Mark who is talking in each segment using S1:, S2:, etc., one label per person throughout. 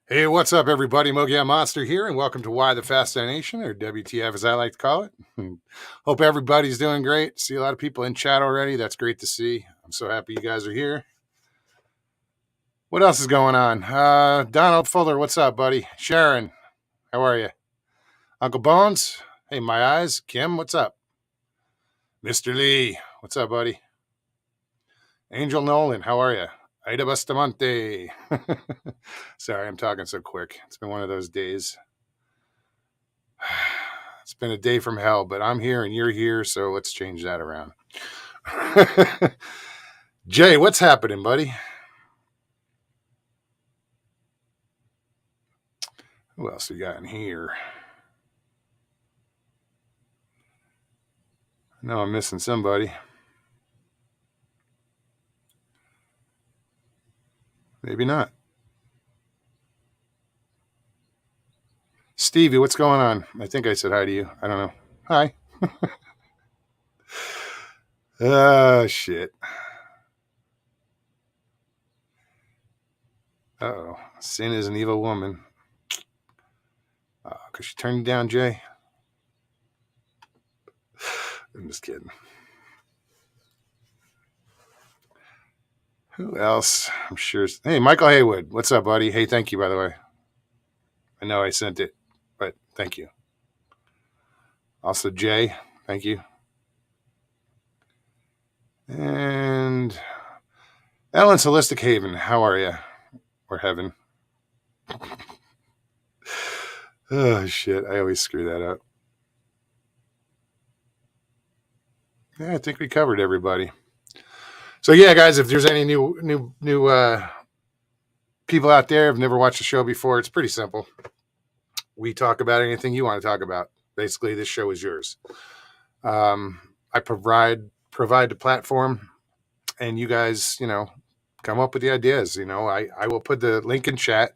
S1: Hey, what's up, everybody? Mogia Monster here, and welcome to Why the Fascination, or WTF as I like to call it. Hope everybody's doing great. See a lot of people in chat already. That's great to see. I'm so happy you guys are here. What else is going on? Donald Fuller, what's up, buddy? Sharon, how are you? Uncle Bones, hey, my eyes. Kim, what's up? Mr. Lee, what's up, buddy? Angel Nolan, how are you? Ida Bustamante. Sorry, I'm talking so quick. It's been one of those days. It's been a day from hell, but I'm here and you're here, so let's change that around. Jay, what's happening, buddy? Who else we got in here? I know I'm missing somebody. Maybe not. Stevie, what's going on? I think I said hi to you. I don't know. Hi. Oh, shit. Uh-oh. Sin is an evil woman. Because she turned you down, Jay? I'm just kidding. Who else? I'm sure. Hey, Michael Haywood. What's up, buddy? Hey, thank you, by the way. I know I sent it, but thank you. Also, Jay, thank you. And Ellen's Holistic Haven, how are you? Or Heaven. Oh, shit. I always screw that up. Yeah, I think we covered everybody. So, yeah, guys, if there's any new people out there who've never watched the show before, it's pretty simple. We talk about anything you want to talk about. Basically, this show is yours. I provide the platform, and you guys, come up with the ideas. I will put the link in chat,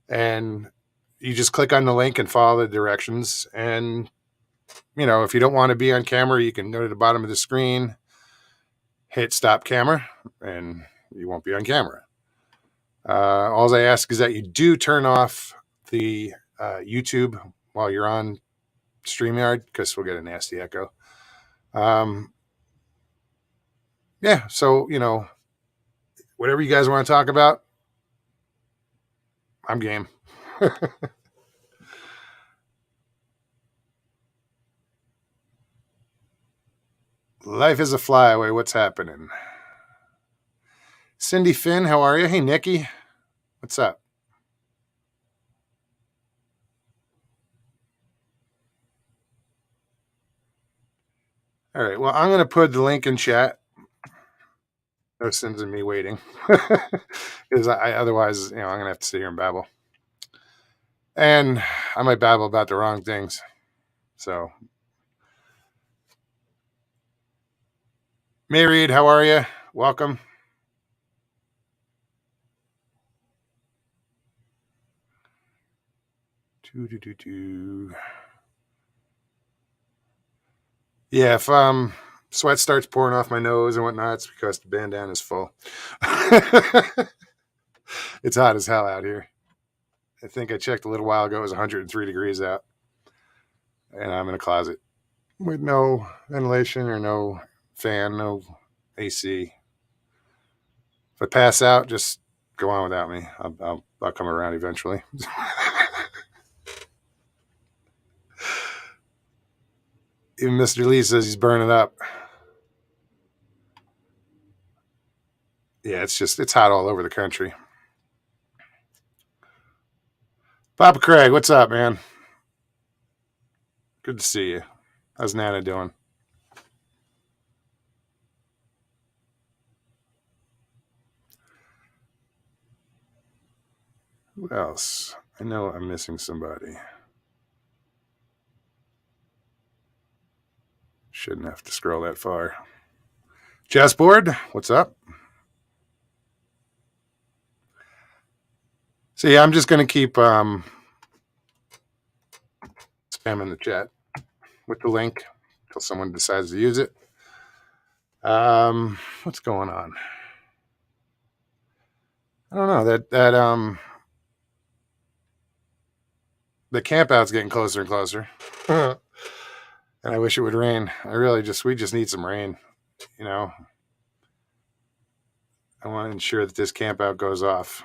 S1: and you just click on the link and follow the directions. And if you don't want to be on camera, you can go to the bottom of the screen, hit stop camera, and you won't be on camera. All I ask is that you do turn off the YouTube while you're on StreamYard, because we'll get a nasty echo. Yeah, so, whatever you guys want to talk about, I'm game. Life is a flyaway. What's happening? Cindy Finn, how are you? Hey, Nikki. What's up? All right. Well, I'm going to put the link in chat. No sense in me waiting. Because otherwise, I'm going to have to sit here and babble. And I might babble about the wrong things. So, May Reed, how are you? Welcome. Yeah, if sweat starts pouring off my nose and whatnot, it's because the bandana is full. It's hot as hell out here. I think I checked a little while ago. It was 103 degrees out. And I'm in a closet with no ventilation or no fan, no AC. If I pass out, just go on without me. I'll come around eventually. Even Mr. Lee says he's burning up. Yeah, it's hot all over the country. Papa Craig, what's up, man? Good to see you. How's Nana doing? Who else? I know I'm missing somebody. Shouldn't have to scroll that far. Chessboard, what's up? So yeah, I'm just gonna keep spamming the chat with the link until someone decides to use it. What's going on? I don't know. That The camp out's getting closer and closer. And I wish it would rain. We just need some rain. You know, I want to ensure that this camp out goes off.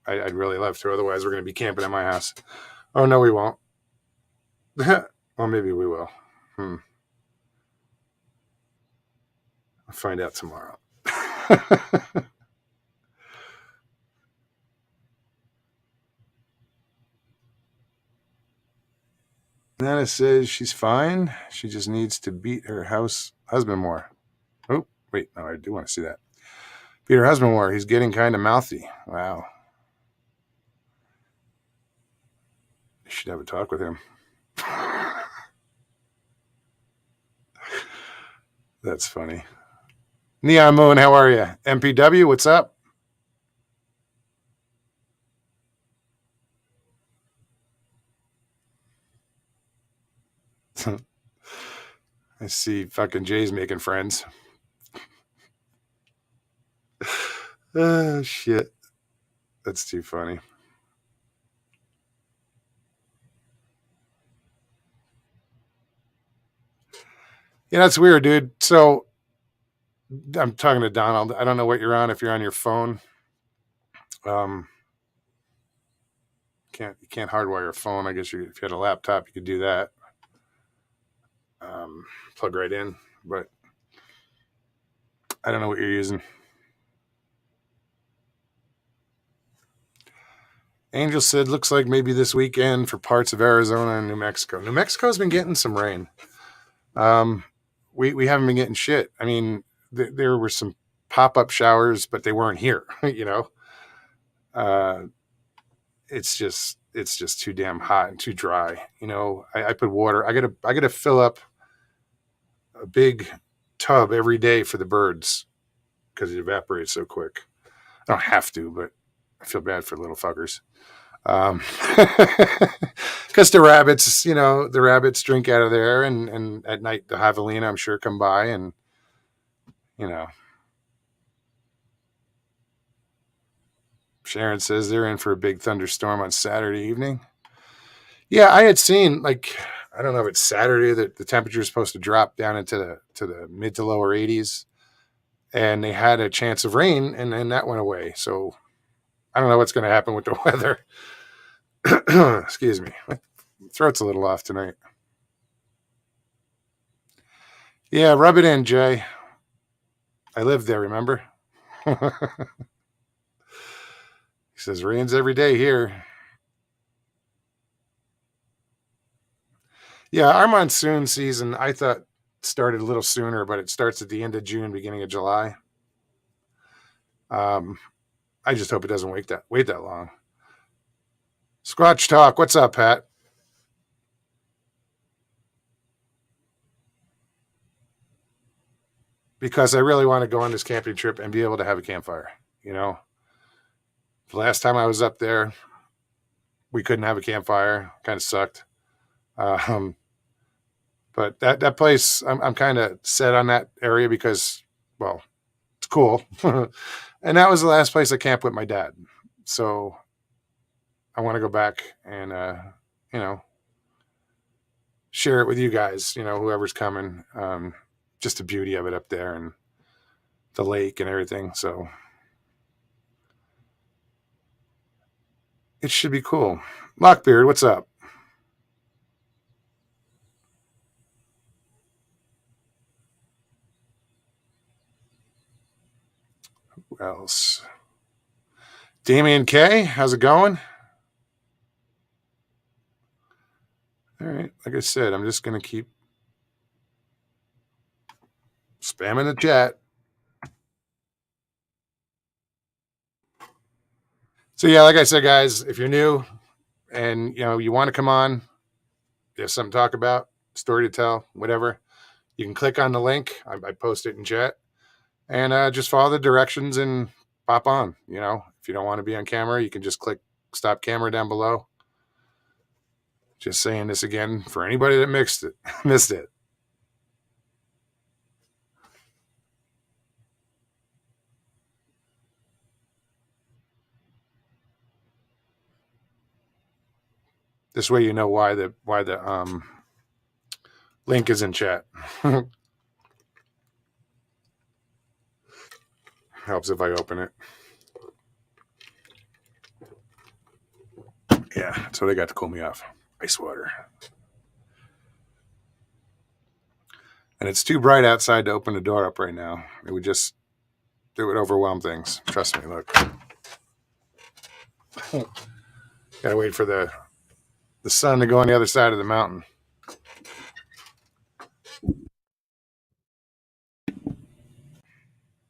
S1: I'd really love to. Otherwise, we're going to be camping at my house. Oh, no, we won't. Well, maybe we will. I'll find out tomorrow. Nana says she's fine. She just needs to beat her husband more. Oh, wait. No, I do want to see that. Beat her husband more. He's getting kind of mouthy. Wow. You should have a talk with him. That's funny. Neon Moon, how are you? MPW, what's up? I see fucking Jay's making friends. Oh, shit. That's too funny. Yeah, that's weird, dude. So I'm talking to Donald. I don't know what you're on. If you're on your phone, um, you can't hardwire a phone. I guess if you had a laptop, you could do that. Plug right in, but I don't know what you're using. Angel said, looks like maybe this weekend for parts of Arizona and New Mexico. New Mexico's been getting some rain. We haven't been getting shit. I mean, there were some pop up showers, but they weren't here. You know, uh, it's just too damn hot and too dry. You know, I put water. I gotta fill up a big tub every day for the birds because it evaporates so quick. I don't have to, but I feel bad for little fuckers. Because the rabbits, the rabbits drink out of there, and at night the javelina, I'm sure, come by, and you know, Sharon says they're in for a big thunderstorm on Saturday evening. Yeah, I had seen, like, I don't know if it's Saturday that the temperature is supposed to drop down into the mid to lower 80s, and they had a chance of rain, and then that went away. So I don't know what's going to happen with the weather. Excuse me, my throat's a little off tonight. Yeah, rub it in, Jay. I lived there, remember? He says rains every day here. Yeah, our monsoon season, I thought, started a little sooner, but it starts at the end of June, beginning of July. I just hope it doesn't wait that long. Squatch Talk, what's up, Pat? Because I really want to go on this camping trip and be able to have a campfire. You know, the last time I was up there, we couldn't have a campfire. Kind of sucked. Um, but that place, I'm kind of set on that area because, well, it's cool. And that was the last place I camped with my dad. So I want to go back and, you know, share it with you guys, whoever's coming. Just the beauty of it up there and the lake and everything. So it should be cool. Lockbeard, what's up? Who else? Damian K, how's it going? All right. Like I said, I'm just going to keep spamming the chat. So yeah, like I said, guys, if you're new and you want to come on, you have something to talk about, story to tell, whatever, you can click on the link. I post it in chat and just follow the directions and pop on. If you don't want to be on camera, you can just click stop camera down below. Just saying this again for anybody that missed it. This way you know why the link is in chat. Helps if I open it. Yeah, that's what I got to cool me off. Ice water. And it's too bright outside to open the door up right now. It would overwhelm things. Trust me, look. Gotta wait for the sun to go on the other side of the mountain.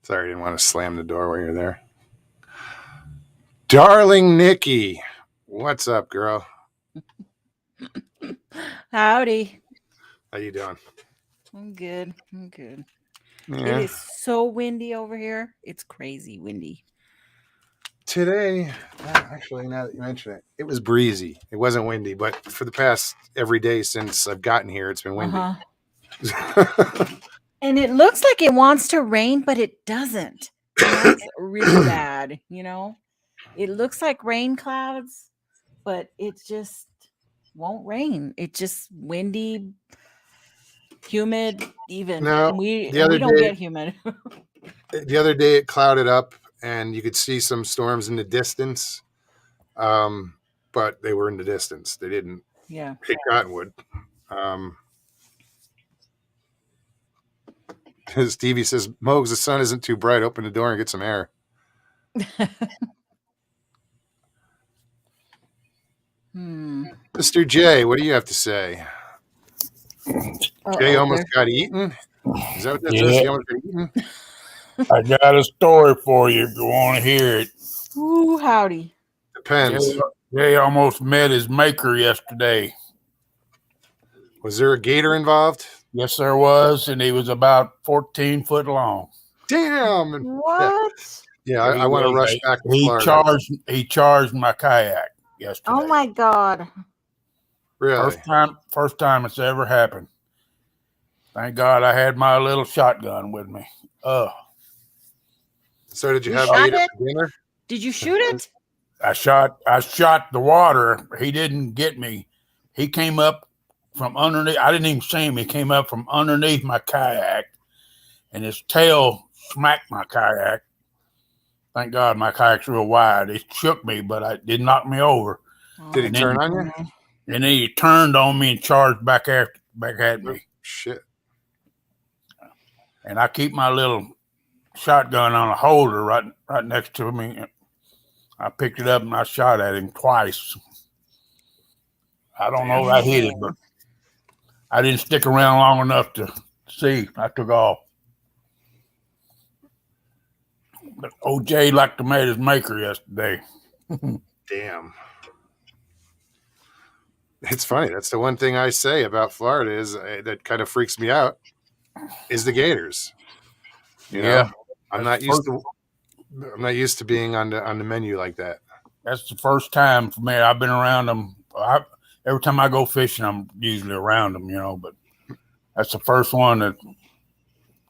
S1: Sorry, I didn't want to slam the door while you're there. Darling Nikki, what's up, girl?
S2: Howdy.
S1: How you doing?
S2: I'm good. Yeah.
S1: Yeah.
S2: It is so windy over here. It's crazy windy.
S1: Today, actually, now that you mention it, it was breezy. It wasn't windy, but for the past every day since I've gotten here, it's been windy.
S2: And it looks like it wants to rain, but it doesn't. It's really bad, you know? It looks like rain clouds, but it just won't rain. It's just windy, humid, even.
S1: No,
S2: we don't get humid.
S1: The other day it clouded up and you could see some storms in the distance, but they were in the distance. They didn't hit Cottonwood. Stevie says, Mogs, the sun isn't too bright. Open the door and get some air. Mr. J, what do you have to say? Jay almost got eaten? Is that what that says? He almost got eaten?
S3: I got a story for you if you want to hear it.
S2: Ooh, howdy.
S1: Depends.
S3: Jay almost met his maker yesterday.
S1: Was there a gator involved?
S3: Yes, there was, and he was about 14 foot long.
S1: Damn!
S2: What?
S1: Yeah, I want to rush back to Florida.
S3: He charged my kayak yesterday.
S2: Oh my God!
S1: Really?
S3: First time it's ever happened. Thank God I had my little shotgun with me.
S1: So did you have gator for dinner?
S2: Did you shoot it?
S3: I shot the water. He didn't get me. He came up from underneath. I didn't even see him. He came up from underneath my kayak, and his tail smacked my kayak. Thank God my kayak's real wide. It shook me, but it didn't knock me over.
S1: Did he turn on you?
S3: And then he turned on me and charged back at me.
S1: Shit.
S3: And I keep my little shotgun on a holder right next to me. I picked it up and I shot at him twice. I don't know if I hit it, but I didn't stick around long enough to see. I took off. But OJ like to meet his maker yesterday.
S1: Damn. It's funny. That's the one thing I say about Florida is that kind of freaks me out is the gators. You know, I'm not used to being on the menu like that.
S3: That's the first time for me. I've been around them. Every time I go fishing, I'm usually around them, you know, but that's the first one that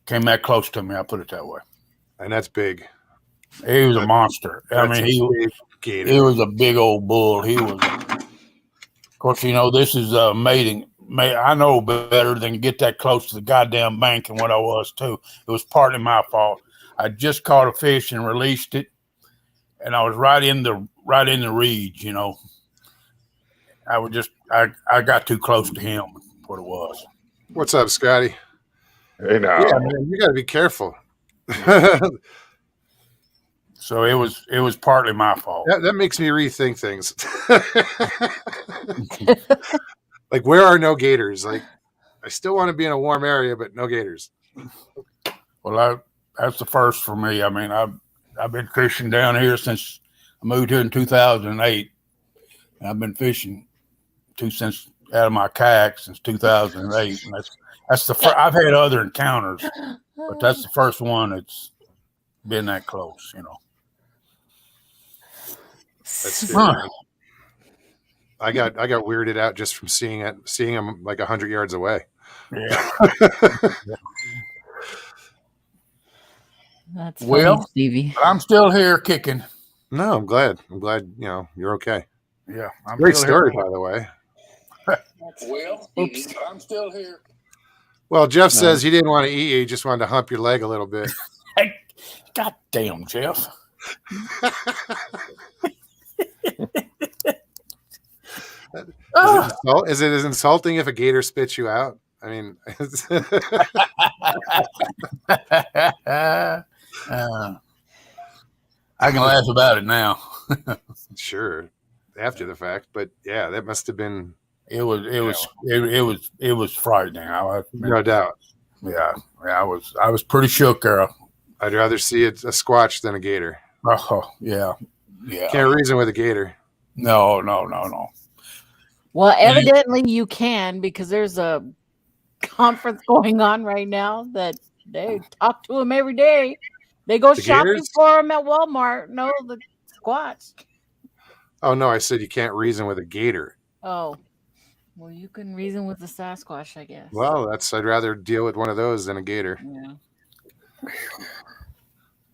S3: came that close to me. I put it that way.
S1: And that's big.
S3: He was a monster. I mean, he was a big old bull. He was, of course, you know, this is mating. I know better than get that close to the goddamn bank and what I was too. It was partly my fault. I just caught a fish and released it, and I was right in the reeds, you know. I got too close to him. What it was.
S1: What's up, Scotty?
S4: Hey now.
S1: Yeah, man, you got to be careful.
S3: So it was partly my fault.
S1: That makes me rethink things. Like, where are no gators? Like, I still want to be in a warm area, but no gators.
S3: Well, that's the first for me. I mean, I've been fishing down here since I moved here in 2008. And I've been fishing since out of my kayak since 2008. And that's the first. I've had other encounters, but that's the first one that's been that close, you know.
S1: That's scary. I got weirded out just from seeing him like 100 yards away.
S3: Yeah.
S2: That's funny, Stevie.
S3: I'm still here kicking.
S1: No, I'm glad. You know, you're okay.
S3: Yeah.
S1: Great story, by the way.
S3: Well,
S2: Oops.
S3: I'm still here.
S1: Well, Jeff says he didn't want to eat you. He just wanted to hump your leg a little bit.
S3: Hey, God damn, Jeff.
S1: Is it as insulting if a gator spits you out? I mean,
S3: I can laugh about it now.
S1: sure, after the fact, but yeah, that must have been.
S3: It was frightening.
S1: No doubt.
S3: Yeah, I was pretty shook, girl.
S1: I'd rather see a squatch than a gator.
S3: Oh, yeah.
S1: Can't reason with a gator.
S3: No.
S2: Well, evidently you can, because there's a conference going on right now that they talk to them every day. They go shopping
S1: gators?
S2: for them at Walmart. No, the squatch.
S1: Oh no, I said you can't reason with a gator.
S2: Oh, well, you can reason with the Sasquatch, I guess.
S1: Well, I'd rather deal with one of those than a gator.
S2: Yeah.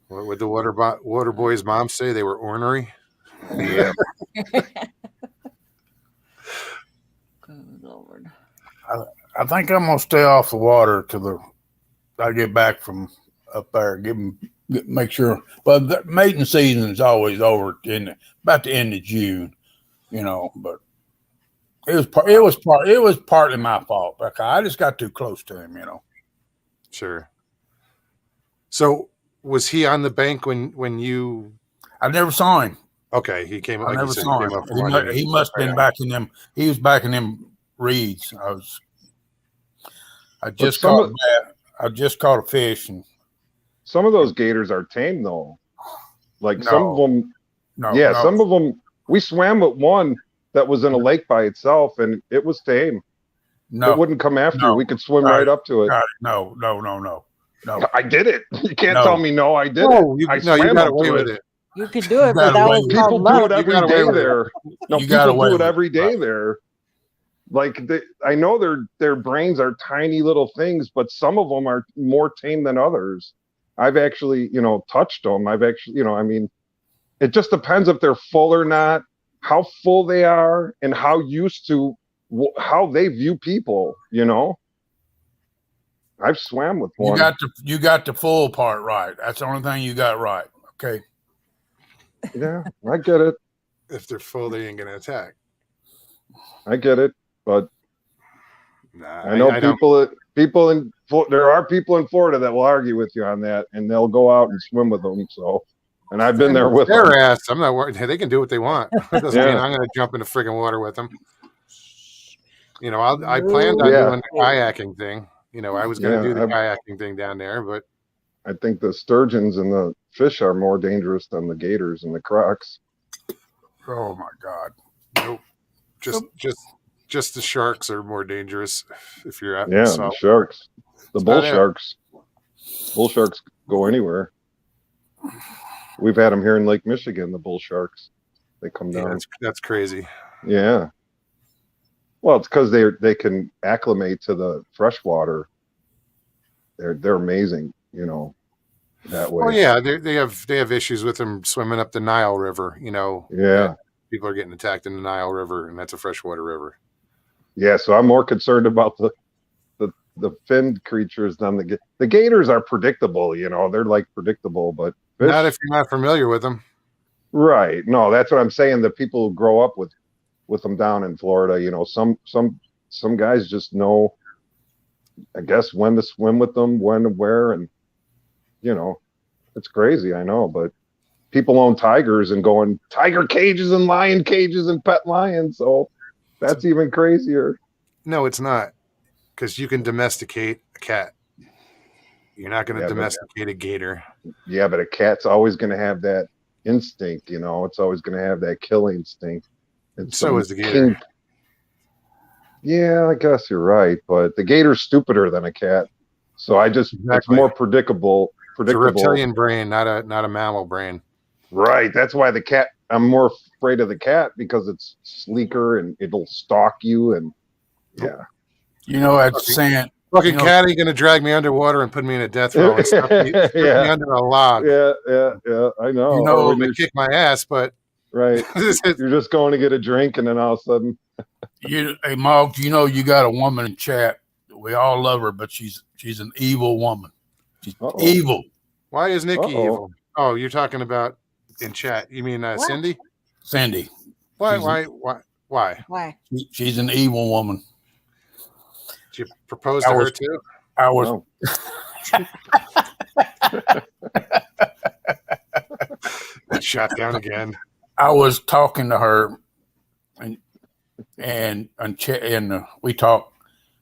S1: What would the water boy's mom say? They were ornery.
S3: Yeah.
S2: Good Lord.
S3: I think I'm gonna stay off the water till I get back from up there. Make sure. Well, the mating season is always over about the end of June, But it was partly my fault. Okay, I just got too close to him,
S1: Sure. So was he on the bank when you?
S3: I never saw him.
S1: Okay, he came.
S3: I never saw him. He must have been back in them. He was back in them reeds. I just caught a fish, and
S4: some of those gators are tame though. Like some of them,
S3: no.
S4: some of them. We swam with one that was in a lake by itself, and it was tame.
S3: No,
S4: it wouldn't come after you. We could swim right up to it.
S3: No.
S4: I did it. You can't tell me no. I did it. I swam
S1: you got
S4: up
S1: away
S4: to
S1: with
S4: it.
S2: You could do it, but that was
S4: people
S2: called
S4: do it
S2: love.
S4: every day there. No, people do it every day
S3: right.
S4: there. Like I know their brains are tiny little things, but some of them are more tame than others. I've actually, touched them. I've actually, I mean, it just depends if they're full or not, how full they are, and how used to how they view people. I've swam with one.
S3: You got the full part right. That's the only thing you got right. Okay.
S4: Yeah, I get it.
S1: If they're full, they ain't gonna attack.
S4: I get it, but
S1: I
S4: know there are people in Florida that will argue with you on that, and they'll go out and swim with them. So, and I've been there with
S1: their
S4: them.
S1: ass. I'm not worried. They can do what they want. It doesn't mean I'm gonna jump in the friggin' water with them. I planned on doing the kayaking thing. I was gonna do the kayaking thing down there, but
S4: I think the sturgeons and the fish are more dangerous than the gators and the crocs.
S3: Oh my God!
S1: Nope. Just the sharks are more dangerous if you're out.
S4: The sharks, the bull sharks. Bull sharks go anywhere. We've had them here in Lake Michigan. The bull sharks, they come down.
S1: That's crazy.
S4: Yeah. Well, it's because they can acclimate to the fresh water. They're amazing, that way.
S1: Oh yeah, they have issues with them swimming up the Nile River.
S4: Yeah.
S1: People are getting attacked in the Nile River, and that's a freshwater river.
S4: Yeah, so I'm more concerned about the finned creatures than the gators are predictable. They're like predictable, but fish,
S1: not if you're not familiar with them.
S4: Right. No, that's what I'm saying. The people who grow up with them down in Florida, some guys just know, I guess, when to swim with them, when and where, and it's crazy. I know, but people own tigers and going tiger cages and lion cages and pet lions. So that's even crazier.
S1: No, it's not, because you can domesticate a cat. You're not going to domesticate a gator.
S4: Yeah, but a cat's always going to have that instinct. It's always going to have that kill instinct.
S1: And so is the gator.
S4: Yeah, I guess you're right, but the gator's stupider than a cat. So it's more predictable.
S1: It's a reptilian brain, not a mammal brain.
S4: Right. That's why I'm more afraid of the cat, because it's sleeker and it'll stalk you, and
S3: that's saying.
S1: Fucking cat ain't gonna drag me underwater and put me in a death row and stuff me under a log.
S4: Yeah. I know.
S1: They kick my ass, but
S4: Right. You're just going to get a drink, and then all of a sudden,
S3: Hey, Moggs, you got a woman in chat. We all love her, but she's an evil woman. She's evil.
S1: Why is Nikki evil? Oh, you're talking about in chat. You mean Cindy?
S3: Cindy.
S1: Why?
S3: She's an evil woman.
S1: Did you propose to her too?
S3: I was.
S1: Shot down again.
S3: I was talking to her, and we talked.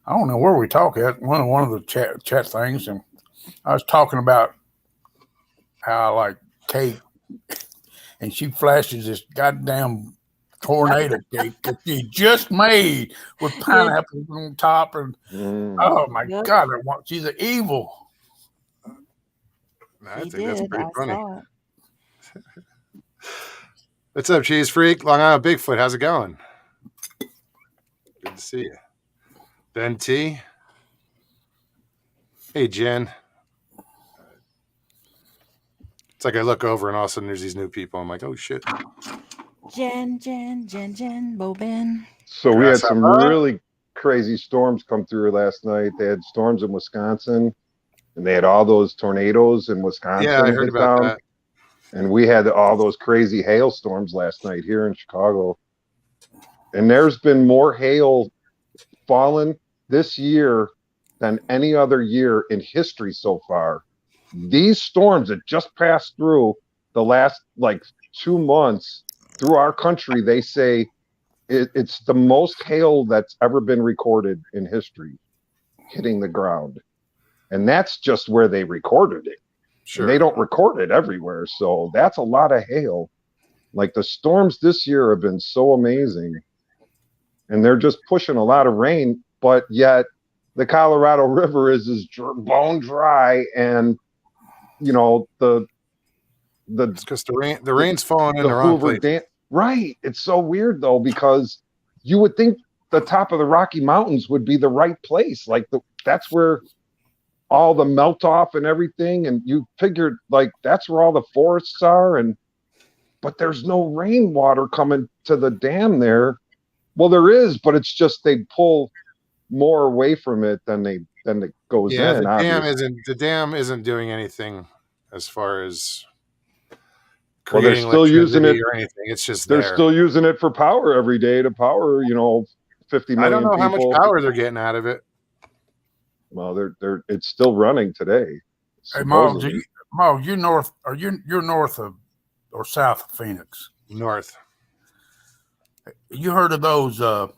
S3: I don't know where we talk at one of the chat things, and I was talking about how I like cake, and she flashes this goddamn tornado cake that she just made with pineapple on top, and oh my God, she's an evil.
S1: I think that's pretty funny. What's up, Cheese Freak? Long Island Bigfoot, how's it going? Good to see you. Ben T. Hey, Jen. It's like I look over and all of a sudden there's these new people. I'm like, oh, shit.
S2: Jen, Bo Ben.
S4: So we had some really crazy storms come through last night. They had storms in Wisconsin, and they had all those tornadoes in Wisconsin.
S1: Yeah, I heard about that.
S4: And we had all those crazy hailstorms last night here in Chicago. And there's been more hail fallen this year than any other year in history so far. These storms that just passed through the last 2 months through our country, they say it's the most hail that's ever been recorded in history hitting the ground. And that's just where they recorded it. Sure. They don't record it everywhere. So that's a lot of hail. Like the storms this year have been so amazing. And they're just pushing a lot of rain, but yet the Colorado River is bone dry, and it's
S1: because the rain's falling in the wrong place.
S4: Right. It's so weird though, because you would think the top of the Rocky Mountains would be the right place. That's where all the melt off and everything, and you figured that's where all the forests are, but there's no rainwater coming to the dam there. Well, there is, but it's just they pull more away from it than it goes in.
S1: The dam isn't doing anything as far as
S4: they're still using it
S1: or anything. It's just
S4: they're still using it for power every day to power 50 million.
S1: I don't know
S4: people.
S1: How much power they're getting out of it.
S4: Well, it's still running today.
S3: Hey, Mo, you're north, or you're north of or south of Phoenix?
S1: North.
S3: You heard of those? Oh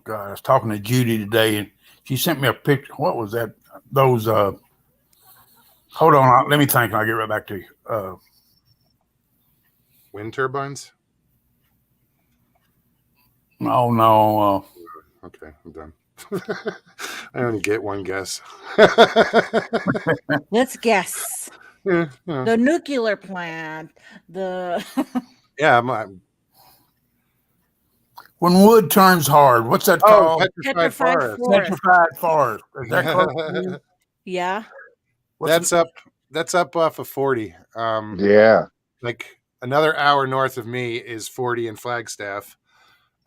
S3: God, I was talking to Judy today, and she sent me a picture. What was that? Those. Hold on, let me think, and I'll get right back to you.
S1: Wind turbines?
S3: No.
S1: Okay, I'm done. I only get one guess.
S2: Let's guess.
S1: Yeah.
S2: The nuclear plant.
S1: Yeah,
S3: when wood turns hard, what's that called?
S2: Petrified forest.
S3: Petrified forest. Is that close to you?
S2: Yeah.
S1: That's up off of 40.
S4: Yeah.
S1: Like another hour north of me is 40 in Flagstaff.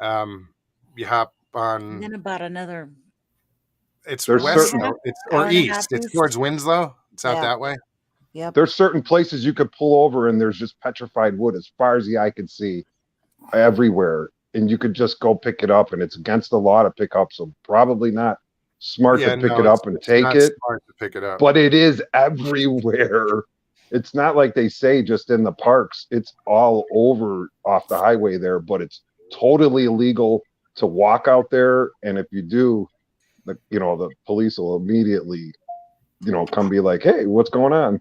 S1: You hop on.
S2: And then about another.
S1: It's west. Or east. It's towards Winslow. It's out that way.
S2: Yeah.
S4: There's certain places you could pull over, and there's just petrified wood as far as the eye can see, everywhere. And you could just go pick it up, and it's against the law to pick up. So probably not smart to pick it up and take it.
S1: Smart to pick it up.
S4: But it is everywhere. It's not like they say just in the parks. It's all over off the highway there, but it's totally illegal to walk out there. And if you do, the police will immediately, come be like, hey, what's going on?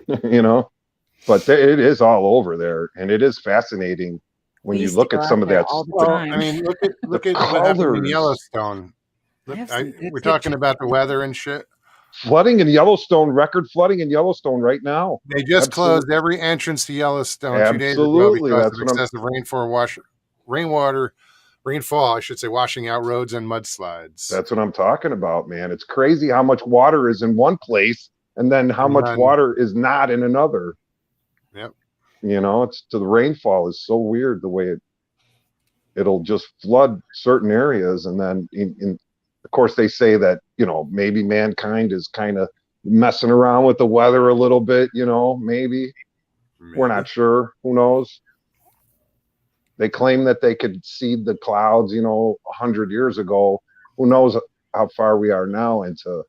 S4: But it is all over there. And it is fascinating when you look at some of that.
S1: I mean, look at what happened in Yellowstone. We're talking about the weather and shit.
S4: Flooding in Yellowstone, record flooding in Yellowstone right now.
S1: They just closed every entrance to Yellowstone 2 days ago because of excessive rainfall, I should say, washing out roads and mudslides.
S4: That's what I'm talking about, man. It's crazy how much water is in one place and then how much water is not in another.
S1: Yep.
S4: It's the rainfall is so weird the way it'll just flood certain areas, and then of course they say that maybe mankind is kind of messing around with the weather a little bit. Maybe we're not sure. Who knows? They claim that they could see the clouds 100 years ago. Who knows how far we are now into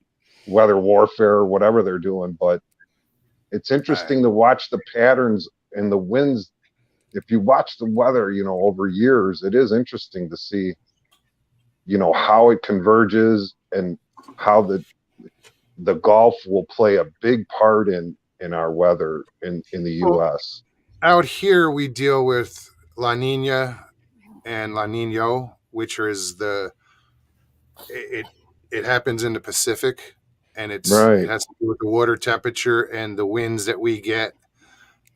S4: weather warfare or whatever they're doing, but it's interesting to watch the patterns and the winds. If you watch the weather, over years, it is interesting to see, how it converges and how the Gulf will play a big part in our weather in the U.S.
S1: Out here, we deal with La Nina and La Nino, which is it happens in the Pacific, and it has to do with the water temperature and the winds that we get.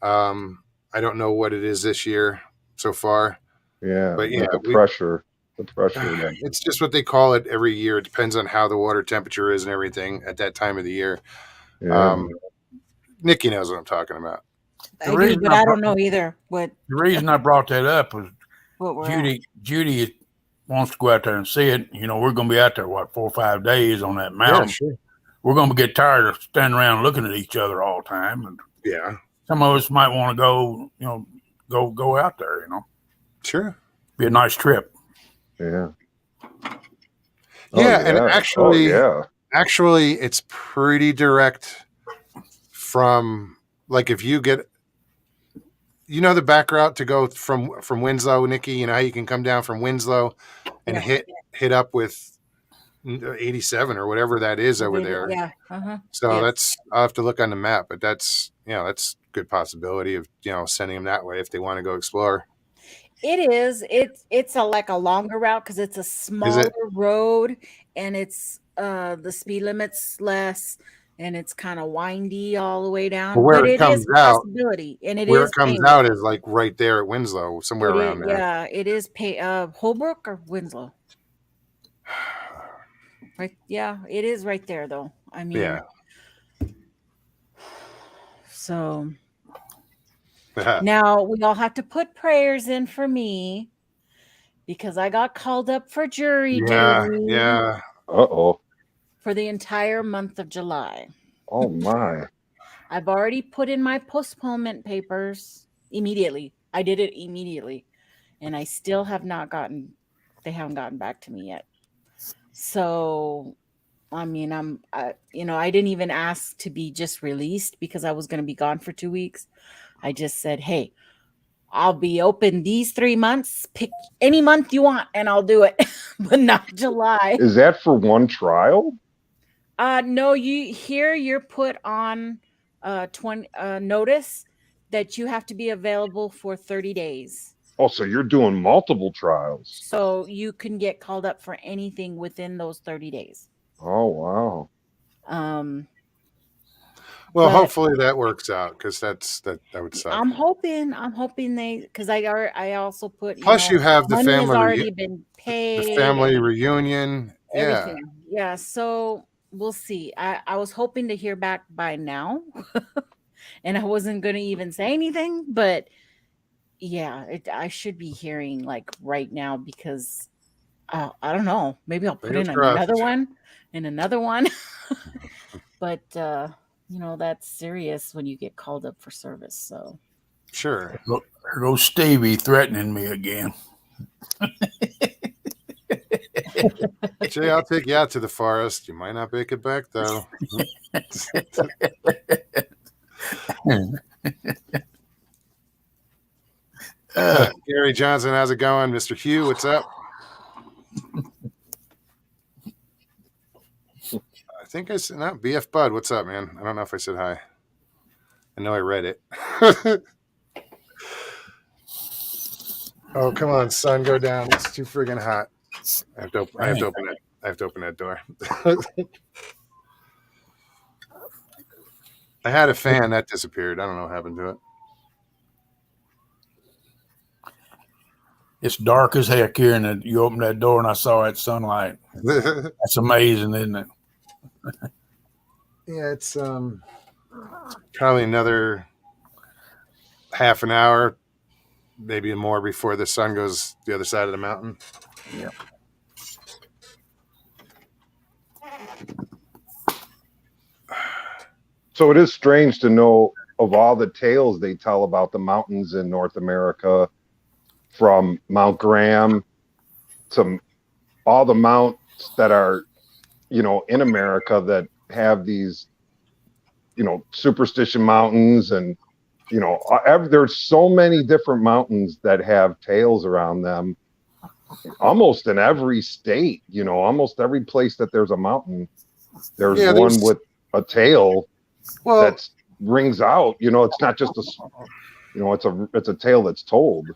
S1: I don't know what it is this year so far.
S4: Yeah, but the pressure.
S1: It's just what they call it every year. It depends on how the water temperature is and everything at that time of the year.
S4: Yeah.
S1: Nikki knows what I'm talking about.
S2: I do, but I don't know either.
S3: The reason I brought that up was Judy wants to go out there and see it. We're going to be out there, 4 or 5 days on that mountain.
S1: Yeah, sure.
S3: We're going to get tired of standing around looking at each other all the time. And
S1: yeah,
S3: some of us might want to go out there.
S1: Sure,
S3: be a nice trip.
S4: Yeah.
S1: And actually, it's pretty direct from, like, if you get, the back route to go from Winslow, Nikki, how you can come down from Winslow and hit up with 87 or whatever that is over there.
S2: Yeah. Uh-huh.
S1: So I'll have to look on the map, but that's a good possibility of, sending them that way if they want to go explore.
S2: It is. It's like a longer route because it's a smaller road, and it's the speed limit's less, and it's kind of windy all the way down.
S1: But where it comes out, is like right there at Winslow, somewhere around there.
S2: Yeah, it is. Holbrook or Winslow? Right. Yeah, it is right there, though. I mean,
S1: yeah.
S2: So. Now we all have to put prayers in for me because I got called up for jury duty.
S1: Yeah.
S4: Uh-oh.
S2: For the entire month of July.
S4: Oh my.
S2: I've already put in my postponement papers immediately. I did it immediately. And I still have they haven't gotten back to me yet. So, I mean, I didn't even ask to be just released because I was going to be gone for 2 weeks. I just said, hey, I'll be open these 3 months. Pick any month you want and I'll do it, but not July.
S4: Is that for one trial?
S2: No, you're put on 20 notice that you have to be available for 30 days.
S4: Oh, so you're doing multiple trials.
S2: So you can get called up for anything within those 30 days.
S4: Oh, wow.
S1: Well, hopefully that works out because that would suck.
S2: I'm hoping because I also put.
S1: Plus, you have the
S2: money
S1: family
S2: has already been paid.
S1: The family reunion.
S2: Everything. Yeah. So we'll see. I was hoping to hear back by now, and I wasn't going to even say anything, but yeah, I should be hearing like right now because I don't know. Maybe I'll put in another one, but. That's serious when you get called up for service. So,
S1: sure.
S3: There goes Stevie threatening me again.
S1: Jay, I'll take you out to the forest. You might not make it back, though. Gary Johnson, how's it going? Mr. Hugh, what's up? I think I said, not BF Bud. What's up, man? I don't know if I said hi. I know I read it. Oh, come on, son, go down. It's too friggin' hot. I have to open that door. I had a fan that disappeared. I don't know what happened to it.
S3: It's dark as heck here, and you opened that door, and I saw that sunlight. That's amazing, isn't it?
S1: Yeah, it's probably another half an hour, maybe more before the sun goes the other side of the mountain.
S3: Yeah.
S4: So it is strange to know of all the tales they tell about the mountains in North America, from Mount Graham to all the mounts that are, in America that have these, superstition mountains, and there's so many different mountains that have tales around them. Almost in every state, almost every place that there's a mountain, there's one with a tale that rings out. It's not just it's a tale that's told.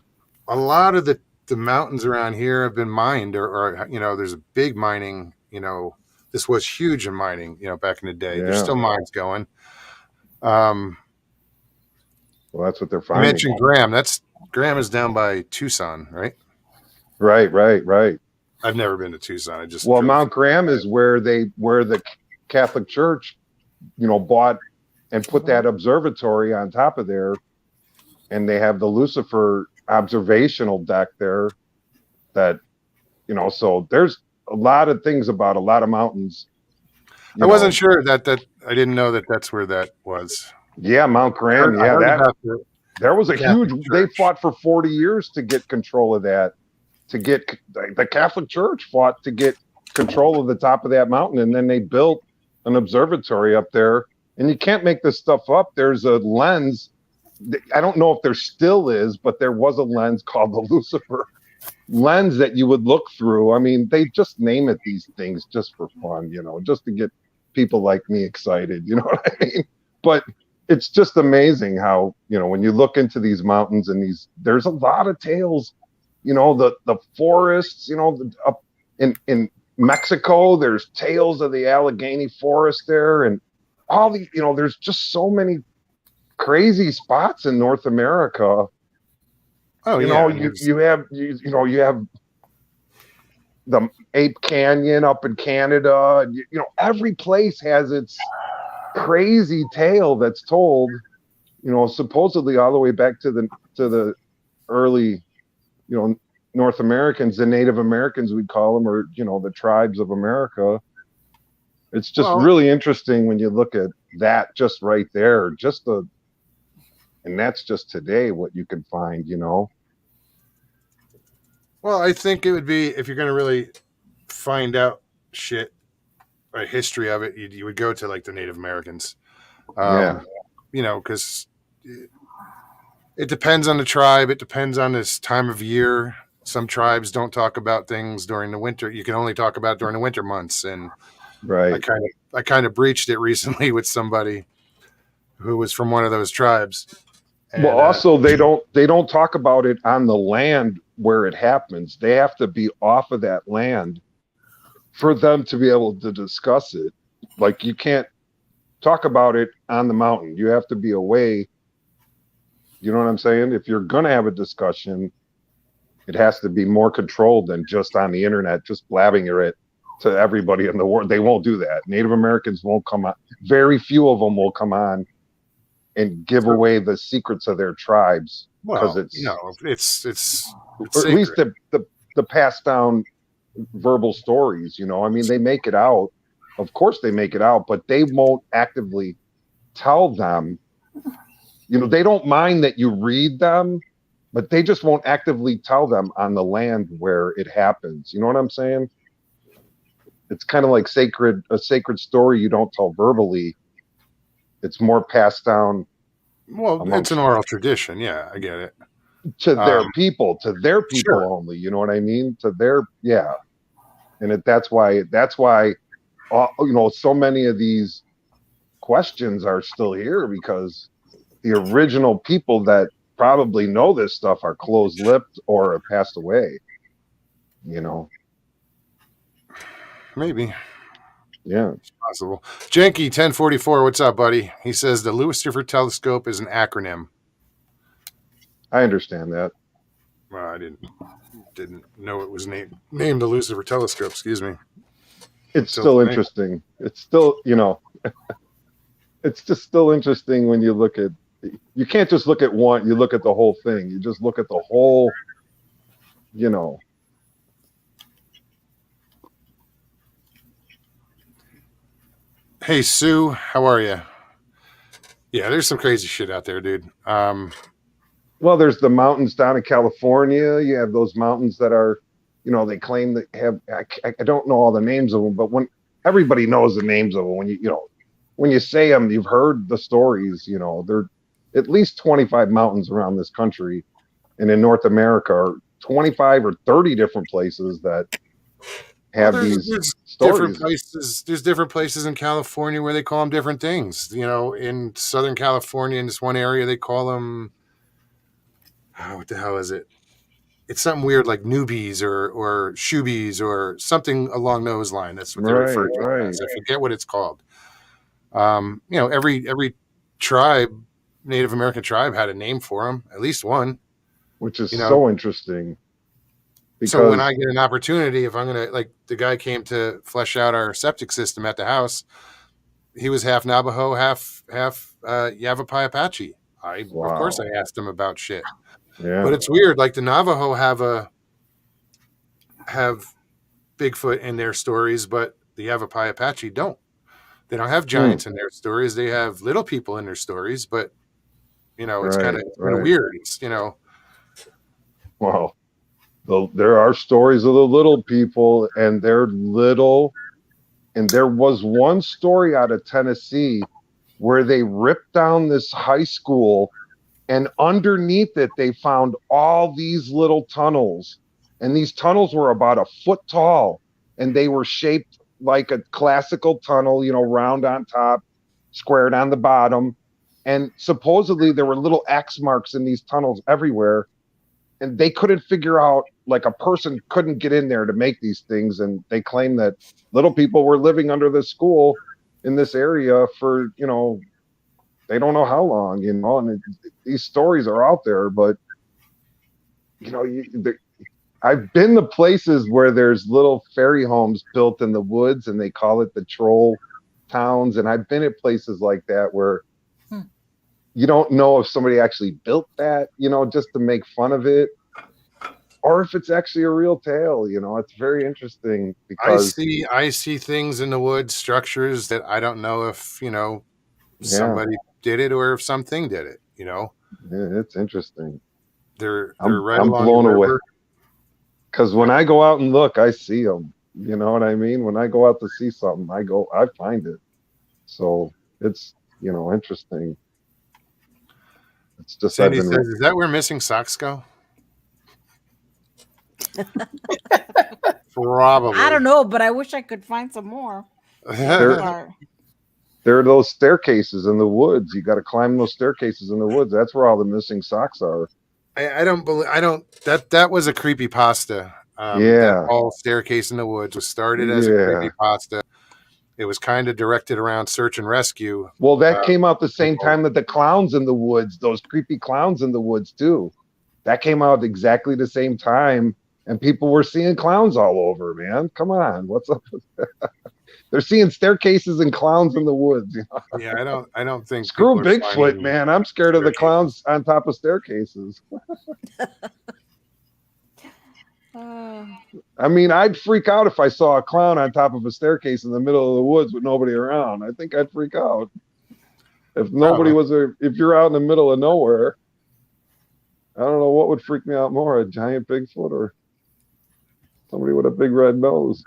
S1: A lot of the mountains around here have been mined, or there's a big mining. This was huge in mining. Back in the day, there's still mines going.
S4: Well, that's what they're finding.
S1: You mentioned Graham. Graham is down by Tucson, right?
S4: Right.
S1: I've never been to Tucson.
S4: Mount Graham is where the Catholic Church, bought and put that observatory on top of there, and they have the Lucifer observational deck there. That, so there's a lot of things about a lot of mountains.
S1: I wasn't sure that I didn't know that's where that was.
S4: Yeah, Mount Graham. There was a huge. They fought for 40 years to get control of that. To get the Catholic Church fought to get control of the top of that mountain, and then they built an observatory up there. And you can't make this stuff up. There's a lens. I don't know if there still is, but there was a lens called the Lucifer lens that you would look through. I mean, they just name it these things just for fun, just to get people like me excited. You know what I mean? But it's just amazing how, when you look into these mountains and there's a lot of tales. The forests, up in Mexico, there's tales of the Allegheny forest there, and all the, there's just so many crazy spots in North America.
S1: Oh,
S4: you have the Ape Canyon up in Canada, and every place has its crazy tale that's told, supposedly all the way back to the early, North Americans, the Native Americans, we'd call them, or, the tribes of America. It's just really interesting when you look at that just right there, and that's just today what you can find,
S1: Well, I think it would be, if you're going to really find out shit, a history of it, you would go to like the Native Americans. Because it depends on the tribe. It depends on this time of year. Some tribes don't talk about things during the winter. You can only talk about it during the winter months. And
S4: right.
S1: I kind of breached it recently with somebody who was from one of those tribes. And,
S4: also they don't talk about it on the land where it happens. They have to be off of that land for them to be able to discuss it. Like, you can't talk about it on the mountain. You have to be away. You know what I'm saying? If you're going to have a discussion, it has to be more controlled than just on the internet, just blabbing it to everybody in the world. They won't do that. Native Americans won't come on. Very few of them will come on and give away the secrets of their tribes, because it's or at least the passed down verbal stories. I mean, they make it out. Of course they make it out, but they won't actively tell them. They don't mind that you read them, but they just won't actively tell them on the land where it happens. You know what I'm saying? It's kind of like a sacred story you don't tell verbally. It's more passed down.
S1: Well, it's an oral tradition. Yeah, I get it.
S4: To their people sure. Only. You know what I mean? And that's why, so many of these questions are still here, because the original people that probably know this stuff are closed-lipped or have passed away.
S1: Maybe.
S4: Yeah,
S1: it's possible. Janky 1044, what's up, buddy? He says the Lucifer telescope is an acronym.
S4: I understand that.
S1: Well, I didn't know it was named the Lucifer telescope. Excuse me.
S4: It's still interesting. It's still, it's just still interesting when you look at you can't just look at one. You look at the whole thing. You just look at the whole, you know.
S1: Hey, Sue, how are you? Yeah, there's some crazy shit out there, dude.
S4: Well, there's the mountains down in California. You have those mountains that are, you know, they claim that have. I don't know all the names of them, but when everybody knows the names of them, when when you say them, you've heard the stories. You know, there are at least 25 mountains around this country, and in North America, are 25 or 30 different places that have these stories.
S1: Different places. There's different places in California where they call them different things. You know, in Southern California, in this one area, they call them. What the hell is it? It's something weird like newbies or shoebies or something along those lines. That's what they refer to it as. I forget what it's called. You know, every tribe, Native American tribe, had a name for them, at least one.
S4: Which is so interesting.
S1: So when I get an opportunity, if I'm gonna, like, the guy came to flesh out our septic system at the house, he was half Navajo, half Yavapai Apache. Of course I asked him about shit.
S4: Yeah.
S1: But it's weird. Like the Navajo have Bigfoot in their stories, but the Yavapai Apache don't. They don't have giants in their stories. They have little people in their stories, but you know, it's kind of weird. It's, you know.
S4: Well, there are stories of the little people, and they're little. And there was one story out of Tennessee where they ripped down this high school, and underneath it, they found all these little tunnels. And these tunnels were about a foot tall, and they were shaped like a classical tunnel, you know, round on top, squared on the bottom. And supposedly there were little X marks in these tunnels everywhere. And they couldn't figure out, like, a person couldn't get in there to make these things. And they claim that little people were living under this school in this area for, you know, they don't know how long, you know, and these stories are out there. But, you know, I've been to places where there's little fairy homes built in the woods, and they call it the troll towns. And I've been at places like that where you don't know if somebody actually built that, you know, just to make fun of it, or if it's actually a real tale. You know, it's very interesting because
S1: I see things in the woods, structures that I don't know if, you know, somebody did it or if something did it, you know.
S4: Yeah, it's interesting.
S1: They're
S4: I'm
S1: along
S4: blown
S1: the
S4: away.
S1: river.
S4: Because when I go out and look, I see them. You know what I mean? When I go out to see something, I find it. So it's, you know, interesting. It's just
S1: Sandy says, is that where missing socks go? Probably.
S2: I don't know, but I wish I could find some more.
S4: There are those staircases in the woods. You got to climb those staircases in the woods. That's where all the missing socks are.
S1: That was a creepypasta. That whole staircase in the woods was started as a creepypasta. It was kind of directed around search and rescue.
S4: Well, that came out the same time that the clowns in the woods, those creepy clowns in the woods too. That came out exactly the same time, and people were seeing clowns all over, man. Come on, what's up with that? They're seeing staircases and clowns in the woods. You know?
S1: Yeah, I don't think.
S4: Screw Bigfoot, man. I'm scared of the clowns on top of staircases. I mean, I'd freak out if I saw a clown on top of a staircase in the middle of the woods with nobody around. I think I'd freak out. If nobody was there, if you're out in the middle of nowhere, I don't know what would freak me out more, a giant Bigfoot or somebody with a big red nose.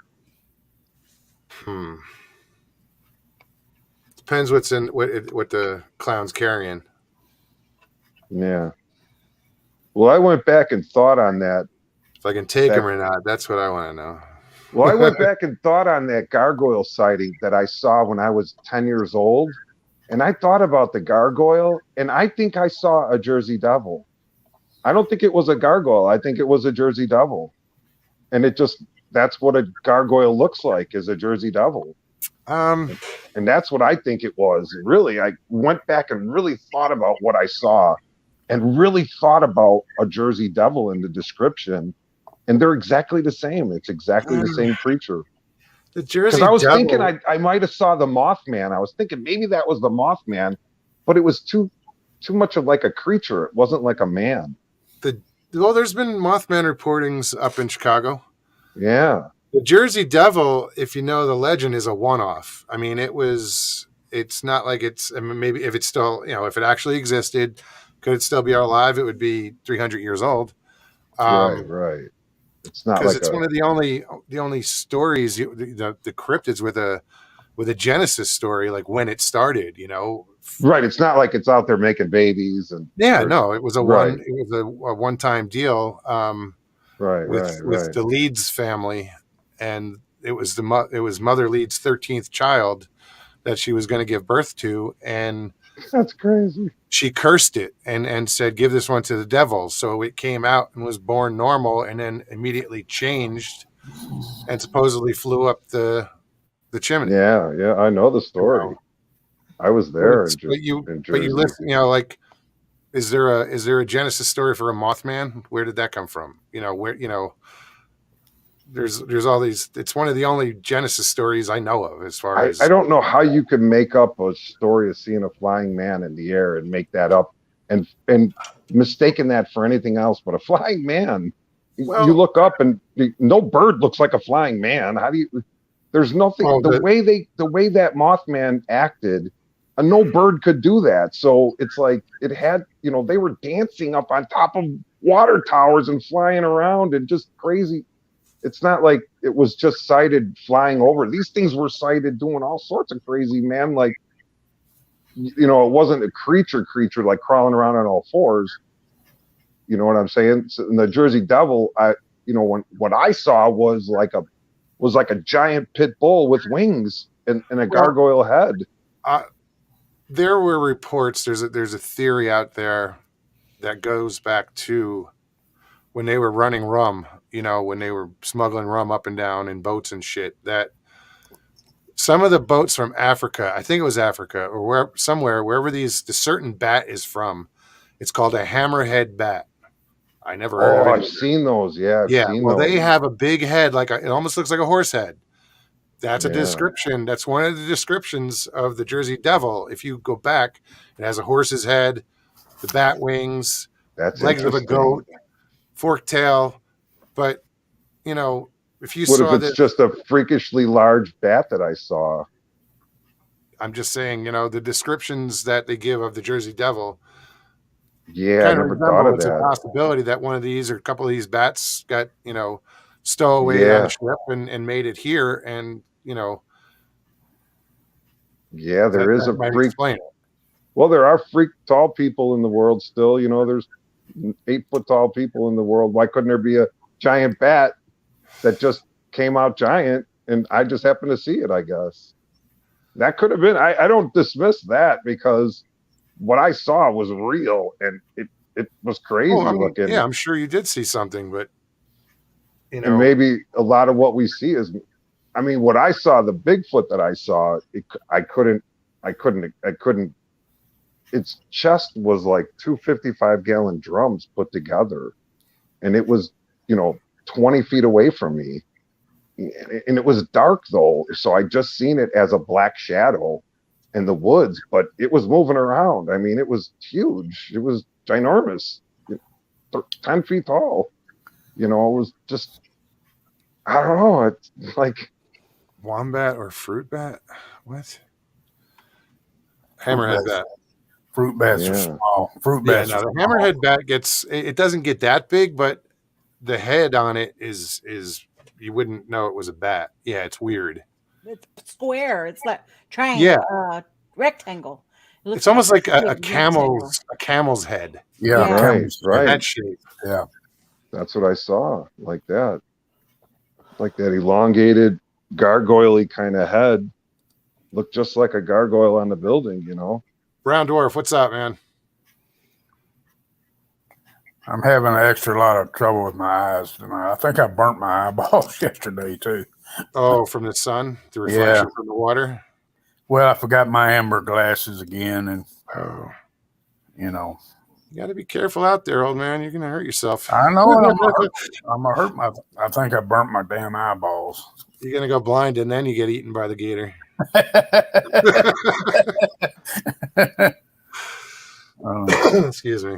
S1: Depends what's in what the clown's carrying.
S4: Yeah. Well, I went back and thought on that.
S1: If I can take him or not, that's what I want to know.
S4: Well, I went back and thought on that gargoyle sighting that I saw when I was 10 years old. And I thought about the gargoyle, and I think I saw a Jersey Devil. I don't think it was a gargoyle. I think it was a Jersey Devil. And that's what a gargoyle looks like, is a Jersey Devil. And that's what I think it was. Really, I went back and really thought about what I saw and really thought about a Jersey Devil in the description. And they're exactly the same. It's exactly the same creature.
S1: The Jersey Devil.
S4: Because I was thinking I might have saw the Mothman. I was thinking maybe that was the Mothman, but it was too too much of like a creature. It wasn't like a man.
S1: Well, there's been Mothman reportings up in Chicago.
S4: Yeah.
S1: The Jersey Devil, if you know the legend, is a one-off. I mean, it's not like I mean, maybe if it's still, if it actually existed, could it still be alive? It would be 300 years old.
S4: Right. It's not
S1: because
S4: like
S1: it's one of the only stories, the cryptids with a Genesis story, like when it started,
S4: right. It's not like it's out there making babies and
S1: no, it was a
S4: right.
S1: one-time deal. With the Leeds family, and it was Mother Leeds' 13th child that she was going to give birth to, and
S4: that's crazy.
S1: She cursed it and said, "Give this one to the devil." So it came out and was born normal, and then immediately changed, and supposedly flew up the chimney.
S4: Yeah, I know the story. I was there in Jersey.
S1: But you listen, like, is there a Genesis story for a Mothman? Where did that come from? There's all these. It's one of the only Genesis stories I know of. As far as
S4: I don't know how you can make up a story of seeing a flying man in the air and make that up and mistaking that for anything else but a flying man. Well, you look up and no bird looks like a flying man. How do you? There's nothing. The way that Mothman acted, no bird could do that. So it's like it had. They were dancing up on top of water towers and flying around and just crazy. It's not like it was just sighted flying over. These things were sighted doing all sorts of crazy, man. Like, it wasn't a creature like crawling around on all fours. You know what I'm saying? So in the Jersey Devil, what I saw was like a giant pit bull with wings and a gargoyle head.
S1: There were reports. There's a theory out there that goes back to when they were running rum, when they were smuggling rum up and down in boats and shit, that some of the boats from Africa, I think it was Africa or wherever the certain bat is from, it's called a hammerhead bat. I never heard of it.
S4: I've seen those. Yeah.
S1: They have a big head, it almost looks like a horse head. That's a description. That's one of the descriptions of the Jersey Devil. If you go back, it has a horse's head, the bat wings, legs of a goat, forked tail. But, if you saw
S4: it's just a freakishly large bat that I saw?
S1: I'm just saying, the descriptions that they give of the Jersey Devil.
S4: Yeah, I never thought of that.
S1: It's a possibility that one of these or a couple of these bats got, stowaway on the ship and made it here. And,
S4: yeah, there is a freak.
S1: Explain it.
S4: Well, there are freak tall people in the world still. There's 8 foot tall people in the world. Why couldn't there be a giant bat that just came out giant and I just happened to see it? I guess that could have been. I don't dismiss that because what I saw was real and it was crazy looking.
S1: Yeah, I'm sure you did see something, but
S4: and maybe a lot of what we see is, what I saw, the Bigfoot that I saw, I couldn't. Its chest was like 2 55-gallon drums put together, and it was 20 feet away from me, and it was dark though, so I just seen it as a black shadow in the woods, but it was moving around. It was huge. It was ginormous, 10 feet tall. It was just, I don't know. It's like
S1: wombat or fruit bat. What? Hammerhead bat.
S3: Fruit bats are small. Fruit bats.
S1: The hammerhead bat it doesn't get that big, but the head on it is you wouldn't know it was a bat. Yeah, it's weird.
S2: It's square. It's like triangle, rectangle.
S1: It's almost like a camel's head.
S3: Yeah.
S4: Right.
S1: That shape.
S3: Yeah.
S4: That's what I saw. Like that elongated, gargoyle-y kind of head. Looked just like a gargoyle on the building,
S1: Brown Dwarf, what's up, man?
S3: I'm having an extra lot of trouble with my eyes tonight. I think I burnt my eyeballs yesterday too.
S1: Oh, from the sun, the reflection from the water.
S3: Well, I forgot my amber glasses again, and
S1: you got to be careful out there, old man. You're gonna hurt yourself.
S3: I know. I'm gonna hurt I think I burnt my damn eyeballs.
S1: You're gonna go blind, and then you get eaten by the gator. Excuse me.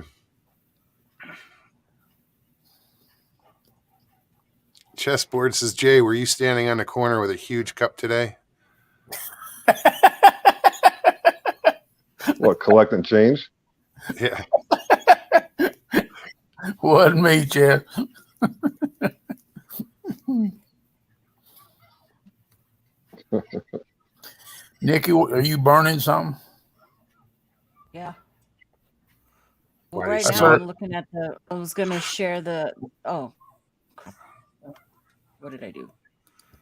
S1: Chessboard says, Jay, were you standing on the corner with a huge cup today?
S4: What, collecting change?
S1: Yeah.
S3: Wasn't me, Jeff. Nikki, are you burning something?
S2: Yeah.
S1: Why
S2: Well, right
S1: did you
S2: now
S1: say
S2: I'm looking at I was going to share oh, crap. What did I do?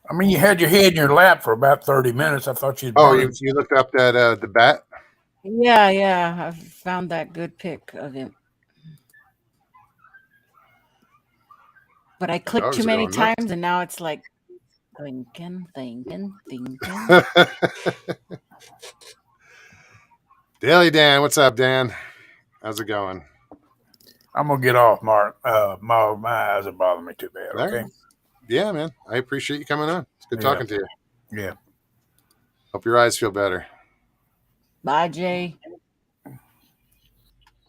S3: I mean, you had your head in your lap for about 30 minutes. I thought you'd
S1: Oh,
S3: burn.
S1: you looked up that the bat?
S2: Yeah. I found that good pic of him. But I clicked
S1: Dogs
S2: too
S1: are
S2: many
S1: going nuts.
S2: times, and now it's like thinking.
S1: Daily Dan, what's up, Dan? How's it going?
S3: I'm going to get off, Mark. My eyes are bothering me too bad, okay?
S1: Right. Yeah, man. I appreciate you coming on. It's good talking to you.
S3: Yeah.
S1: Hope your eyes feel better.
S2: Bye, Jay.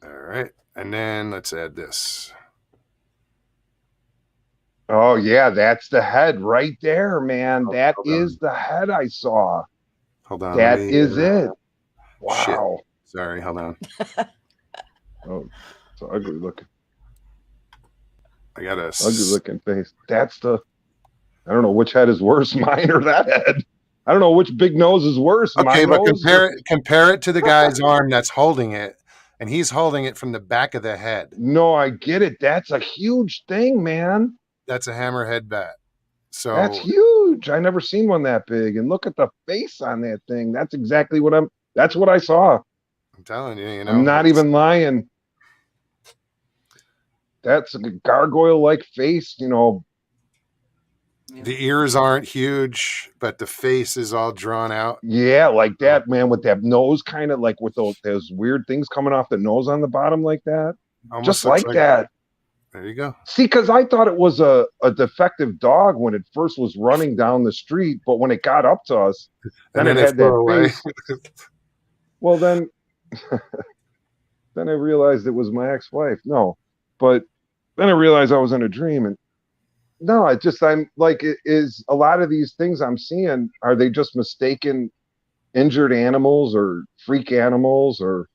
S1: All right. And then let's add this.
S4: Oh yeah, that's the head right there, man.
S1: Oh,
S4: That
S1: hold
S4: is the head I saw.
S1: Hold on.
S4: That is it.
S1: Shit.
S4: Wow.
S1: Sorry, hold on.
S4: Oh, it's an ugly looking.
S1: I got a
S4: Ugly looking face. That's the. I don't know which head is worse, mine or that head. I don't know which big nose is worse.
S1: Okay,
S4: my
S1: but
S4: nose
S1: compare it to the guy's arm that's holding it, and he's holding it from the back of the head.
S4: No, I get it. That's a huge thing, man.
S1: That's a hammerhead bat. So
S4: That's huge. I never seen one that big. And look at the face on that thing. That's exactly what that's what I saw.
S1: I'm telling you,
S4: I'm not even lying. That's a gargoyle-like face,
S1: The ears aren't huge, but the face is all drawn out.
S4: Yeah, like that, man, with that nose kind of like with those weird things coming off the nose on the bottom like that.
S1: Almost
S4: Just
S1: looks
S4: like that.
S1: There you go.
S4: See, because I thought it was a defective dog when it first was running down the street, but when it got up to us, then it had that face. Well, then I realized it was my ex-wife. No, but then I realized I was in a dream. And no, I'm like, it is a lot of these things I'm seeing, are they just mistaken injured animals or freak animals or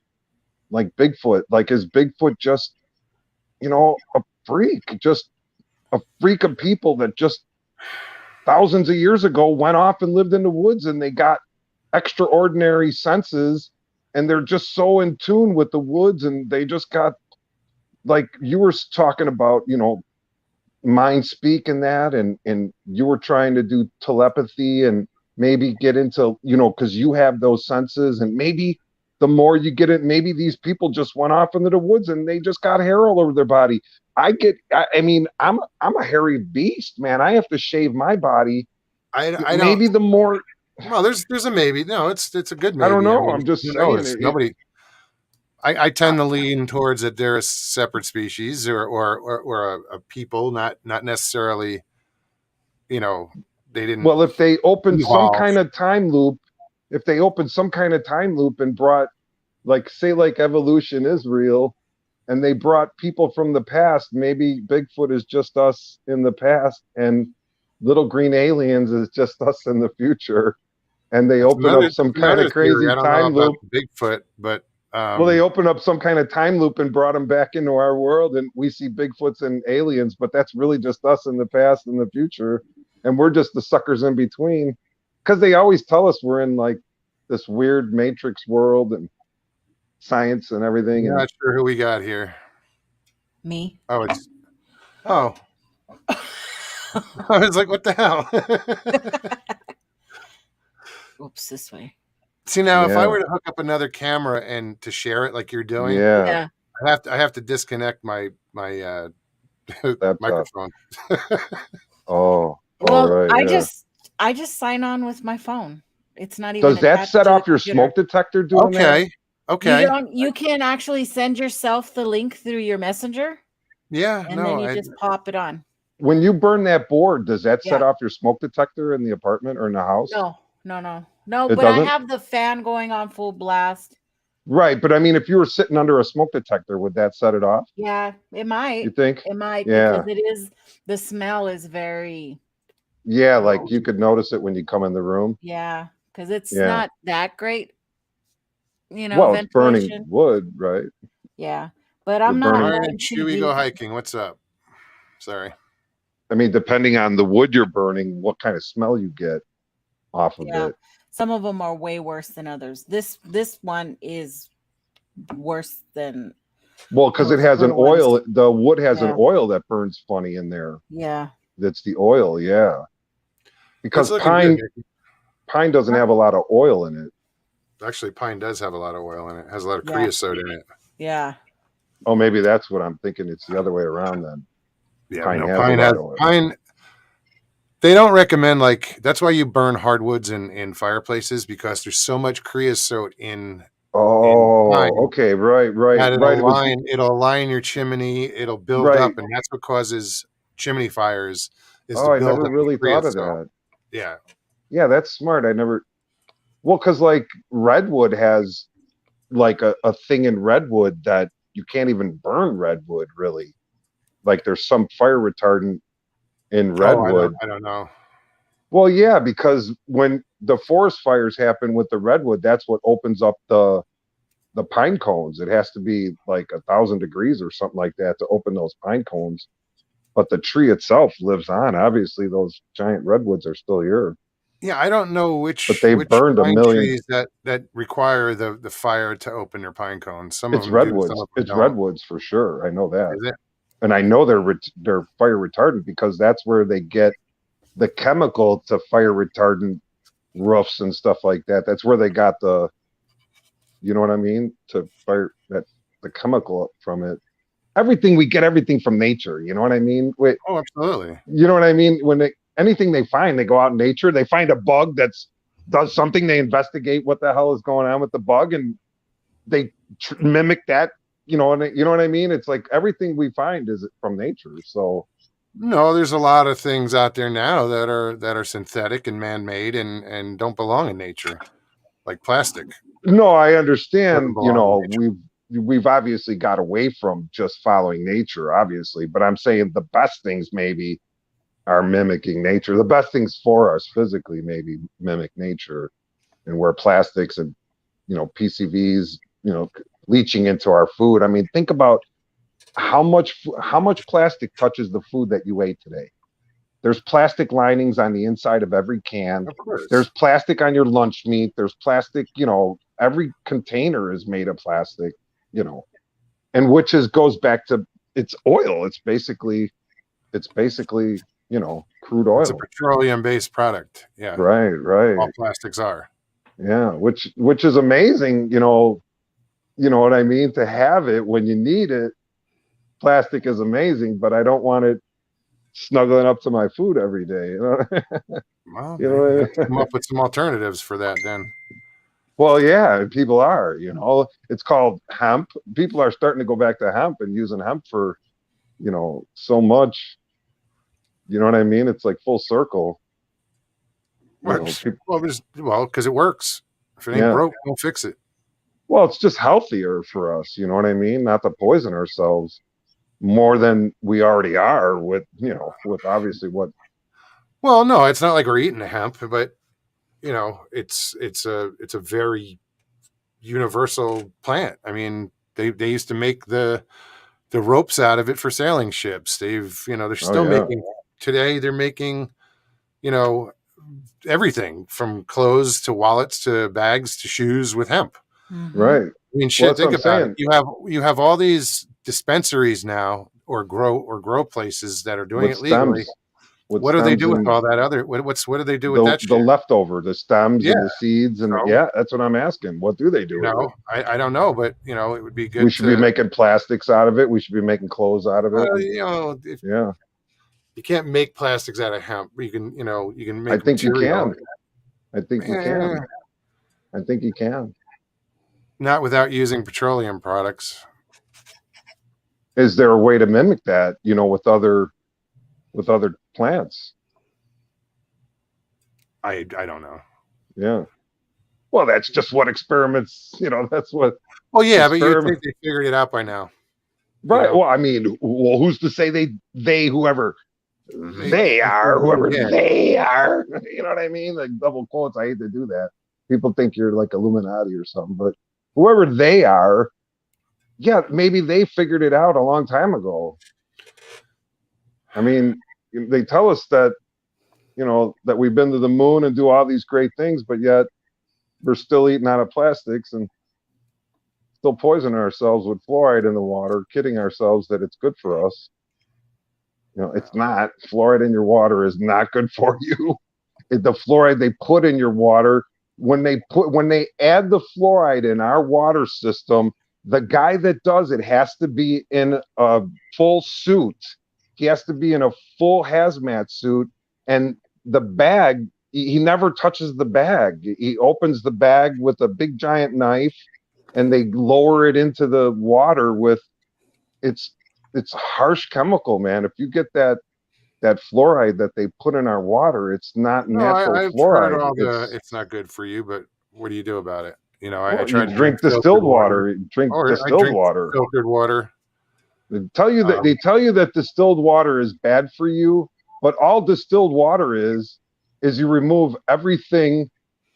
S4: like Bigfoot? Like, is Bigfoot just, a freak, just a freak of people that just thousands of years ago went off and lived in the woods and they got extraordinary senses and they're just so in tune with the woods and they just got, like you were talking about, mind speak and that, and you were trying to do telepathy and maybe get into, because you have those senses, and maybe the more you get it, maybe these people just went off into the woods and they just got hair all over their body. I mean, I'm a hairy beast, man. I have to shave my body.
S1: I
S4: maybe
S1: don't,
S4: the more.
S1: Well, there's a maybe. No, it's a good maybe.
S4: I don't know.
S1: I mean,
S4: I'm just saying.
S1: Nobody. I tend to lean towards that they're a separate species or a people, not necessarily, they didn't.
S4: Well, if they opened
S1: evolve.
S4: some kind of time loop, and brought, like, say, like evolution is real, and they brought people from the past, maybe Bigfoot is just us in the past, and little green aliens is just us in the future, and they open up some kind of crazy time loop.
S1: Bigfoot, but.
S4: Well, they opened up some kind of time loop and brought them back into our world, and we see Bigfoots and aliens, but that's really just us in the past and the future, and we're just the suckers in between, because they always tell us we're in like this weird matrix world and science and everything.
S1: I'm not sure who we got here.
S2: Me.
S1: Oh, I was like, what the hell?
S2: Oops, this way.
S1: See, now, if I were to hook up another camera and to share it like you're doing,
S4: yeah.
S1: I have to disconnect my microphone.
S4: Oh,
S2: well,
S4: right,
S2: I just sign on with my phone. It's not even.
S4: Does that set off your smoke detector doing that?
S1: Okay.
S2: You can actually send yourself the link through your messenger.
S1: Yeah,
S2: and then you just pop it on.
S4: When you burn that board, does that set off your smoke detector in the apartment or in the house?
S2: No. But I have the fan going on full blast.
S4: Right, but I mean, if you were sitting under a smoke detector, would that set it off?
S2: Yeah, it
S4: You
S2: might.
S4: think?
S2: It might
S4: Yeah,
S2: because it is the smell is very
S4: yeah. Like
S2: gross.
S4: you could notice it when you come in the room.
S2: Yeah, because it's
S4: Yeah.
S2: not that great,
S4: Well, it's burning
S2: ventilation.
S4: wood, right?
S2: Yeah, but
S4: You're
S2: I'm not
S4: burning.
S1: Ryan and
S2: going to
S1: Chewy go
S2: the
S1: hiking. What's up? Sorry.
S4: I mean, depending on the wood you're burning, what kind of smell you get off of
S2: yeah.
S4: it.
S2: Some of them are way worse than others. This one is worse than
S4: Well, because it
S2: most
S4: has an
S2: other ones.
S4: oil. The wood has an
S2: Yeah,
S4: oil that burns funny in there.
S2: yeah.
S4: That's the oil, yeah.
S1: It's
S4: Because
S1: looking good, Nikki.
S4: pine doesn't have a lot of oil in it.
S1: Actually, pine does have a lot of oil in it. It has a lot of
S2: Yeah.
S1: creosote in it.
S2: Yeah.
S4: Oh, maybe that's what I'm thinking. It's the other way around then.
S1: Yeah,
S4: Pine
S1: no,
S4: has a
S1: pine
S4: lot
S1: has
S4: of oil.
S1: pine. They don't recommend that's why you burn hardwoods in fireplaces because there's so much creosote in
S4: Oh,
S1: pine
S4: okay, right.
S1: that
S4: It was
S1: it'll line your chimney, it'll build
S4: right.
S1: up, and that's what causes chimney fires is the
S4: Oh, I never
S1: buildup of
S4: really thought of
S1: creosote.
S4: that.
S1: Yeah.
S4: Yeah, that's smart. I never. Well, because like redwood has like a thing in redwood that you can't even burn redwood really. Like there's some fire retardant in
S1: Oh,
S4: redwood.
S1: I don't know.
S4: Well, yeah, because when the forest fires happen with the redwood, that's what opens up the pine cones. It has to be like 1,000 degrees or something like that to open those pine cones. But the tree itself lives on. Obviously, those giant redwoods are still here.
S1: Yeah, I don't know
S4: But
S1: which
S4: they burned a
S1: pine
S4: million.
S1: trees that require the fire to open their pine cones. Some of
S4: It's
S1: them do, some
S4: redwoods.
S1: of them
S4: It's
S1: don't.
S4: redwoods for sure. I know that,
S1: Is it?
S4: and I know they're fire retardant because that's where they get the chemical to fire retardant roofs and stuff like that. That's where they got the, you know what I mean, to fire that the chemical from it. Everything we get everything from nature. You know what I mean? Wait,
S1: Oh, absolutely.
S4: you know what I mean? When anything they find, they go out in nature. They find a bug that's does something. They investigate what the hell is going on with the bug, and they mimic that. You know what I mean? It's like everything we find is from nature. So
S1: No, there's a lot of things out there now that are synthetic and man-made and don't belong in nature, like plastic.
S4: no, I
S1: Doesn't
S4: understand. You
S1: belong in
S4: know,
S1: nature.
S4: we've obviously got away from just following nature, obviously, but I'm saying the best things maybe are mimicking nature. The best things for us physically maybe mimic nature, and where plastics and PCVs, leaching into our food. I mean, think about how much plastic touches the food that you ate today. There's plastic linings on the inside of every can.
S1: Of course.
S4: There's plastic on your lunch meat. There's plastic, every container is made of plastic, and which goes back to it's oil. It's basically, crude oil.
S1: It's a petroleum-based product. Yeah.
S4: Right.
S1: All plastics are.
S4: Yeah, which is amazing, what I mean, to have it when you need it. Plastic is amazing, but I don't want it snuggling up to my food every day.
S1: Well,
S4: You know what I
S1: you
S4: mean?
S1: have to come up with some alternatives for that then.
S4: Well, yeah, people are, it's called hemp. People are starting to go back to hemp and using hemp for, so much. You know what I mean? It's like full circle.
S1: Well, because it works. If it ain't broke, don't fix it.
S4: Well, it's just healthier for us. You know what I mean? Not to poison ourselves more than we already are with obviously what.
S1: Well, no, it's not like we're eating the hemp, but it's a very universal plant. I mean, they used to make the ropes out of it for sailing ships. They're still making today. They're making, everything from clothes to wallets to bags to shoes with hemp.
S2: Mhm.
S4: Right.
S1: I mean, shit. Think about it. You have all these dispensaries now, or grow places that are doing
S4: With
S1: it legally.
S4: stems.
S1: What do they do with all that other? What do they do with that shit?
S4: The leftover, the stems and the seeds, and
S1: So-
S4: that's what I'm asking. What do they do with it?
S1: I don't know, but it would be good.
S4: We should be making plastics out of it. We should be making clothes out of it.
S1: Yeah. You can't make plastics out of hemp. You can make.
S4: I think you
S1: material.
S4: can. I think you can. I think you can.
S1: Not without using petroleum products.
S4: Is there a way to mimic that? With other plants?
S1: I don't know.
S4: Yeah. Well, that's just what experiments, that's what
S1: Well, yeah, but you'd
S4: experiment.
S1: think they figured it out by now.
S4: Right.
S1: know?
S4: Well, I mean, who's to say whoever they are, whoever
S1: Yeah.
S4: they are, you know what I mean? Like double quotes. I hate to do that. People think you're like Illuminati or something, but whoever they are, yeah, maybe they figured it out a long time ago. I mean, they tell us that, that we've been to the moon and do all these great things, but yet we're still eating out of plastics and still poisoning ourselves with fluoride in the water, kidding ourselves that it's good for us. It's not. Fluoride in your water is not good for you. The fluoride they put in your water, when they add the fluoride in our water system, the guy that does it has to be in a full suit. He has to be in a full hazmat suit, and the bag, he never touches the bag. He opens the bag with a big giant knife, and they lower it into the water with it's harsh chemical, man. If you get that fluoride that they put in our water, it's not natural
S1: I've
S4: fluoride.
S1: heard it's not good for you, but what do you do about it? I
S4: You
S1: try to
S4: drink distilled water. Drink
S1: or I
S4: distilled
S1: drink
S4: water.
S1: filtered water.
S4: They tell you that distilled water is bad for you, but all distilled water is you remove everything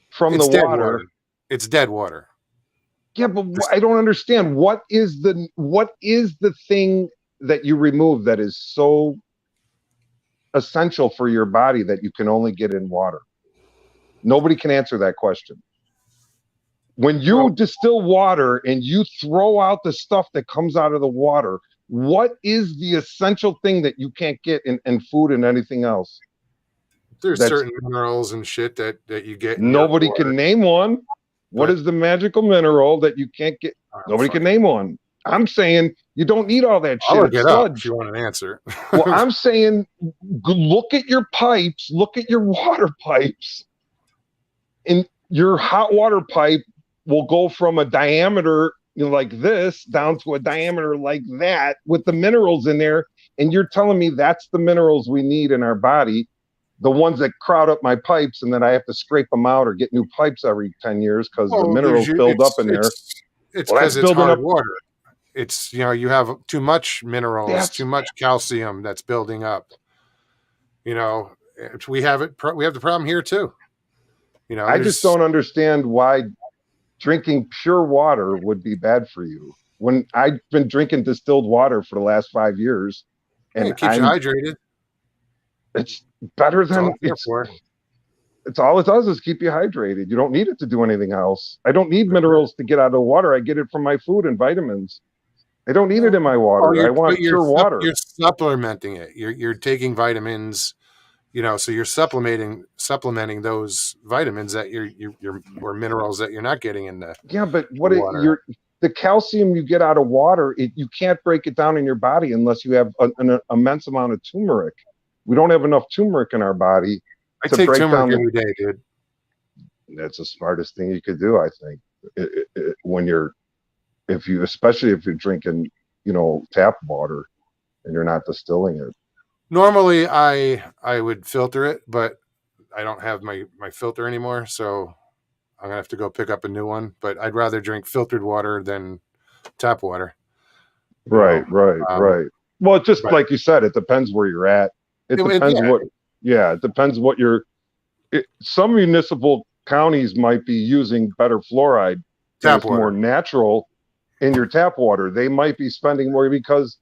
S4: from the water.
S1: It's dead water.
S4: Yeah, but I don't understand. What is the thing that you remove that is so essential for your body that you can only get in water? Nobody can answer that question. When you distill water and you throw out the stuff that comes out of the water, what is the essential thing that you can't get in food and anything else?
S1: There's certain minerals and shit that you get.
S4: Nobody can name one. What is the magical mineral that you can't get? Nobody can name one. I'm saying you don't need all that shit.
S1: I'll look it up if you want an answer.
S4: Well, I'm saying look at your pipes. Look at your water pipes. And your hot water pipe will go from a diameter like this down to a diameter like that with the minerals in there. And you're telling me that's the minerals we need in our body, the ones that crowd up my pipes, and then I have to scrape them out or get new pipes every 10 years because the minerals build up in there.
S1: It's because it's hard water. It's, you have too much minerals, too much calcium that's building up. We have the problem here too.
S4: I just don't understand why drinking pure water would be bad for you. When I've been drinking distilled water for the last 5 years, and
S1: it keeps you hydrated.
S4: It's better than it's all it does is keep you hydrated. You don't need it to do anything else. I don't need minerals to get out of the water. I get it from my food and vitamins. I don't need it in my water. I want pure water.
S1: You're supplementing it. You're taking vitamins. So you're supplementing those vitamins that or minerals that you're not getting in the
S4: but
S1: water.
S4: The calcium you get out of water, you can't break it down in your body unless you have an immense amount of turmeric. We don't have enough turmeric in our body.
S1: I take turmeric every day, dude.
S4: That's the smartest thing you could do, I think. Especially if you're drinking, tap water and you're not distilling it.
S1: Normally, I would filter it, but I don't have my filter anymore, so I'm gonna have to go pick up a new one. But I'd rather drink filtered water than tap water.
S4: Right. Well, just like you said, it depends where you're at. It depends what some municipal counties might be using better fluoride. Tap water. More natural in your tap water. They might be spending more because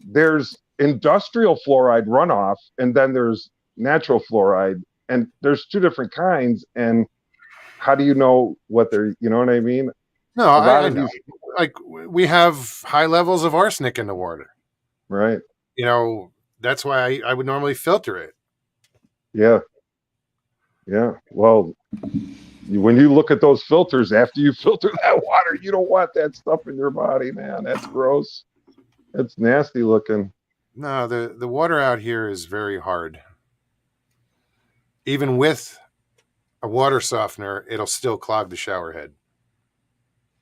S4: there's industrial fluoride runoff and then there's natural fluoride, and there's two different kinds. And how do you know what they're, you know what I mean?
S1: No, I know. Like we have high levels of arsenic in the water.
S4: Right.
S1: That's why I would normally filter it.
S4: Yeah. Well, when you look at those filters, after you filter that water, you don't want that stuff in your body, man. That's gross. It's nasty looking.
S1: No, the water out here is very hard. Even with a water softener, it'll still clog the shower head.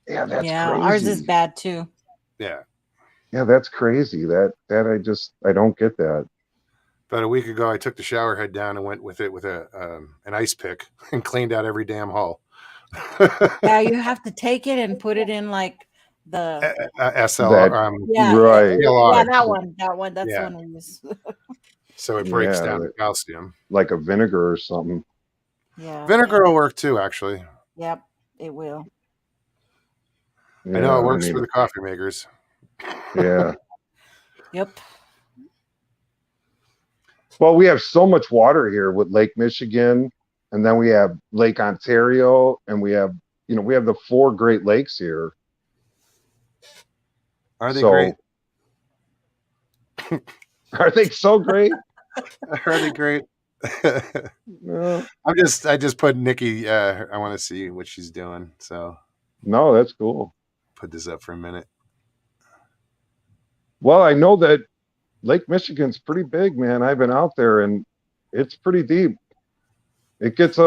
S4: Yeah, that's crazy.
S2: Ours is bad too.
S1: Yeah.
S4: Yeah, that's crazy. I don't get that.
S1: About a week ago, I took the shower head down and went with it with an ice pick and cleaned out every damn hole.
S2: Yeah, you have to take it and put it in like the
S1: SLR,
S4: That
S2: yeah,
S4: right.
S2: yeah,
S1: PLR.
S2: that one. That's the
S1: Yeah.
S2: one we use.
S1: So it breaks
S4: Yeah,
S1: down the calcium.
S4: like a vinegar or something.
S2: Yeah.
S1: Vinegar will work too, actually.
S2: Yep, it will.
S1: I know
S4: Yeah,
S1: it
S4: I
S1: works
S4: mean,
S1: for the coffee makers.
S4: yeah.
S2: Yep.
S4: Well, we have so much water here with Lake Michigan, and then we have Lake Ontario, and we have, we have the 4 Great Lakes here.
S1: Are they
S4: So,
S1: great?
S4: are they so great?
S1: Are they great?
S4: No,
S1: I just put Nikki. I want to see what she's doing. So
S4: no, that's cool.
S1: put this up for a minute.
S4: Well, I know that Lake Michigan's pretty big, man. I've been out there, and it's pretty deep. There's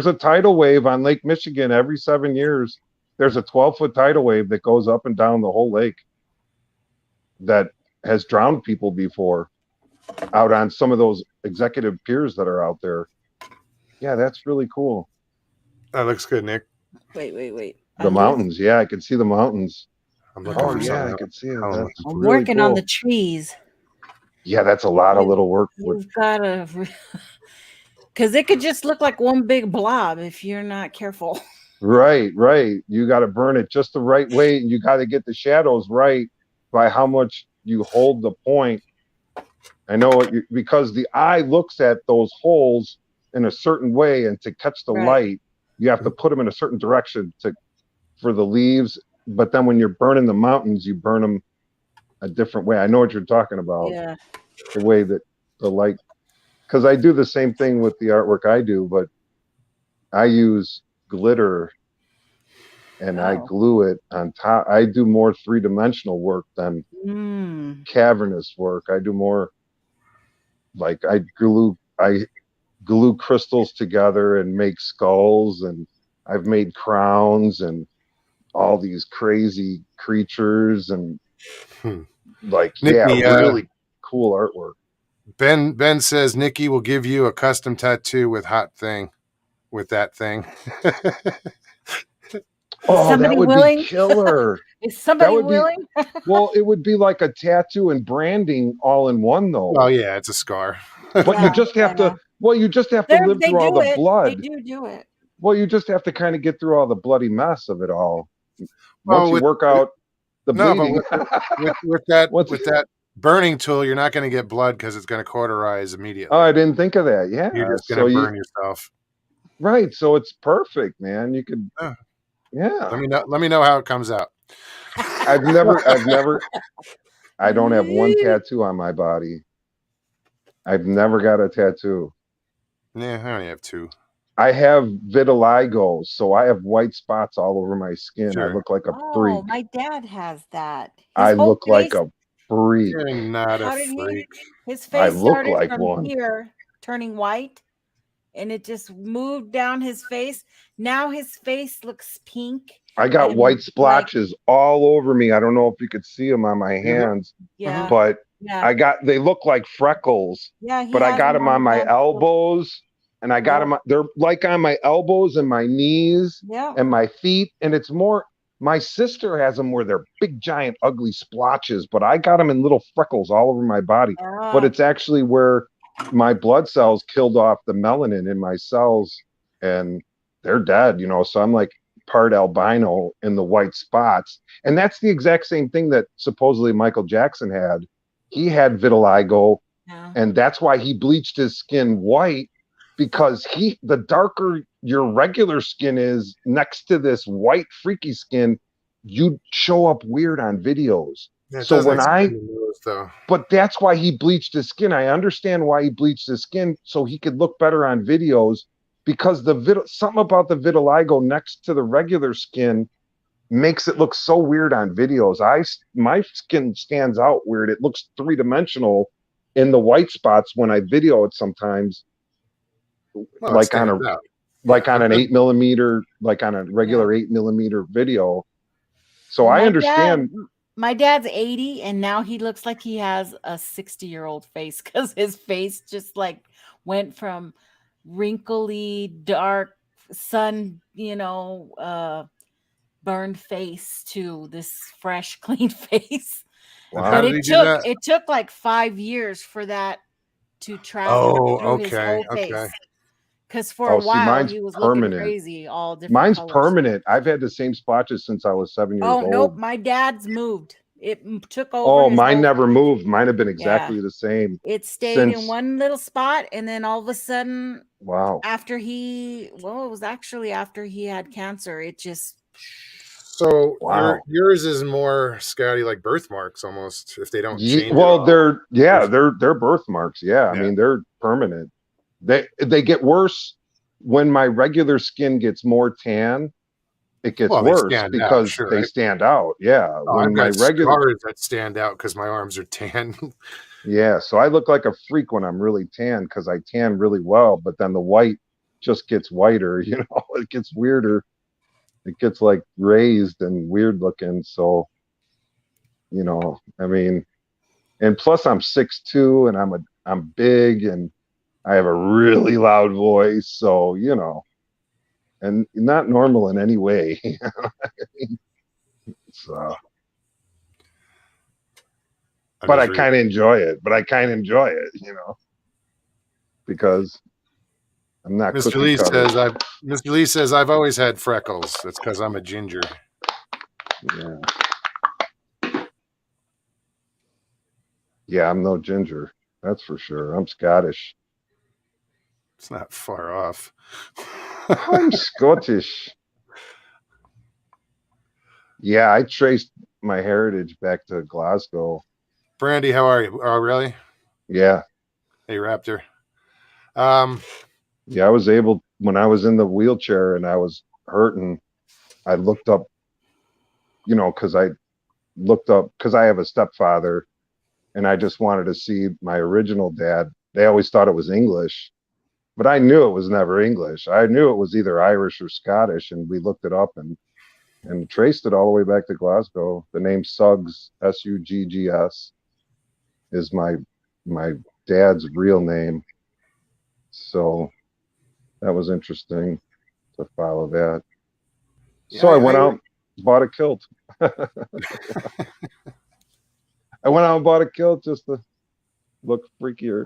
S4: a tidal wave on Lake Michigan every 7 years. There's a 12-foot tidal wave that goes up and down the whole lake that has drowned people before out on some of those executive piers that are out there. Yeah, that's really cool.
S1: That looks good, Nick.
S2: Wait.
S4: The mountains. Yeah, I can see the mountains.
S1: I'm looking
S4: Oh,
S1: for
S4: yeah,
S1: something.
S4: I can see it.
S1: Oh,
S4: That's
S2: I'm
S4: really
S2: working on
S4: cool.
S2: the trees.
S4: Yeah, that's a lot of little work.
S2: You've got to, because it could just look like one big blob if you're not careful.
S4: Right. You got to burn it just the right way, and you got to get the shadows right by how much you hold the point. I know because the eye looks at those holes in a certain way, and to catch the light, you have to put them in a certain direction for the leaves. But then when you're burning the mountains, you burn them a different way. I know what you're talking about.
S2: Yeah.
S4: The way that the light, because I do the same thing with the artwork I do, but I use glitter and I glue it on top. I do more 3-dimensional work than cavernous work. I do more like I glue crystals together and make skulls, and I've made crowns and all these crazy creatures and like
S1: Nikki,
S4: really cool artwork.
S1: Ben says Nikki will give you a custom tattoo with that thing.
S4: Oh, that would be killer.
S2: Is somebody willing?
S4: Well, it would be like a tattoo and branding all in one, though.
S1: Oh yeah, it's a scar.
S4: But you just have to. Well, you just have to live through all the blood.
S2: They do it.
S4: Well, you just have to kind of get through all the bloody mess of it all. Once you work out the bleeding.
S1: With that burning tool, you're not going to get blood because it's going to cauterize immediately.
S4: Oh, I didn't think of that. Yeah,
S1: you're just going to burn yourself.
S4: Right. So it's perfect, man. You could. Yeah.
S1: Let me know how it comes out.
S4: I don't have one tattoo on my body. I've never got a tattoo.
S1: Yeah, I only have 2.
S4: I have vitiligo, so I have white spots all over my skin. Sure. I look like a freak.
S2: Oh, my dad has that.
S4: I look like a freak.
S1: You're not a freak.
S2: His face started like from here, turning white, and it just moved down his face. Now his face looks pink.
S4: I got white splotches all over me. I don't know if you could see them on my hands.
S2: Yeah.
S4: But they look like freckles.
S2: Yeah.
S4: But I got them on my elbows, and I got them. They're like on my elbows and my knees and my feet. And it's more, my sister has them where they're big, giant, ugly splotches, but I got them in little freckles all over my body. But it's actually where my blood cells killed off the melanin in my cells, and they're dead, so I'm like part albino in the white spots. And that's the exact same thing that supposedly Michael Jackson had. He had vitiligo, and that's why he bleached his skin white, because the darker your regular skin is next to this white freaky skin, you show up weird on videos.
S1: Yeah,
S4: so but that's why he bleached his skin. I understand why he bleached his skin, so he could look better on videos, because something about the vitiligo next to the regular skin makes it look so weird on videos. My skin stands out weird. It looks 3-dimensional in the white spots when I video it sometimes, like on an 8mm, like on a regular 8mm video. So I understand.
S2: My dad's 80, and now he looks like he has a 60-year-old face, because his face just like went from wrinkly, dark, sun, burned face to this fresh, clean face.
S1: And
S4: Wow.
S1: how
S2: But
S1: did he do that?
S2: it took like 5 years for that to travel
S1: Oh,
S2: through his
S1: okay,
S2: whole
S1: okay.
S2: face. Because for a
S4: Oh, see,
S2: while
S4: mine's
S2: he was looking
S4: permanent.
S2: crazy, all different
S4: Mine's
S2: colors.
S4: permanent. I've had the same splotches since I was 7 years
S2: Oh,
S4: old.
S2: nope. My dad's moved. It took over.
S4: Oh,
S2: his
S4: mine
S2: whole
S4: never
S2: face.
S4: moved. Mine have been exactly the same.
S2: It stayed in
S4: since-
S2: one little spot, and then all of a sudden,
S4: Wow.
S2: after it was actually after he had cancer, it just.
S1: So
S4: Wow.
S1: yours is more, Scotty, like birthmarks almost, if they don't change.
S4: Well, they're birthmarks. Yeah. I mean, they're permanent. They get worse when my regular skin gets more tan. It gets worse because they stand out. Yeah.
S1: When I've got scars that stand out because my arms are tan.
S4: Yeah. So I look like a freak when I'm really tan because I tan really well, but then the white just gets whiter, it gets weirder. It gets like raised and weird looking. So, I mean, and plus I'm 6'2" and I'm big and I have a really loud voice. So, and not normal in any way. So, but I kind of enjoy it. Because I'm not.
S1: Mr. Lee says I've always had freckles. That's because I'm a ginger.
S4: Yeah. Yeah, I'm no ginger. That's for sure. I'm Scottish.
S1: It's not far off.
S4: I'm Scottish. Yeah, I traced my heritage back to Glasgow.
S1: Brandy, how are you? Oh, really?
S4: Yeah.
S1: Hey, Raptor.
S4: Yeah, I was able, when I was in the wheelchair and I was hurting, I looked up, because I have a stepfather and I just wanted to see my original dad. They always thought it was English, but I knew it was never English. I knew it was either Irish or Scottish, and we looked it up and traced it all the way back to Glasgow. The name Suggs, Suggs, is my dad's real name. So that was interesting to follow that. So I went out, bought a kilt. I went out and bought a kilt just to look freakier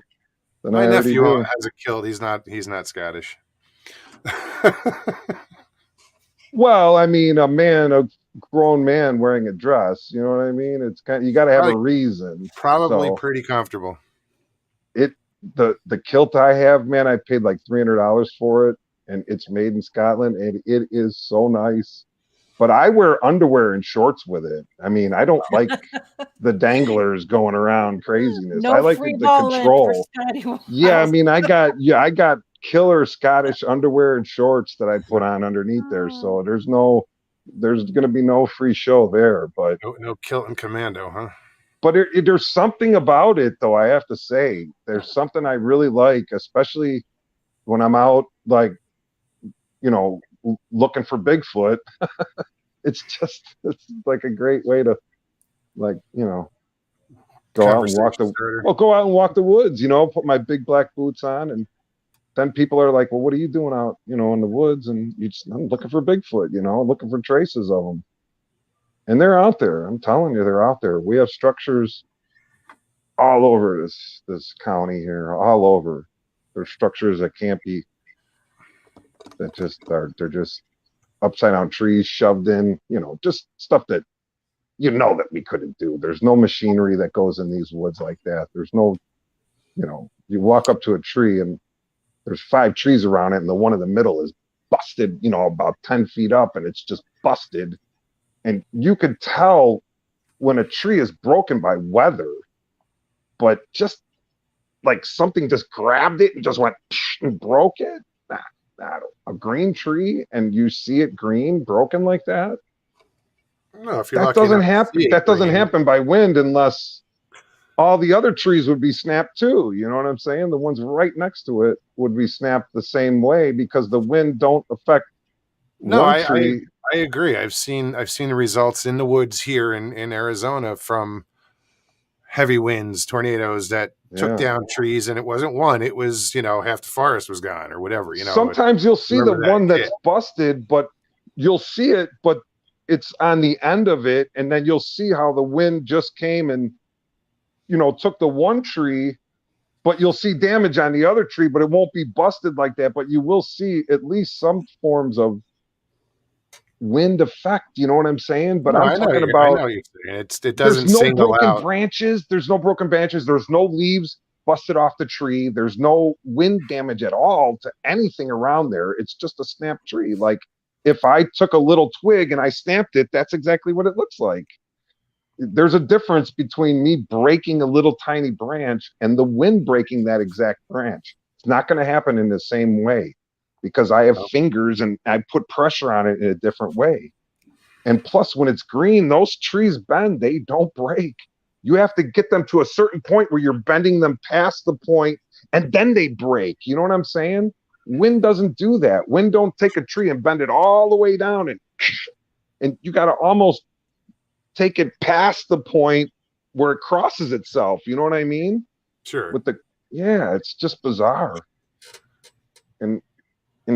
S4: than
S1: my
S4: I already
S1: nephew
S4: do.
S1: has a kilt. He's not Scottish.
S4: Well, I mean, a grown man wearing a dress, you know what I mean? It's you got to have a reason.
S1: Probably pretty comfortable.
S4: The kilt I have, man, I paid like $300 for it, and it's made in Scotland, and it is so nice. But I wear underwear and shorts with it. I mean, I don't like the danglers going around craziness. I like the control. Yeah, I mean, I got killer Scottish underwear and shorts that I put on underneath there. So there's going to be no free show there. But
S1: no kilt and commando, huh?
S4: But there's something about it, though, I have to say. There's something I really like, especially when I'm out, like, looking for Bigfoot. It's like a great way to, like, go out and walk the woods, put my big black boots on. And then people are like, well, what are you doing out, in the woods? And I'm looking for Bigfoot, looking for traces of them. And they're out there. I'm telling you, they're out there. We have structures all over this county here, all over. There's structures that can't be, they're just upside down trees shoved in, just stuff that, that we couldn't do. There's no machinery that goes in these woods like that. There's no, you walk up to a tree and there's 5 trees around it, and the one in the middle is busted, about 10 feet up, and it's just busted. And you could tell when a tree is broken by weather, but just like something just grabbed it and just went and broke it. A green tree, and you see it green, broken like that.
S1: No, if you're
S4: that doesn't happen. That doesn't happen by wind unless all the other trees would be snapped too. You know what I'm saying? The ones right next to it would be snapped the same way because the wind don't affect one tree.
S1: I agree. I've seen the results in the woods here in Arizona from heavy winds, tornadoes that took down trees, and it wasn't one, it was, half the forest was gone or whatever,
S4: Sometimes you'll see the one that's busted, but you'll see it, but it's on the end of it, and then you'll see how the wind just came and took the one tree, but you'll see damage on the other tree, but it won't be busted like that. But you will see at least some forms of wind effect. You know what I'm saying? But I'm talking about. I know what you're
S1: saying. It doesn't.
S4: There's no broken branches. There's no broken branches. There's no leaves busted off the tree. There's no wind damage at all to anything around there. It's just a snapped tree. Like if I took a little twig and I snapped it, that's exactly what it looks like. There's a difference between me breaking a little tiny branch and the wind breaking that exact branch. It's not going to happen in the same way because I have fingers and I put pressure on it in a different way. And plus, when it's green, those trees bend, they don't break. You have to get them to a certain point where you're bending them past the point and then they break. You know what I'm saying? Wind doesn't do that. Wind don't take a tree and bend it all the way down and you got to almost take it past the point where it crosses itself. You know what I mean?
S1: Sure.
S4: It's just bizarre. And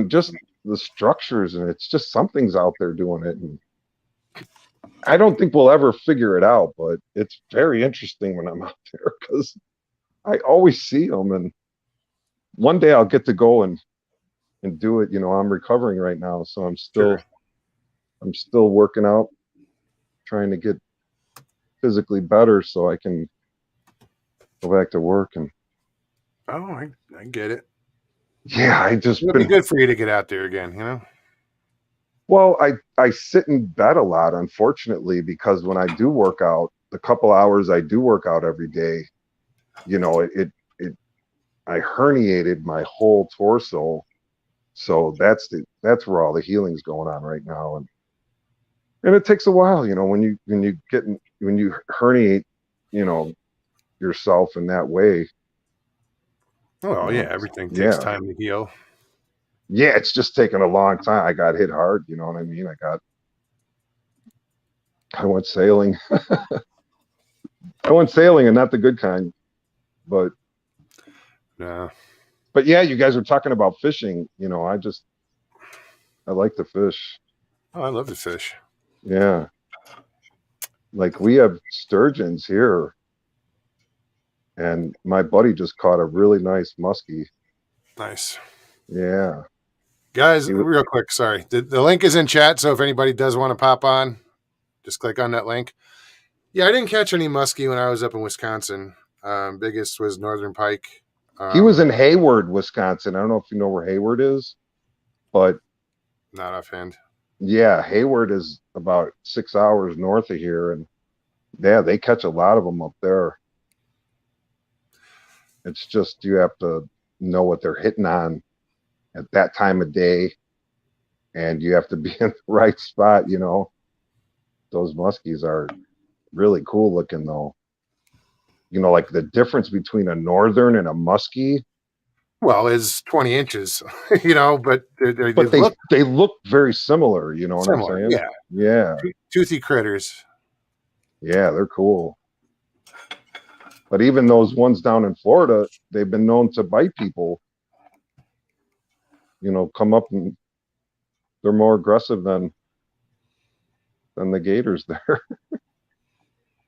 S4: just the structures, and it's just something's out there doing it. And I don't think we'll ever figure it out, but it's very interesting when I'm out there because I always see them. And one day I'll get to go and do it. I'm recovering right now, so I'm still working out, trying to get physically better so I can go back to work. And
S1: I get it.
S4: Yeah,
S1: it'll be good for you to get out there again,
S4: Well, I sit in bed a lot, unfortunately, because when I do work out, the couple hours I do work out every day, I herniated my whole torso. So that's where all the healing's going on right now. And it takes a while, when you herniate, yourself in that way.
S1: Oh yeah, everything takes time to heal.
S4: Yeah, it's just taken a long time. I got hit hard, you know what I mean? I went sailing. I went sailing, and not the good kind. But
S1: no.
S4: But yeah, you guys were talking about fishing. I like to fish.
S1: Oh, I love to fish.
S4: Yeah. Like we have sturgeons here. And my buddy just caught a really nice muskie.
S1: Nice.
S4: Yeah.
S1: Guys, real quick, sorry. The link is in chat, so if anybody does want to pop on, just click on that link. Yeah, I didn't catch any muskie when I was up in Wisconsin. Biggest was northern pike.
S4: He was in Hayward, Wisconsin. I don't know if you know where Hayward is, but
S1: not offhand.
S4: Yeah, Hayward is about 6 hours north of here, and yeah, they catch a lot of them up there. It's just you have to know what they're hitting on at that time of day, and you have to be in the right spot. Those muskies are really cool looking, though. Like the difference between a northern and a muskie.
S1: Well, is 20 inches, but
S4: they look very similar. You know what I'm saying?
S1: Yeah.
S4: Yeah.
S1: Toothy critters.
S4: Yeah, they're cool. But even those ones down in Florida, they've been known to bite people. Come up and they're more aggressive than the gators there.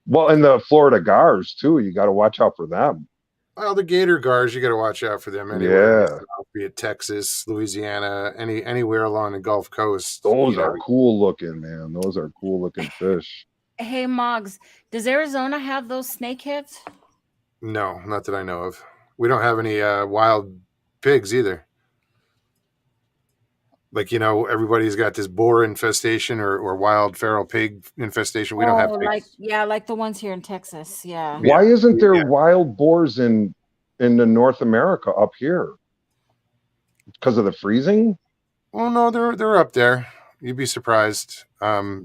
S4: Well, and the Florida gars too. You got to watch out for them.
S1: Well, the gator gars, you got to watch out for them anywhere. Yeah, be it Texas, Louisiana, anywhere along the Gulf Coast.
S4: Those are cool looking, man. Those are cool looking fish.
S2: Hey, Moggs, does Arizona have those snakeheads?
S1: No, not that I know of. We don't have any wild pigs either. Like, everybody's got this boar infestation or wild feral pig infestation. We don't have pigs.
S2: Like the ones here in Texas. Yeah.
S4: Why isn't there wild boars in the North America up here? Because of the freezing?
S1: Oh no, they're up there. You'd be surprised.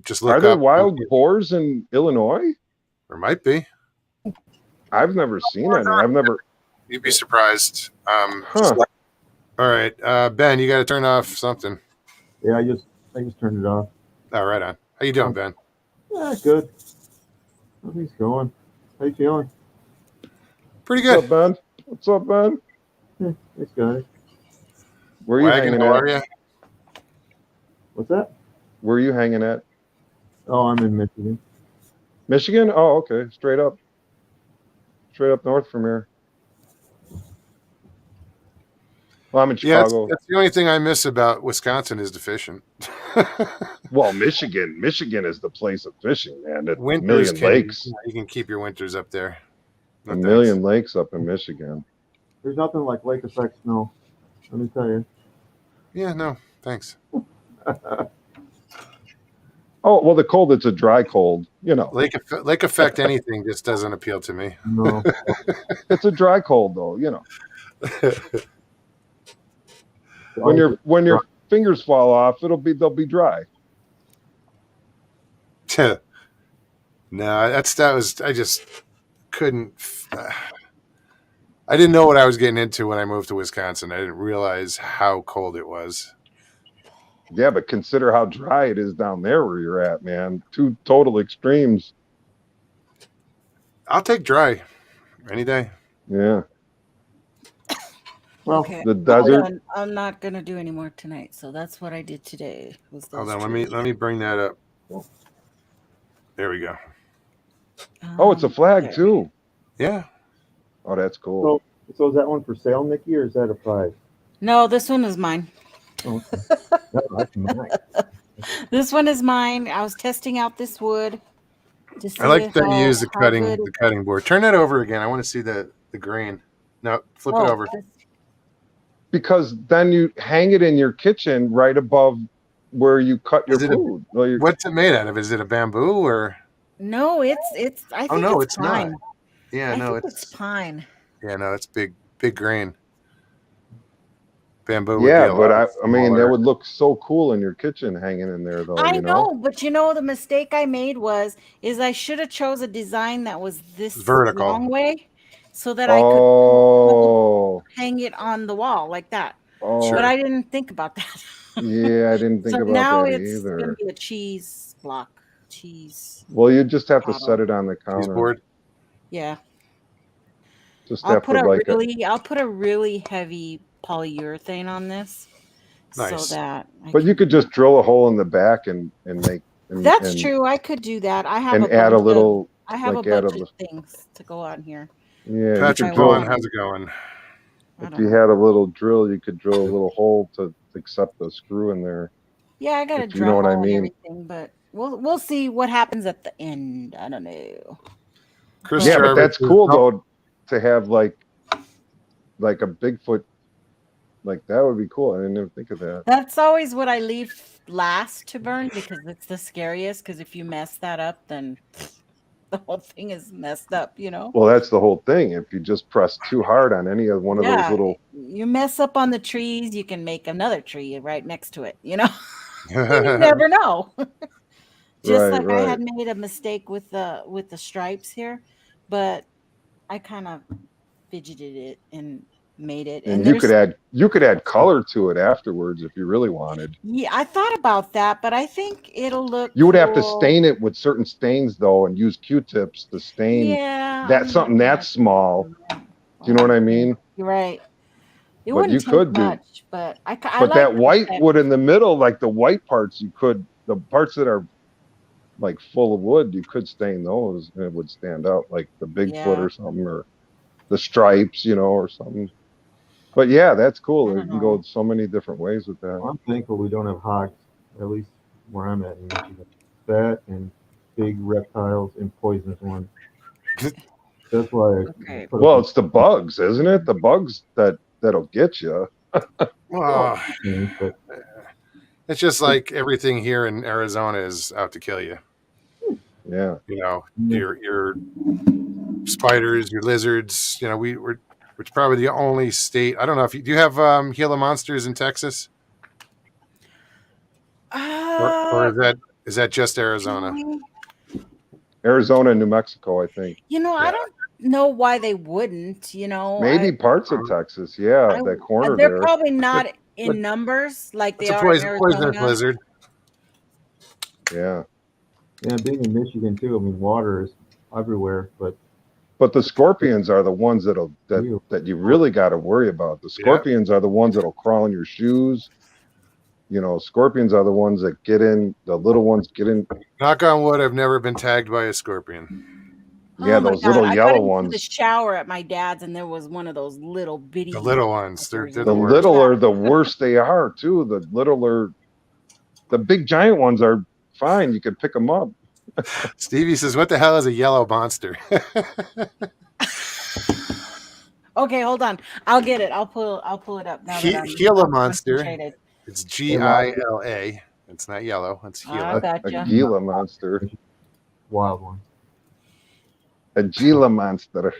S1: Just look up.
S4: Are there wild boars in Illinois?
S1: There might be.
S4: I've never seen any.
S1: You'd be surprised. All right, Ben, you got to turn off something.
S5: Yeah, I just turned it off.
S1: Oh, right on. How you doing, Ben?
S5: Yeah, good. How's going? How you feeling?
S1: Pretty
S4: What's
S1: good.
S4: up, Ben? What's up, Ben?
S5: Thanks, guys.
S4: Where are you
S1: Wagon,
S4: hanging
S1: how
S4: at?
S1: are you?
S5: What's that?
S4: Where are you hanging at?
S5: Oh, I'm in Michigan.
S4: Michigan? Oh, okay. Straight up north from here. Well, I'm in
S1: Yeah,
S4: Chicago.
S1: that's the only thing I miss about Wisconsin is the fishing.
S4: Well, Michigan is the place of fishing, man. A
S1: Winters
S4: million lakes,
S1: you can keep your winters up there. No,
S4: a
S1: thanks.
S4: million lakes up in Michigan.
S5: There's nothing like lake effect snow. Let me tell you.
S1: Yeah, no, thanks.
S4: Oh, well, the cold, it's a dry cold, you know.
S1: Lake effect anything just doesn't appeal to me.
S5: No.
S4: It's a dry cold though, you know. When your fingers fall off, they'll be dry.
S1: No, I just couldn't. I didn't know what I was getting into when I moved to Wisconsin. I didn't realize how cold it was.
S4: Yeah, but consider how dry it is down there where you're at, man. Two total extremes.
S1: I'll take dry any day.
S4: Yeah.
S5: Well,
S2: Okay.
S4: The desert.
S2: I'm not gonna do any more tonight, so that's what I did today. Was
S1: Hold
S2: those
S1: on,
S2: trees.
S1: let me bring that up. There we go.
S4: Oh, it's a flag
S2: okay.
S4: too.
S1: Yeah.
S4: Oh, that's cool.
S5: so is that one for sale, Nikki, or is that a prize?
S2: No, this one is mine.
S5: Oh, okay. That's mine.
S2: This one is mine. I was testing out this wood to see
S1: I like that you
S2: how-
S1: use the
S2: how
S1: cutting
S2: good
S1: the cutting board. Turn that over again. I want to see the grain. No, flip it
S2: Oh,
S1: over.
S4: Because then you hang it in your kitchen right above where you cut your
S1: Is it a-
S4: food. Well, you-
S1: What's it made out of? Is it a bamboo or?
S2: No, it's. I think
S1: Oh no,
S2: it's
S1: it's not.
S2: pine.
S1: Yeah,
S2: I
S1: no,
S2: think it's pine.
S1: yeah, no, it's big grain. Bamboo.
S4: yeah,
S1: would be
S4: but
S1: a lot
S4: I mean, that
S1: smaller.
S4: would look so cool in your kitchen hanging in there, though.
S2: I
S4: you know?
S2: but the mistake I made is I should have chose a design that was this
S1: Vertical.
S2: long way, so that I could
S4: Oh,
S2: hang it on the wall like that.
S4: oh,
S2: But I didn't think about that.
S4: yeah, I didn't think
S2: So
S4: about
S2: now
S4: that
S2: it's gonna
S4: either.
S2: be a cheese block. Cheese.
S4: Well, you just have to
S2: bottle.
S4: set it on the
S1: Cheese
S4: counter.
S1: board.
S2: Yeah.
S4: Just
S2: I'll
S4: have
S2: put
S4: to like
S2: I'll put a really heavy polyurethane on this,
S1: Nice.
S2: so that.
S4: But you could just drill a hole in the back and make.
S2: That's
S4: and,
S2: true. I could do that. I have
S4: And
S2: a
S4: add a
S2: bunch of-
S4: little.
S2: I have
S4: like
S2: a
S4: add
S2: bunch
S4: a-
S2: of things to go on here.
S4: Yeah,
S1: Patrick
S2: I
S1: Vaughn,
S2: will.
S1: how's it going?
S2: I
S4: if
S2: don't
S4: you
S2: know.
S4: had a little drill, you could drill a little hole to accept the screw in there.
S2: Yeah, I got a
S4: if you know
S2: drill
S4: what I
S2: hole and
S4: mean.
S2: everything, but we'll see what happens at the end. I don't know.
S1: Chris
S4: Yeah, but
S1: Jarvis
S4: that's
S1: says,
S4: cool
S1: "Oh,
S4: though to have like a Bigfoot. Like that would be cool. I didn't even think of that.
S2: That's always what I leave last to burn because it's the scariest. Because if you mess that up, then the whole thing is messed up.
S4: Well, that's the whole thing. If you just press too hard on any of one of those little,
S2: You mess up on the trees, you can make another tree right next to it. You never know. Just
S4: Right,
S2: like I had
S4: right.
S2: made a mistake with the stripes here, but I kind of fidgeted it and made it.
S4: and you could add color to it afterwards if you really wanted.
S2: Yeah, I thought about that, but I think it'll look.
S4: You would have to
S2: cool.
S4: stain it with certain stains though, and use Q-tips to stain
S2: Yeah,
S4: that something that small. Do you know what I mean?
S2: You're right. It
S4: But
S2: wouldn't
S4: you
S2: take
S4: could do-
S2: much, but I
S4: But
S2: like
S4: that
S2: the
S4: white
S2: effect.
S4: wood in the middle, like the white parts, the parts that are like full of wood, you could stain those and it would stand out, like the Bigfoot
S2: Yeah.
S4: or something, or the stripes, or something. But yeah, that's cool.
S2: I
S4: You
S2: don't
S4: can
S2: know.
S4: go so many different ways with that.
S5: I'm thankful we don't have hogs, at least where I'm at in Michigan. That and big reptiles and poisonous ones. That's why.
S2: Okay.
S4: Well, it's the bugs, isn't it? The bugs that'll get you.
S1: Well,
S5: but
S1: it's just like everything here in Arizona is out to kill you.
S4: Yeah.
S1: Your spiders, your lizards. We're probably the only state. I don't know if do you have Gila monsters in Texas, or is that just Arizona?
S4: Arizona and New Mexico, I think.
S2: I don't know why they wouldn't.
S4: Maybe parts of Texas. Yeah, that corner
S2: they're
S4: there.
S2: probably not in
S1: but-
S2: numbers like they
S1: It's a
S2: are in
S1: poisonous
S2: Arizona.
S1: lizard.
S4: Yeah.
S5: yeah, being in Michigan too. I mean, water is everywhere, but
S4: But the scorpions are the ones that you really got to worry about. The scorpions are the ones that'll crawl in your shoes. You know, scorpions are the ones that get in. The little ones get in.
S1: Knock on wood, I've never been tagged by a scorpion.
S4: Yeah,
S2: Oh my
S4: those
S2: God,
S4: little
S2: I
S4: yellow
S2: got into
S4: ones.
S2: the shower at my dad's, and there was one of those little bitty.
S1: The little ones, they're
S4: The
S1: the worst.
S4: little are the worst they are too. The little are, the big giant ones are fine. You could pick them up.
S1: Stevie says, "What the hell is a yellow monster?"
S2: Okay, hold on. I'll get it. I'll pull it up now.
S1: Gila monster.
S2: concentrated.
S1: It's Gila. It's not yellow. It's Gila.
S2: I gotcha.
S4: A Gila monster.
S5: Wild one.
S4: A Gila monster.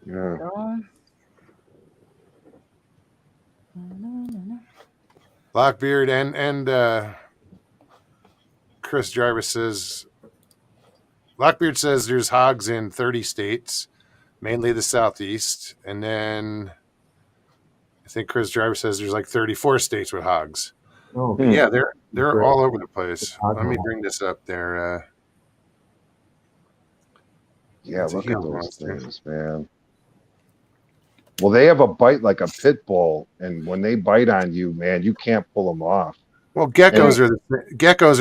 S4: Yeah.
S1: Lockbeard and Chris Jarvis says, Lockbeard says there's hogs in 30 states, mainly the Southeast. And then I think Chris Jarvis says there's like 34 states with hogs.
S5: Oh,
S1: Yeah, they're
S5: Great.
S1: all over the place.
S5: Hog
S1: Let me
S5: one.
S1: bring this up there.
S4: Yeah,
S1: It's a
S4: look at
S1: Gila
S4: those
S1: monster.
S4: things, man. Well, they have a bite like a pit bull, and when they bite on you, man, you can't pull them off.
S1: Well, geckos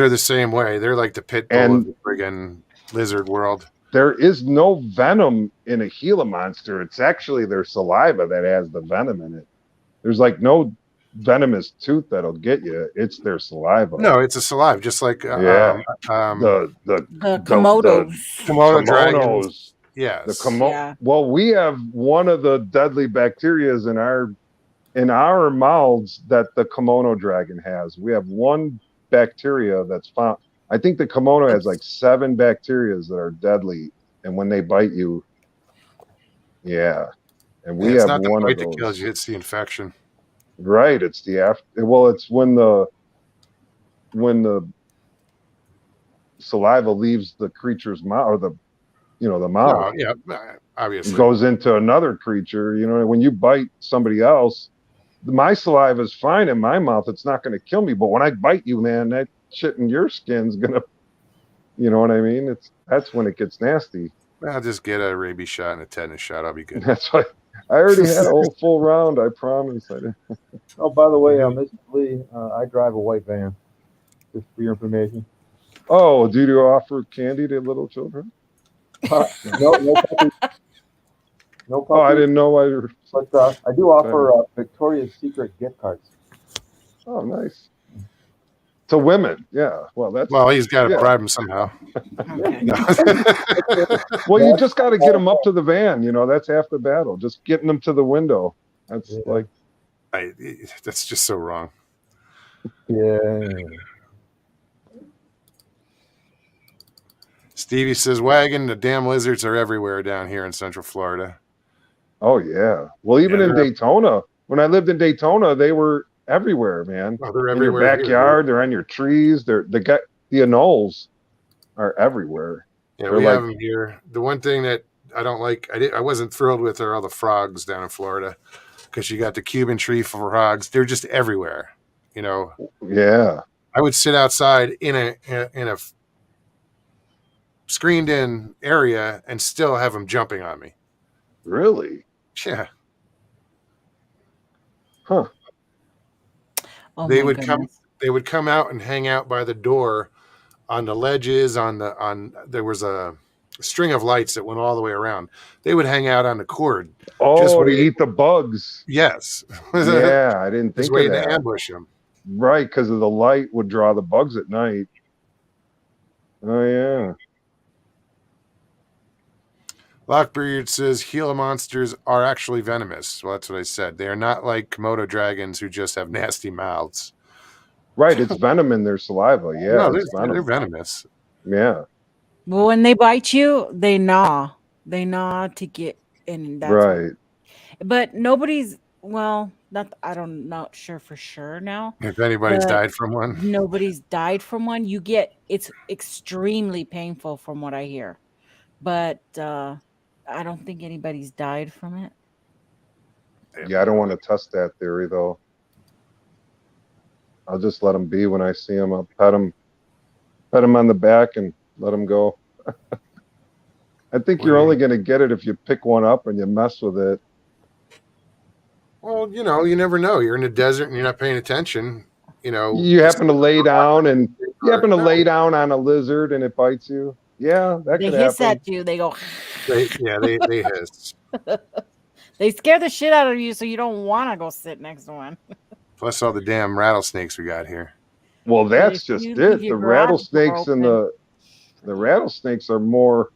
S1: are the same way. They're like the pit bull of the friggin' lizard world.
S4: There is no venom in a Gila monster. It's actually their saliva that has the venom in it. There's like no venomous tooth that'll get you. It's their saliva.
S1: No, it's a saliva, just like
S4: Yeah.
S1: the
S4: The
S2: Komodos.
S1: Komodo dragons.
S4: kimonos.
S1: Yes.
S4: The kimono.
S2: Yeah.
S4: Well, we have one of the deadly bacterias in our mouths that the kimono dragon has. We have one bacteria that's found. I think the kimono has like 7 bacterias that are deadly, and when they bite you, yeah. And we
S1: it's
S4: have
S1: not the
S4: one
S1: bite
S4: of
S1: that
S4: those.
S1: kills you; it's the infection.
S4: Right. It's the after. Well, it's when the saliva leaves the creature's mouth, or the mouth.
S1: No, yeah, obviously.
S4: Goes into another creature. You know, when you bite somebody else, my saliva is fine in my mouth. It's not going to kill me. But when I bite you, man, that shit in your skin's gonna, you know what I mean? That's when it gets nasty.
S1: I'll just get a rabies shot and a tetanus shot. I'll be good.
S4: That's why I already had a whole full round. I promise. I did.
S5: Oh, by the way, Mr. Lee, I drive a white van. Just for your information.
S4: Oh, do you offer candy to little children?
S5: No puppy. No puppy.
S4: Oh, I didn't know.
S5: But I do offer Victoria's Secret gift cards.
S4: Oh, nice. To women, yeah. Well,
S1: He's got to bribe him somehow.
S2: Okay.
S4: Well, you just got to get them up to the van. You know, that's half the battle. Just getting them to the window. That's like.
S1: That's just so wrong.
S5: Yeah.
S1: Stevie says, "Wagon, the damn lizards are everywhere down here in Central Florida."
S4: Oh yeah. Well, even in Daytona, when I lived in Daytona, they were everywhere, man.
S1: Oh, they're
S4: in
S1: everywhere.
S4: your backyard, they're on your trees. The anoles are everywhere.
S1: Yeah,
S4: they're
S1: we have them here. The one thing that I don't like, I wasn't thrilled with, are all the frogs down in Florida, because you got the Cuban tree frogs. They're just everywhere. You know.
S4: Yeah.
S1: I would sit outside in a screened-in area and still have them jumping on me.
S4: Really?
S1: Yeah.
S4: Huh.
S2: Oh,
S1: They
S2: my
S1: would
S2: goodness.
S1: They would come out and hang out by the door, on the ledges. There was a string of lights that went all the way around. They would hang out on the cord.
S4: Oh, to eat the bugs.
S1: Yes.
S4: Yeah, I didn't think
S1: Just
S4: of
S1: waiting
S4: that.
S1: to ambush them.
S4: Right, because of the light would draw the bugs at night. Oh yeah.
S1: Lockbeard says Gila monsters are actually venomous. Well, that's what I said. They are not like Komodo dragons who just have nasty mouths.
S4: Right, it's venom in their saliva. Yeah,
S1: No,
S4: it's
S1: they're venomous.
S4: Yeah.
S2: Well, when they bite you, they gnaw. They gnaw to get in. That's
S4: Right.
S2: But nobody's. Well, not sure for sure now.
S1: If anybody's
S2: But
S1: died from one.
S2: Nobody's died from one. It's extremely painful from what I hear, but I don't think anybody's died from it.
S4: Yeah, I don't want to test that theory though. I'll just let them be when I see them. I'll pet them on the back and let them go. I think
S1: What
S4: you're
S1: do you
S4: only
S1: mean?
S4: going to get it if you pick one up and you mess with it.
S1: Well, you never know. You're in the desert and you're not paying attention.
S4: You
S1: Just
S4: happen to lay down and you happen to
S1: no,
S4: lay down on a lizard and it bites you. Yeah, that
S2: They
S4: could
S2: hiss
S4: happen.
S2: at you. They go.
S1: they hiss.
S2: They scare the shit out of you, so you don't want to go sit next to one.
S1: Plus all the damn rattlesnakes we got here.
S4: Well,
S2: But
S4: that's
S2: if
S4: just
S2: you leave
S4: it.
S2: your
S4: The
S2: garage door
S4: rattlesnakes and
S2: open,
S4: the rattlesnakes are more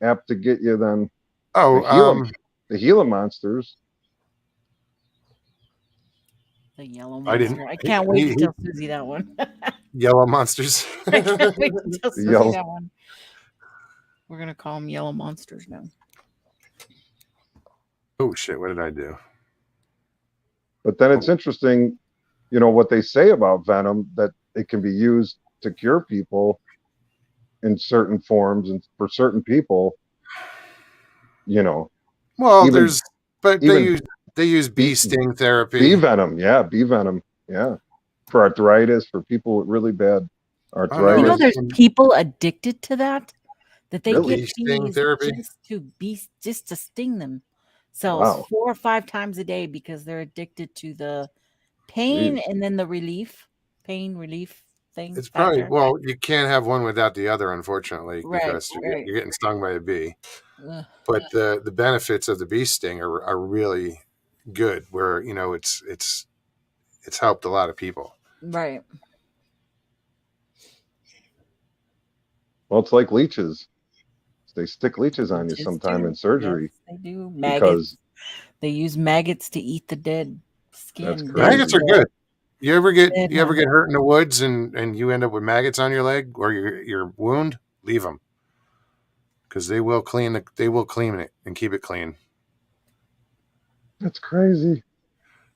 S4: apt to get you than
S1: Oh,
S4: the Gila monsters.
S2: the yellow
S1: I didn't.
S2: monster. I can't wait
S1: he-
S2: to tell Susie that one.
S1: Yellow monsters.
S2: I can't wait to tell Susie
S4: yellow-
S2: that one. We're gonna call them yellow monsters now.
S1: Oh shit! What did I do?
S4: But then it's interesting, what they say about venom, that it can be used to cure people in certain forms and for certain people,
S1: Well,
S4: Even-
S1: but
S4: even
S1: they use bee sting therapy.
S4: bee venom. Yeah, bee venom. Yeah. For arthritis, for people with really bad arthritis.
S2: You know,
S1: Right.
S2: there's people addicted to that they
S4: Really?
S2: get
S1: Bee sting
S2: bees
S1: therapy?
S2: just to sting themselves
S4: Wow.
S2: 4 or 5 times a day because they're addicted to the pain
S4: Jeez.
S2: and then the pain relief thing.
S1: It's probably
S2: factor.
S1: you can't have one without the other, unfortunately,
S2: Right,
S1: because
S2: right.
S1: you're getting stung by a bee.
S2: Ugh.
S1: But the benefits of the bee sting are really good. Where it's helped a lot of people.
S2: Right.
S4: Well, it's like leeches. They stick leeches on you
S2: Leeches
S4: sometime
S2: do.
S4: in surgery
S2: Yes, they do. Maggots.
S4: because
S2: They use maggots to eat the dead skin.
S4: That's
S2: dead
S4: crazy.
S1: Maggots are
S2: blood.
S1: good. You ever get
S2: Dead
S1: hurt in the woods and you end up with maggots on your leg or your wound? Leave them because they will clean it and keep it clean.
S4: that's crazy.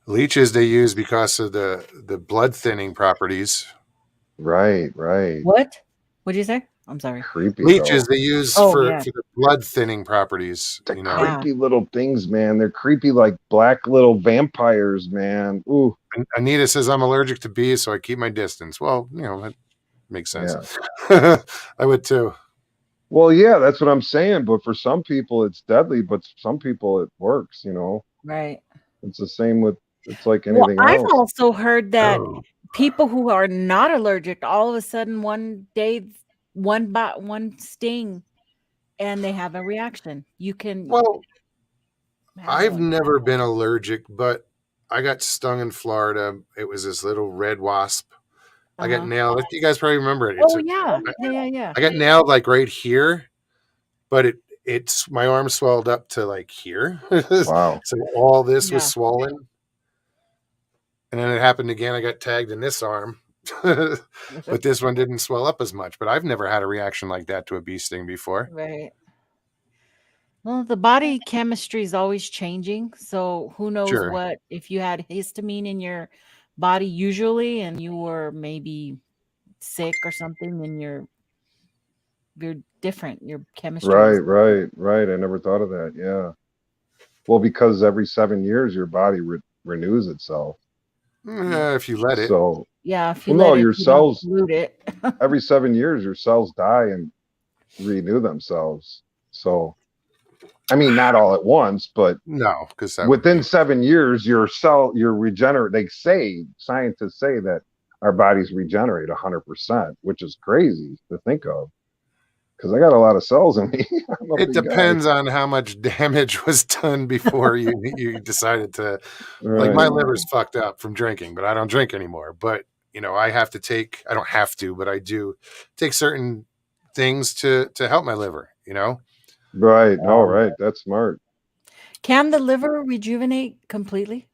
S1: Leeches they use because of the blood thinning properties.
S4: Right.
S2: What? What'd you say? I'm sorry.
S4: Creepy.
S1: Leeches
S4: though.
S1: they use
S2: Oh,
S1: for
S2: yeah.
S1: the blood thinning properties.
S4: They're
S2: Yeah.
S4: creepy little things, man. They're creepy like black little vampires, man. Ooh.
S1: Anita says I'm allergic to bees, so I keep my distance. Well, that makes sense.
S4: Yeah.
S1: I would too.
S4: Well, yeah, that's what I'm saying. But for some people, it's deadly. But some people, it works.
S2: Right.
S4: It's the same with. It's like
S2: Well,
S4: anything
S2: I've
S4: else.
S2: also heard that
S1: Oh.
S2: people who are not allergic, all of a sudden one day, one sting, and they have a reaction. You can.
S1: Well,
S2: have
S1: I've
S2: one.
S1: never been allergic, but I got stung in Florida. It was this little red wasp. I got
S2: Uh-huh.
S1: nailed. You guys probably remember it.
S2: Oh yeah.
S1: I got nailed like right here, but it's my arm swelled up to like here.
S4: Wow.
S1: So all this
S2: Yeah.
S1: was swollen. And then it happened again. I got tagged in this arm. But this one didn't swell up as much. But I've never had a reaction like that to a bee sting before.
S2: Right. Well, the body chemistry is always changing. So who knows
S1: Sure.
S2: what, if you had histamine in your body usually and you were maybe sick or something and you're different. Your chemistry. is-
S4: Right. I never thought of that. Yeah. Well, because every 7 years your body renews itself.
S1: If you let it.
S4: So
S2: Yeah. If you
S4: Well, no,
S2: let it,
S4: your
S2: you don't
S4: cells-
S2: pollute it.
S4: every 7 years your cells die and renew themselves. So, I mean, not all at once, but
S1: No, because
S4: within 7 years, your regenerate. Scientists say that our bodies regenerate 100%, which is crazy to think of. Because I got a lot of cells in me. I'm a
S1: it
S4: big guy.
S1: depends on how much damage was done before you decided to. Like
S4: Right.
S1: my liver's fucked up from drinking, but I don't drink anymore. But I have to take. I don't have to, but I do take certain things to help my liver.
S4: Right. No, right. That's smart.
S2: Can the liver rejuvenate completely?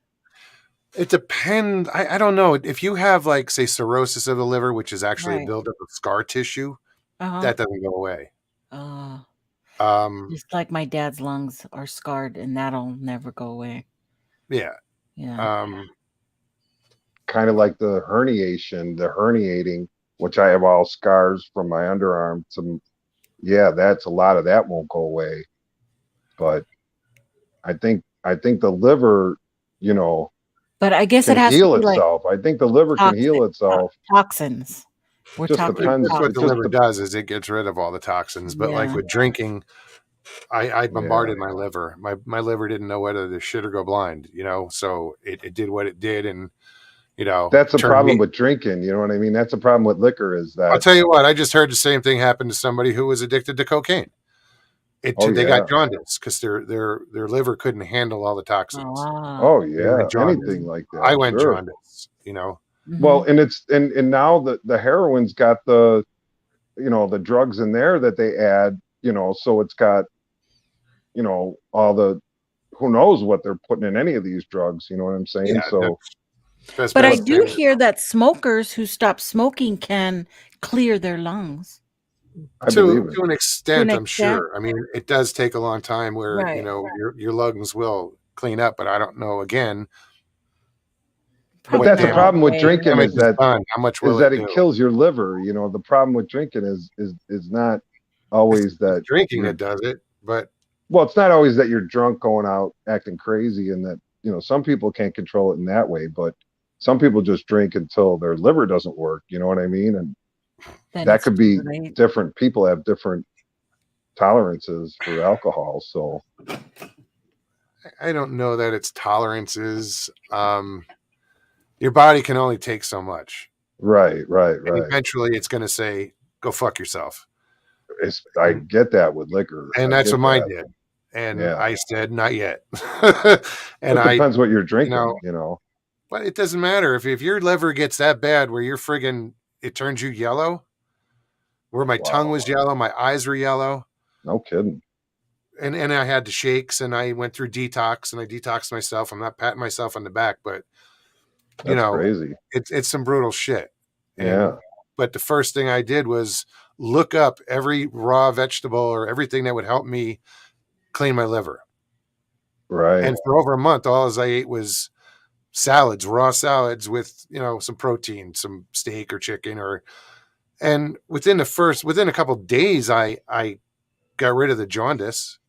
S1: It depends. I don't know if you have like say cirrhosis of the liver, which is actually a
S2: Right.
S1: buildup of scar tissue.
S2: Uh-huh.
S1: That doesn't go away.
S2: Just like my dad's lungs are scarred and that'll never go away.
S1: Yeah.
S2: Yeah.
S4: Kind of like the herniating, which I have all scars from my underarm. That's a lot of that won't go away. But I think the liver,
S2: But I guess it
S4: can
S2: has
S4: heal
S2: to be like
S4: itself. I think the liver can heal itself.
S2: toxins. We're
S4: Just
S2: talking
S4: depends.
S1: That's what
S4: It
S1: the
S4: just
S1: liver does is it gets rid of all the toxins. But like
S2: Yeah.
S1: with drinking, I bombarded my liver. My liver didn't know whether to shit or go blind, you know, so it did what it did. And, you know,
S4: that's a
S1: turned
S4: problem
S1: me.
S4: with drinking. You know what I mean? That's a problem with liquor is
S1: I'll
S4: that,
S1: tell you what, I just heard the same thing happen to somebody who was addicted to cocaine.
S4: oh
S1: They
S4: yeah.
S1: got jaundice because their liver couldn't handle all the toxins.
S4: Oh
S1: They
S4: yeah.
S1: went jaundice.
S4: Anything like that.
S1: I went
S4: Sure.
S1: jaundice, you know.
S4: Well, and it's and now the heroin's got the, you know, the drugs in there that they add, you know, so it's got, you know, all the, who knows what they're putting in any of these drugs, you know what I'm saying?
S1: Yeah,
S4: So
S2: But I
S1: best
S2: do
S1: thing.
S2: hear that smokers who stop smoking can clear their lungs.
S4: I believe it.
S1: To an extent, I'm
S2: extent.
S1: sure. I mean, it does take a long time where, you
S2: Right.
S1: know, your lungs will clean up, but I don't know again.
S4: But
S1: what
S4: that's the
S2: Probably
S4: problem with
S2: not
S4: drinking
S1: damage
S4: is that
S1: done. How much will
S4: it
S1: do?
S4: kills your liver. You know, the problem with drinking is not always that
S1: Drinking
S4: you're,
S1: that does it, but
S4: well, it's not always that you're drunk going out acting crazy and that, you know, some people can't control it in that way, but some people just drink until their liver doesn't work, you know what I mean? And
S2: Then
S4: that
S2: it's
S4: could
S2: too
S4: be
S2: late.
S4: different. People have different tolerances for alcohol. So
S1: I don't know that it's tolerances. Your body can only take so much.
S4: right.
S1: And eventually it's going to say, go fuck yourself.
S4: I get that with liquor.
S1: And
S4: I
S1: that's
S4: get
S1: what mine
S4: that.
S1: did. And
S4: Yeah.
S1: I said, not yet.
S4: And it depends what you're drinking, you know.
S1: But it doesn't matter. If your liver gets that bad where you're friggin', it turns you yellow, where my tongue was yellow, my eyes were yellow.
S4: No kidding.
S1: And I had the shakes and I went through detox and I detoxed myself. I'm not patting myself on the back, but you
S4: That's
S1: know,
S4: crazy.
S1: it's some brutal shit.
S4: Yeah.
S1: But the first thing I did was look up every raw vegetable or everything that would help me clean my liver.
S4: Right.
S1: And for over a month, all I ate was salads, raw salads with, you know, some protein, some steak or chicken and within a couple of days, I got rid of the jaundice.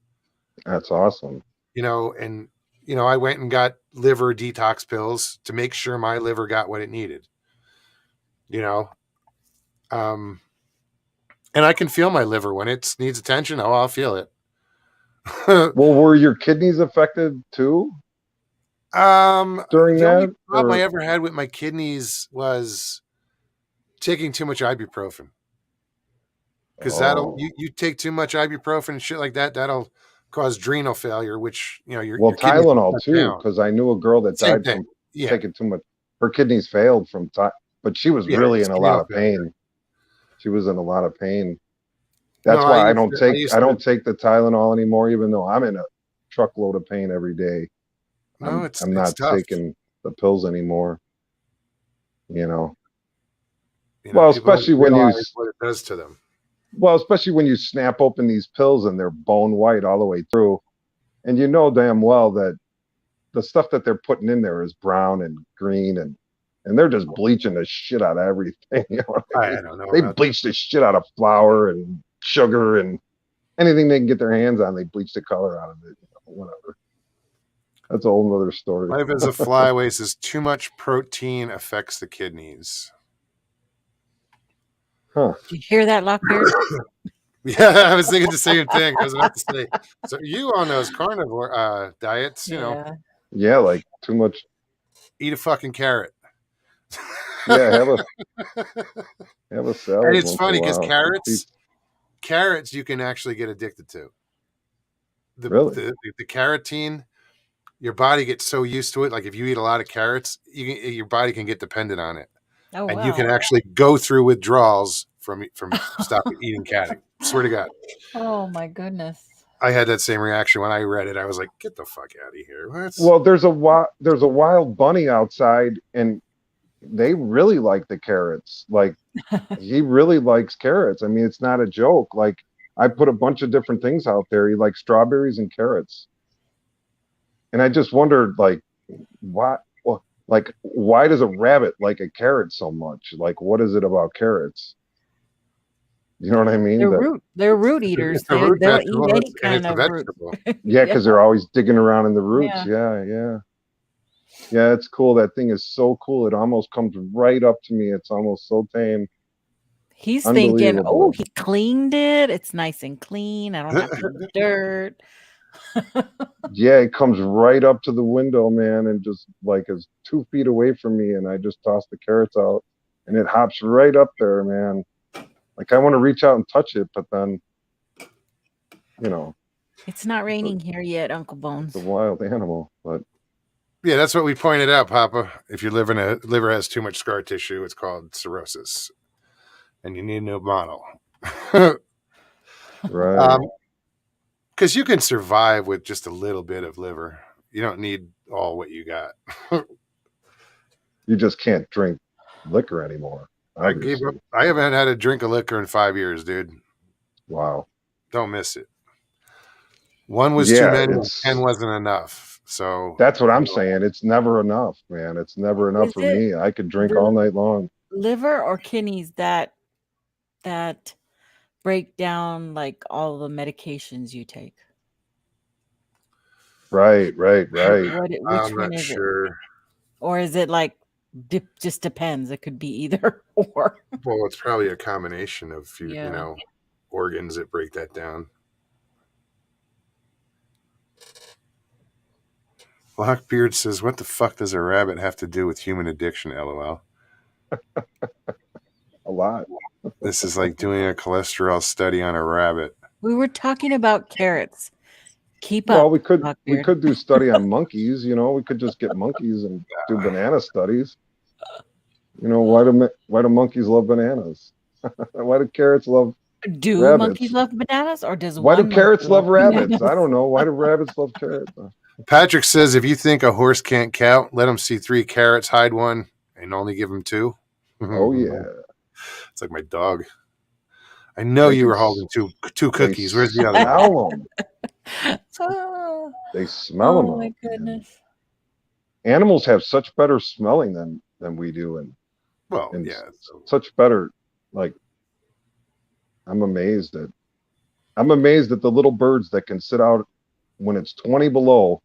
S4: That's awesome.
S1: You know, and, you know, I went and got liver detox pills to make sure my liver got what it needed, you know. And I can feel my liver when it needs attention. Oh, I'll feel it.
S4: Well, were your kidneys affected too during
S1: the only
S4: that?
S1: problem I ever had with my kidneys was taking too much ibuprofen. Because you take too much ibuprofen and shit like that, that'll cause adrenal failure, which, you know, your
S4: Tylenol too, because I knew a girl that died from taking too much. Her kidneys failed from but she was really in a lot of pain. She was in a lot of pain. That's why I don't take the Tylenol anymore, even though I'm in a truckload of pain every day.
S1: No,
S4: I'm not taking the pills anymore. You know. Well, especially when you
S1: what it does to them.
S4: Well, especially when you snap open these pills and they're bone white all the way through, and you know damn well that the stuff that they're putting in there is brown and green and they're just bleaching the shit out of everything. You know
S1: I don't know.
S4: They bleach the shit out of flour and sugar and anything they can get their hands on. They bleach the color out of it. You know, whatever. That's a whole other story.
S1: Life as a Flyway says too much protein affects the kidneys.
S4: Huh.
S2: Did you hear that, Lockbeard?
S1: Yeah, I was thinking the same thing. I was about to say. So you on those carnivore diets, you know?
S4: Yeah, like too much.
S1: Eat a fucking carrot.
S4: Yeah, have a salad.
S1: And it's funny because carrots you can actually get addicted to. The carotene, your body gets so used to it. Like if you eat a lot of carrots, your body can get dependent on it.
S2: Oh,
S1: and you can actually go through withdrawals from stop eating carrot. Swear to God.
S2: Oh my goodness.
S1: I had that same reaction when I read it. I was like, "Get the fuck out of here!"
S4: Well, there's a wild bunny outside, and they really like the carrots. Like he really likes carrots. I mean, it's not a joke. Like I put a bunch of different things out there. He likes strawberries and carrots, and I just wondered, like, what? Like, why does a rabbit like a carrot so much? Like, what is it about carrots? You know what I mean?
S2: They're root eaters. They'll eat any kind of root.
S4: Yeah, because they're always digging around in the roots. Yeah. Yeah, it's cool. That thing is so cool. It almost comes right up to me. It's almost so tame.
S2: He's thinking, oh,
S4: Unbelievable.
S2: he cleaned it. It's nice and clean. I don't have to eat dirt.
S4: Yeah, it comes right up to the window, man, and just like is 2 feet away from me, and I just toss the carrots out, and it hops right up there, man. Like I want to reach out and touch it, but then, you know,
S2: It's not raining here yet, Uncle Bones.
S4: it's a wild animal. But
S1: Yeah, that's what we pointed out, Papa. If your liver has too much scar tissue, it's called cirrhosis, and you need a new model.
S4: right,
S1: Because you can survive with just a little bit of liver. You don't need all what you got.
S4: you just can't drink liquor anymore.
S1: I gave up.
S4: Obviously.
S1: I haven't had a drink of liquor in 5 years, dude.
S4: Wow.
S1: Don't miss it. One was too
S4: Yeah,
S1: many,
S4: it's
S1: 10 wasn't enough. So
S4: that's what I'm saying. It's never enough, man. It's never enough
S2: Is
S4: for
S2: it
S4: me. I could drink
S2: the
S4: all night long.
S2: liver or kidneys that break down like all the medications you take?
S4: Right.
S2: Which
S1: I'm
S2: one
S1: not
S2: is it?
S1: sure.
S2: Or is it like just depends? It could be either or.
S1: Well, it's probably a combination of few,
S2: Yeah.
S1: organs that break that down. Blackbeard says, "What the fuck does a rabbit have to do with human addiction?" LOL.
S4: A lot.
S1: This is like doing a cholesterol study on a rabbit.
S2: We were talking about carrots. Keep
S4: Well,
S2: up.
S4: we could
S2: Blackbeard.
S4: do study on monkeys. We could just get monkeys and do banana studies. Why do monkeys love bananas? Why do carrots love
S2: Do
S4: rabbits?
S2: monkeys love bananas, or does
S4: Why do
S2: one
S4: carrots
S2: monkey
S4: love rabbits?
S2: bananas?
S4: I don't know. Why do rabbits love carrots?
S1: Patrick says, if you think a horse can't count, let him see 3 carrots, hide one, and only give him 2.
S4: Oh yeah.
S1: It's like my dog. I know
S4: They
S1: you were
S4: can
S1: holding two cookies. Where's the other one?
S4: Smell them.
S2: Oh,
S4: They smell them.
S2: my goodness.
S4: Animals have such better smelling than we do, and
S1: Well, yeah.
S4: such better. Like, I'm amazed at the little birds that can sit out when it's 20 below,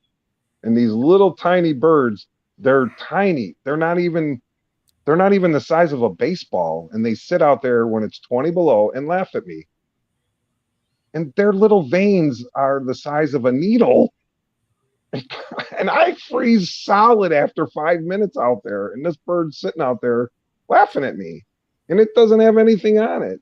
S4: and these little tiny birds, they're tiny. They're not even the size of a baseball, and they sit out there when it's 20 below and laugh at me. And their little veins are the size of a needle. And I freeze solid after 5 minutes out there, and this bird's sitting out there laughing at me, and it doesn't have anything on it.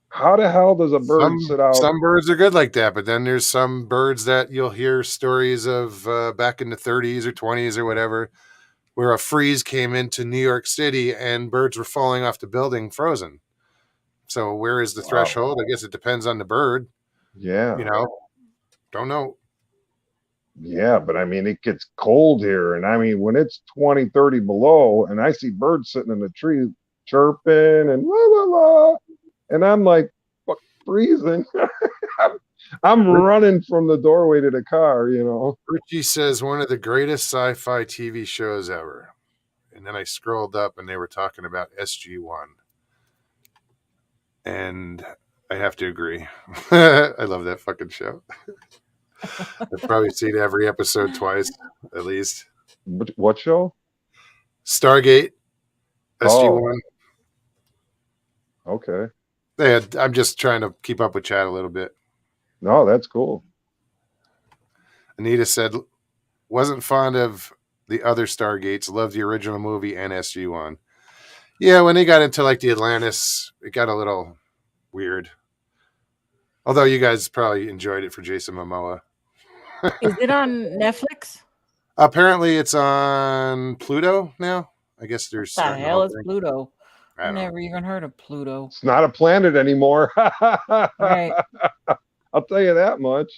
S4: How the hell does a bird sit out?
S1: Some birds are good like that, but then there's some birds that you'll hear stories of back in the 30s or 20s or whatever, where a freeze came into New York City and birds were falling off the building frozen. So where is the threshold? I guess it depends on the bird.
S4: Yeah.
S1: Don't know.
S4: Yeah, but I mean, it gets cold here. And I mean, when it's 20, 30 below, and I see birds sitting in the tree chirping and la, la, la, and I'm like, fuck, freezing. I'm running from the doorway to the car,
S1: Richie says, one of the greatest sci-fi TV shows ever. And then I scrolled up and they were talking about SG-1. And I have to agree. I love that fucking show. I've probably seen every episode twice, at least.
S4: What show?
S1: Stargate, SG-1.
S4: Okay.
S1: I'm just trying to keep up with chat a little bit.
S4: No, that's cool.
S1: Anita said, wasn't fond of the other Stargates, loved the original movie and SG-1. Yeah, when they got into like the Atlantis, it got a little weird. Although you guys probably enjoyed it for Jason Momoa.
S2: Is it on Netflix?
S1: Apparently it's on Pluto now. I guess there's
S2: What the hell is Pluto?
S1: I
S2: never even heard of Pluto.
S4: It's not a planet anymore.
S2: Right.
S4: I'll tell you that much.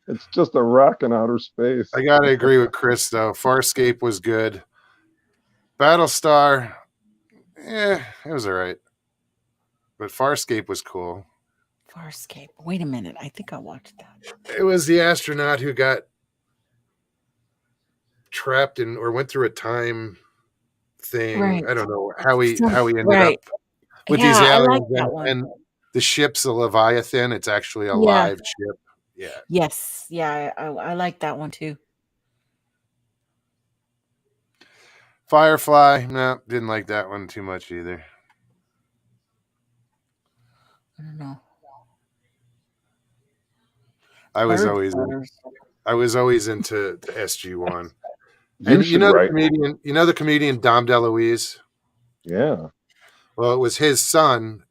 S4: It's just a rock in outer space.
S1: I gotta agree with Chris though. Farscape was good. Battlestar, it was all right. But Farscape was cool.
S2: Farscape. Wait a minute. I think I watched that.
S1: It was the astronaut who got trapped in or went through a time thing.
S2: Right.
S1: I don't know how he ended
S2: Right.
S1: up with
S2: Yeah,
S1: these
S2: I like
S1: aliens
S2: that one.
S1: and the ship's a Leviathan. It's actually a live ship. Yeah.
S2: Yes. Yeah, I like that one too.
S1: Firefly, no, didn't like that one too much either.
S2: I don't know.
S1: I was
S2: Bird
S1: always
S2: Brothers.
S1: into the SG1.
S4: You
S1: And
S4: should write.
S1: you know the comedian Dom DeLuise?
S4: Yeah.
S1: Well, it was his son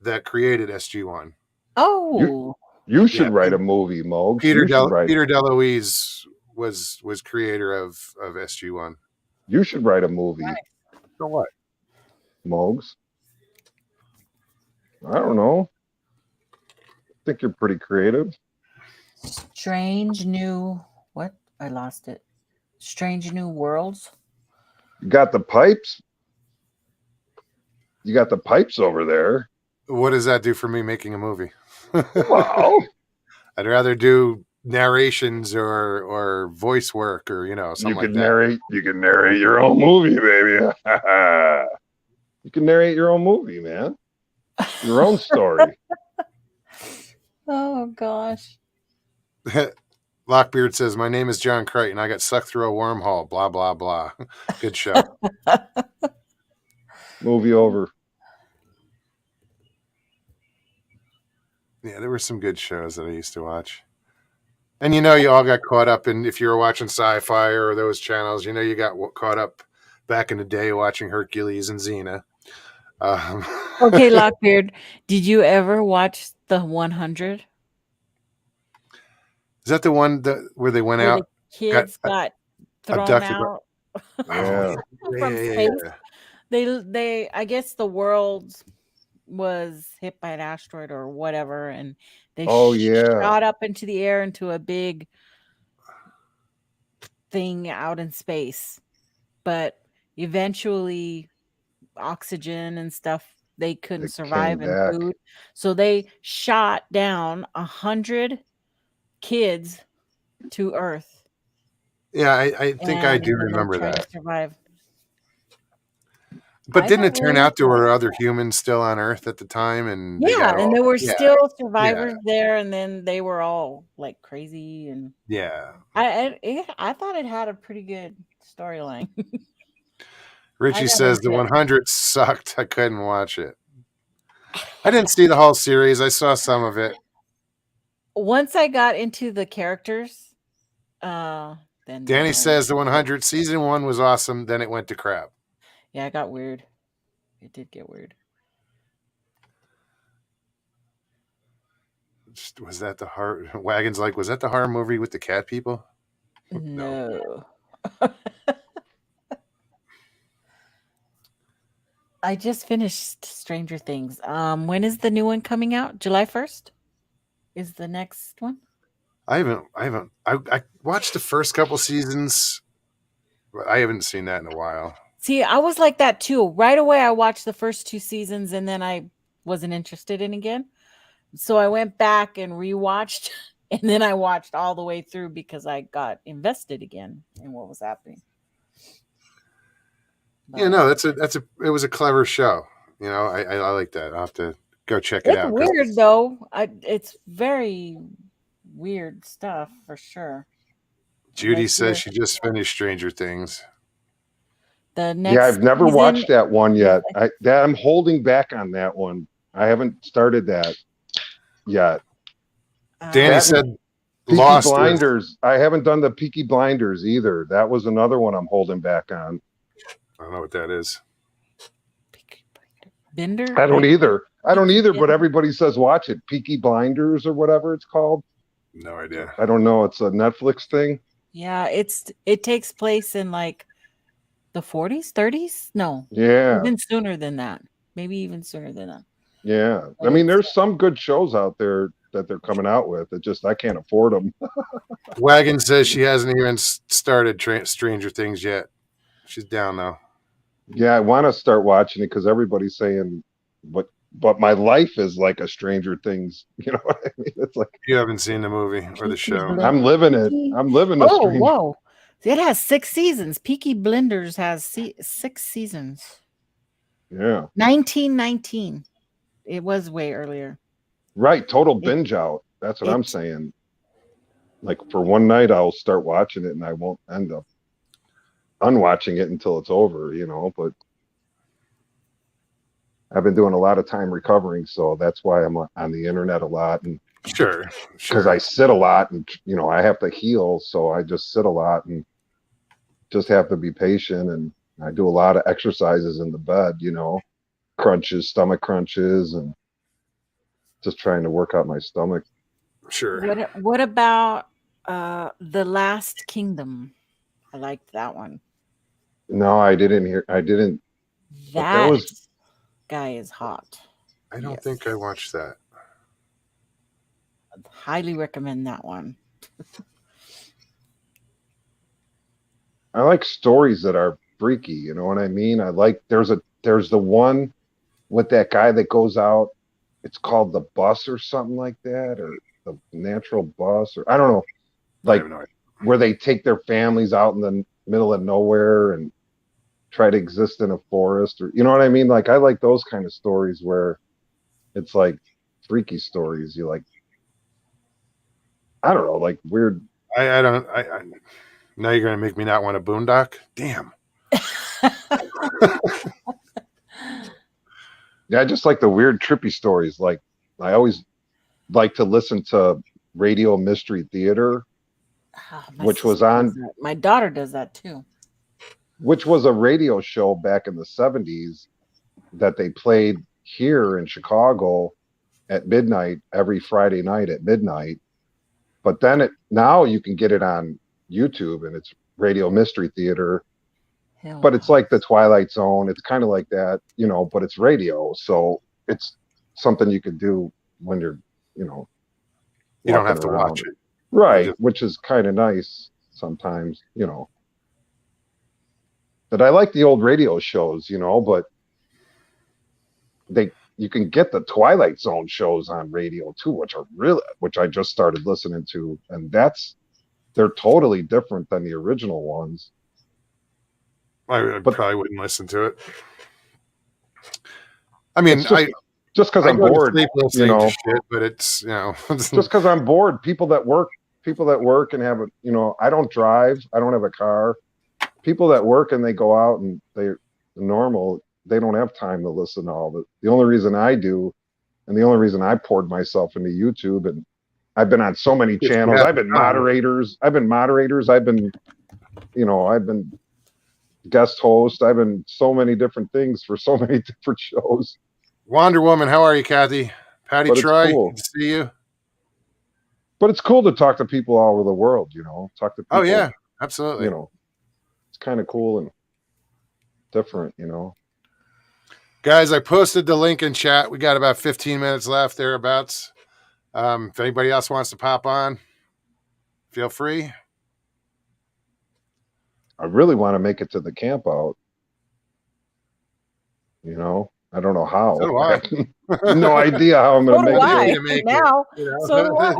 S1: that created SG1.
S2: Oh,
S4: You should
S1: Yeah,
S4: write a movie, Mogs.
S1: Peter
S4: You should write.
S1: Peter DeLuise was creator of SG1.
S4: You should write a movie,
S2: Nice.
S1: So what?
S4: Mogs. I don't know. I think you're pretty creative.
S2: Strange New what? I lost it. Strange New Worlds.
S4: You got the pipes. You got the pipes over there.
S1: What does that do for me making a movie?
S4: Wow.
S1: I'd rather do narrations or voice work or something
S4: You
S1: like
S4: can
S1: that.
S4: narrate. You can narrate your own movie, baby. You can narrate your own movie, man. Your own story.
S2: Oh gosh.
S1: Lockbeard says, "My name is John Crichton. I got sucked through a wormhole. Blah blah blah." Good show.
S4: Movie over.
S1: Yeah, there were some good shows that I used to watch. And you all got caught up in, if you were watching Sci-Fi or those channels, you got caught up back in the day watching Hercules and Xena.
S2: Okay, Lockbeard, did you ever watch the 100?
S1: Is that the one where they went
S2: Where
S1: out?
S2: the kids got thrown
S1: abducted
S2: out
S4: Yeah.
S2: from space? They I guess the world was hit by an asteroid or whatever, and they shot up into the air into a big thing out in space. But eventually oxygen and stuff, they couldn't survive and food. So they shot down 100 kids to Earth.
S1: Yeah, I think I do remember that.
S2: To survive.
S1: But didn't it turn out there were other humans still on Earth at the time? And
S2: and there were still survivors there, and then they were all like crazy. And I thought it had a pretty good storyline.
S1: Richie says the 100 sucked. I couldn't watch it. I didn't see the whole series. I saw some of it.
S2: Once I got into the characters, then
S1: Danny says the 100 season 1 was awesome. Then it went to crap.
S2: Yeah, it got weird. It did get weird.
S1: Was that the horror? Wagons like, was that the horror movie with the cat people?
S2: No. I just finished Stranger Things. When is the new one coming out? July 1st is the next one.
S1: I watched the first couple seasons, but I haven't seen that in a while.
S2: See, I was like that too. Right away, I watched the first 2 seasons and then I wasn't interested in again. So I went back and rewatched, and then I watched all the way through because I got invested again in what was happening. But
S1: it was a clever show. I like that. I'll have to go check it out.
S2: It's weird though. It's very weird stuff for sure.
S1: Judy says she just finished Stranger Things.
S4: I've never watched that one yet. I'm holding back on that one. I haven't started that yet.
S1: Danny said
S4: Peaky Blinders. I haven't done the Peaky Blinders either. That was another one I'm holding back on.
S1: I don't know what that is.
S2: Bender?
S4: I don't either. But everybody says watch it. Peaky Blinders or whatever it's called.
S1: No idea.
S4: I don't know. It's a Netflix thing.
S2: Yeah, it takes place in like the 40s, 30s? No.
S4: Yeah.
S2: Even sooner than that. Maybe even sooner than that.
S4: Yeah. I mean, there's some good shows out there that they're coming out with. I can't afford them.
S1: Wagon says she hasn't even started Stranger Things yet. She's down though.
S4: Yeah, I want to start watching it because everybody's saying, but my life is like a Stranger Things. You know what I mean? It's like
S1: you haven't seen the movie or the show.
S4: I'm living it. I'm living the Stranger.
S2: Whoa. It has 6 seasons. Peaky Blinders has 6 seasons.
S4: Yeah.
S2: 1919. It was way earlier.
S4: Right. Total binge out. That's what I'm saying. Like for one night, I'll start watching it and I won't end up unwatching it until it's over, but I've been doing a lot of time recovering, so that's why I'm on the internet a lot, and
S1: Sure.
S4: because I sit a lot, and I have to heal, so I just sit a lot and just have to be patient. And I do a lot of exercises in the bed, crunches, stomach crunches, and just trying to work out my stomach.
S1: Sure.
S2: What about The Last Kingdom? I liked that one.
S4: No, I didn't. But there
S2: That
S4: was.
S2: guy is hot.
S1: I don't think I watched that.
S2: I'd highly recommend that one.
S4: I like stories that are freaky. You know what I mean? There's the one with that guy that goes out. It's called The Bus or something like that, or The Natural Bus, or I don't know.
S1: I have no idea.
S4: Where they take their families out in the middle of nowhere and try to exist in a forest, or you know what I mean? Like I like those kind of stories where it's like freaky stories. You like, I don't know, like weird.
S1: I don't. Now you're gonna make me not want a boondock. Damn.
S4: Yeah, I just like the weird, trippy stories. Like I always like to listen to Radio Mystery Theater, which was on.
S2: My daughter does that too.
S4: Which was a radio show back in the 70s that they played here in Chicago at midnight every Friday night at midnight. But then now you can get it on YouTube, and it's Radio Mystery Theater. But it's like the Twilight Zone. It's kind of like that, but it's radio. So it's something you could do when you're,
S1: you don't have to watch it.
S4: Right. Which is kind of nice sometimes, But I like the old radio shows, but you can get the Twilight Zone shows on radio too, which I just started listening to. And they're totally different than the original ones.
S1: I probably wouldn't listen to it. I mean,
S4: just because I'm bored,
S1: shit, but it's
S4: just because I'm bored. People that work and have I don't drive. I don't have a car. People that work and they go out and they're normal. They don't have time to listen to all of it. The only reason I do, and the only reason I poured myself into YouTube, and I've been on so many channels. I've been moderators. I've been guest host. I've been so many different things for so many different shows.
S1: Wonder Woman, how are you, Kathy? Patty Troy,
S4: cool.
S1: Good to see you.
S4: But it's cool to talk to people all over the world, talk to people.
S1: Oh yeah, absolutely.
S4: It's kind of cool and different,
S1: Guys, I posted the link in chat. We got about 15 minutes left, thereabouts. If anybody else wants to pop on, feel free.
S4: I really want to make it to the camp out. I don't know how.
S1: So do I.
S4: No idea how I'm going to
S2: make it. Now, so do I.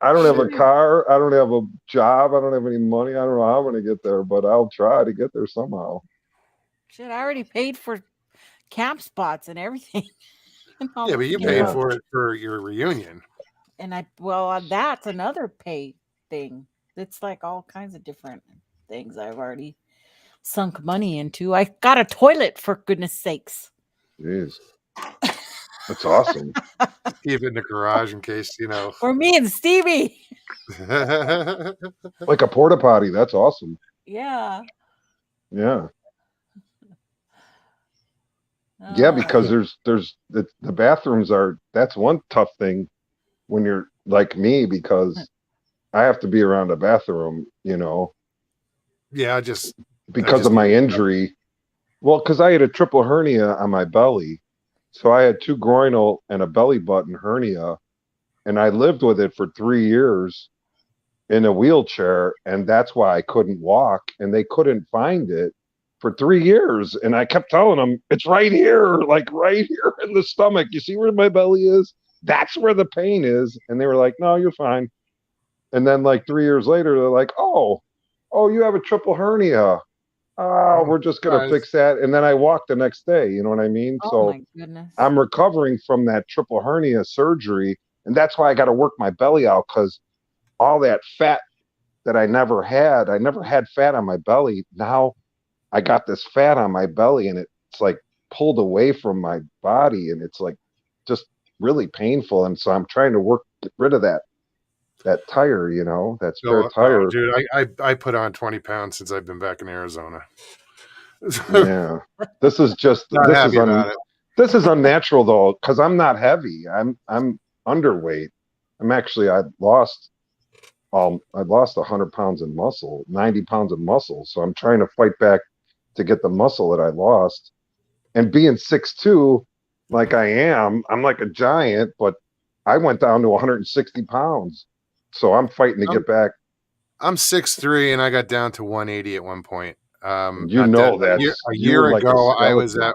S4: I don't have a car. I don't have a job. I don't have any money. I don't know how I'm going to get there, but I'll try to get there somehow.
S2: Shit, I already paid for camp spots and everything.
S1: Yeah, but you paid for it for your reunion.
S2: And that's another pay thing. It's like all kinds of different things I've already sunk money into. I got a toilet, for goodness sakes.
S4: Jeez. That's awesome.
S1: Keep it in the garage in case,
S2: For me and Stevie.
S4: Like a porta potty. That's awesome.
S2: Yeah.
S4: Yeah. Yeah, because there's the bathrooms that's one tough thing when you're like me, because I have to be around a bathroom,
S1: Yeah,
S4: because of my injury. Well, because I had a triple hernia on my belly. So I had 2 groinal and a belly button hernia, and I lived with it for 3 years in a wheelchair, and that's why I couldn't walk, and they couldn't find it for 3 years. And I kept telling them, it's right here, like right here in the stomach. You see where my belly is? That's where the pain is. And they were like, no, you're fine. And then like 3 years later, they're like, oh, you have a triple hernia. Oh, we're just going to fix that. And then I walked the next day. You know what I mean?
S2: Oh,
S4: so
S2: my goodness.
S4: I'm recovering from that triple hernia surgery. And that's why I got to work my belly out, because all that fat that I never had fat on my belly. Now I got this fat on my belly, and it's like pulled away from my body, and it's like just really painful. And so I'm trying to get rid of that tire, that spare tire.
S1: Dude, I put on 20 pounds since I've been back in Arizona.
S4: Yeah, this is this is unnatural though, because I'm not heavy. I'm underweight. I lost 100 pounds in muscle, 90 pounds of muscle. So I'm trying to fight back to get the muscle that I lost. And being 6'2", like I am, I'm like a giant, but I went down to 160 pounds. So I'm fighting to get back.
S1: I'm 6'3", and I got down to 180 at one point.
S4: A year ago I was
S1: no,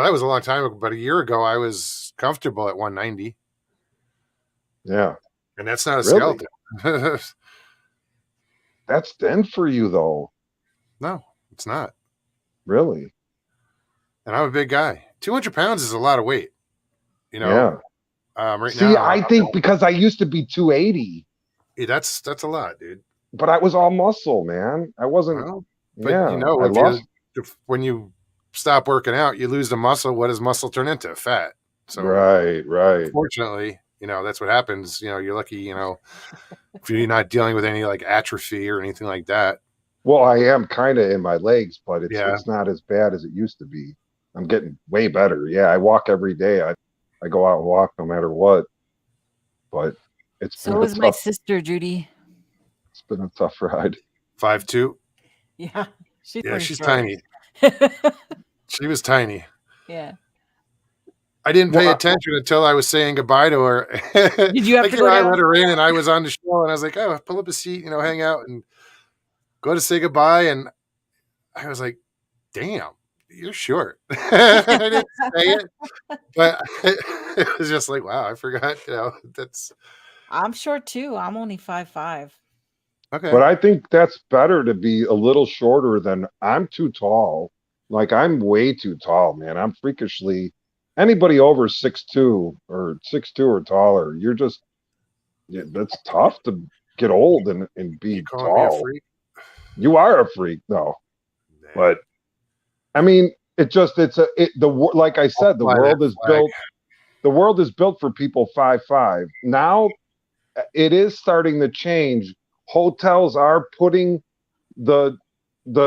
S1: that was a long time ago, but a year ago I was comfortable at 190.
S4: Yeah.
S1: And that's not a skeleton.
S4: That's thin for you though.
S1: No, it's not.
S4: Really?
S1: And I'm a big guy. 200 pounds is a lot of weight.
S4: Yeah.
S1: Right now,
S4: I think because I used to be 280.
S1: Yeah, that's a lot, dude.
S4: But I was all muscle, man. I wasn't.
S1: Well, but when you stop working out, you lose the muscle. What does muscle turn into? Fat. So
S4: right.
S1: Unfortunately, that's what happens. You're lucky. If you're not dealing with any like atrophy or anything like that.
S4: Well, I am kind of in my legs, but it's not as bad as it used to be. I'm getting way better. Yeah, I walk every day. I go out and walk no matter what. But
S2: so is my sister Judy.
S4: It's been a tough ride.
S1: 5'2".
S2: Yeah,
S1: she's tiny. She was tiny.
S2: Yeah.
S1: I didn't pay attention until I was saying goodbye to her.
S2: Did you have to go down?
S1: I let her in, and I was on the show, and I was like, "Oh, pull up a seat, hang out, and go to say goodbye." And I was like, "Damn, you're short." I didn't say it, but it was just like, "Wow, I forgot." That's.
S2: I'm short too. I'm only 5'5".
S1: Okay.
S4: But I think that's better to be a little shorter than I'm too tall. Like I'm way too tall, man. I'm freakishly anybody over 6'2" or 6'2" or taller. You're just that's tough to get old and be tall.
S1: Me a freak?
S4: You are a freak, though. Nah. But I mean, like I said, the world is built. The world is built for people 5'5". Now it is starting to change. Hotels are putting the